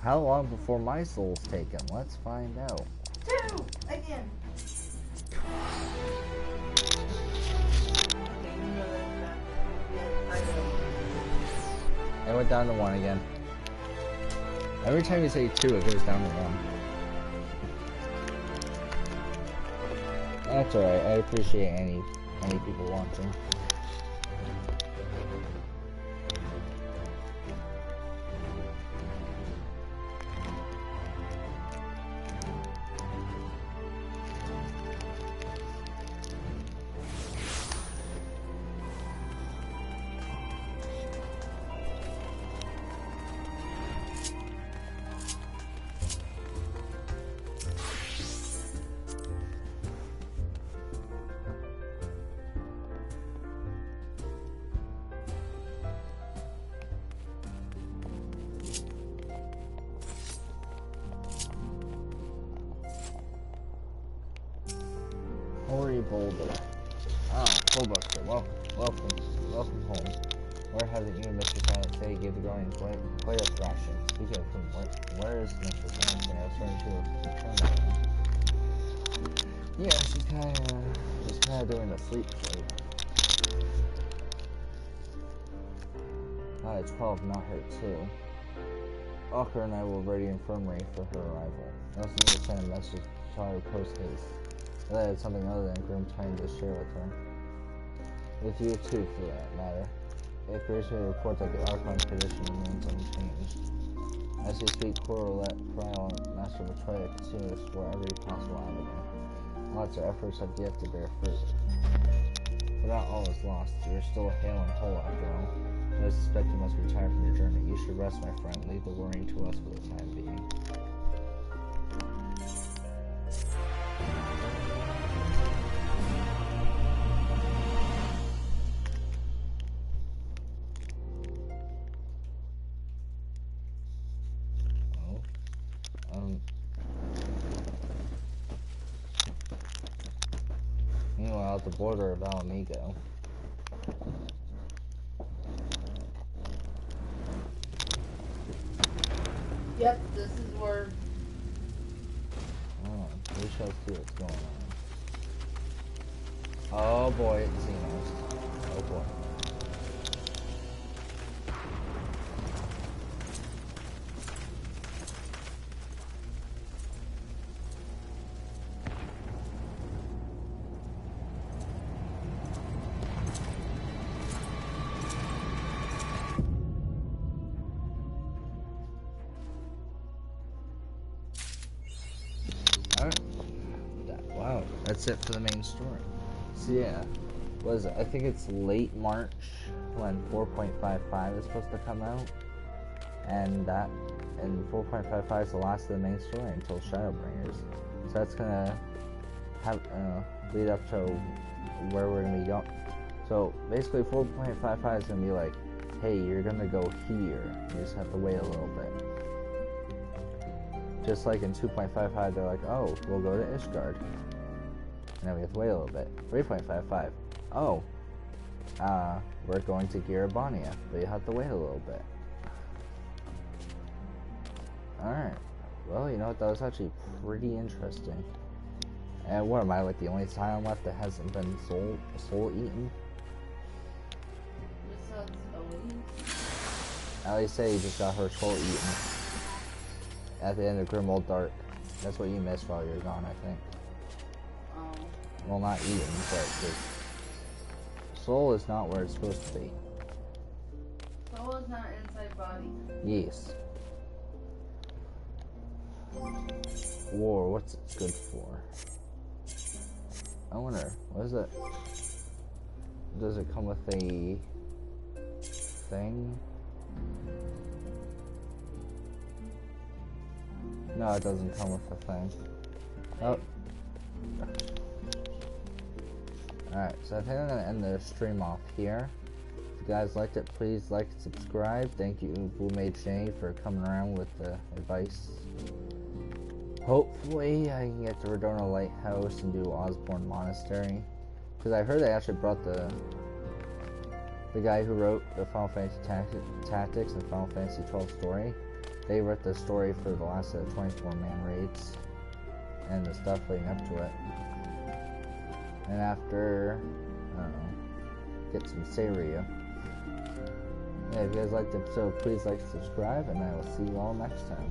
[SPEAKER 1] How long before my soul's taken? Let's find out.
[SPEAKER 2] 2 again.
[SPEAKER 1] It went down to 1 again. Every time you say 2, it goes down to 1. That's alright. I appreciate any people watching. Boulder. Ah, Fullbuster, welcome home. Where hasn't you, Mr. Silent Say, gave the Guardians quite a thrashing. Speaking of whom, where is Mr. Silent Say? I was starting to return. Yeah, she's kinda doing the sleep plate. It's 12, not her too. Ocker and I will ready infirmary for her arrival. I also need to send a message to tell her post haste. I had something other than grim time to share with her. With you too, for that matter. It grieves me to report that the Archon's condition remains unchanged. As we speak, Corolette, Prial, and Master Betrayal continue to explore every possible avenue. Lots of efforts have yet to bear fruit. But not all is lost. You are still hale and whole after all. But I suspect you must retire from your journey. You should rest, my friend. Leave the worrying to us for the time being. Meanwhile, at the border of Alamigo.
[SPEAKER 2] Yep, this is where...
[SPEAKER 1] Oh, we shall see what's going on. Oh boy, it's Xenos. Oh boy. Wow, that's it for the main story. So yeah, was I think it's late March when 4.55 is supposed to come out, and 4.55 is the last of the main story until Shadowbringers. So that's gonna have lead up to where we're gonna be going. So basically, 4.55 is gonna be like, hey, you're gonna go here. You just have to wait a little bit. Just like in 2.55, they're like, oh, we'll go to Ishgard. And then we have to wait a little bit. 3.55, oh, we're going to Girabania, but you have to wait a little bit. Alright, well, you know what, that was actually pretty interesting. And what am I, like the only Scion left that hasn't been soul eaten? Allie said he just got her soul eaten at the end of Grimold Dark. That's what you missed while you were gone, I think. Well, not eaten, but the soul is not where it's supposed to be.
[SPEAKER 2] Soul is not inside body.
[SPEAKER 1] Yes. War, what's it good for? I wonder, what is it? Does it come with a thing? No, it doesn't come with a thing. Oh. Alright, so I think I'm gonna end the stream off here. If you guys liked it, please like and subscribe. Thank you, Blue Mage Jay, for coming around with the advice. Hopefully, I can get to Redona Lighthouse and do Osborne Monastery. Because I heard they actually brought the guy who wrote the Final Fantasy Tactics and Final Fantasy XII story. They wrote the story for the last 24-man raids and the stuff leading up to it. And after, I don't know, get some Saria. Yeah, if you guys liked the episode, please like and subscribe, and I will see you all next time.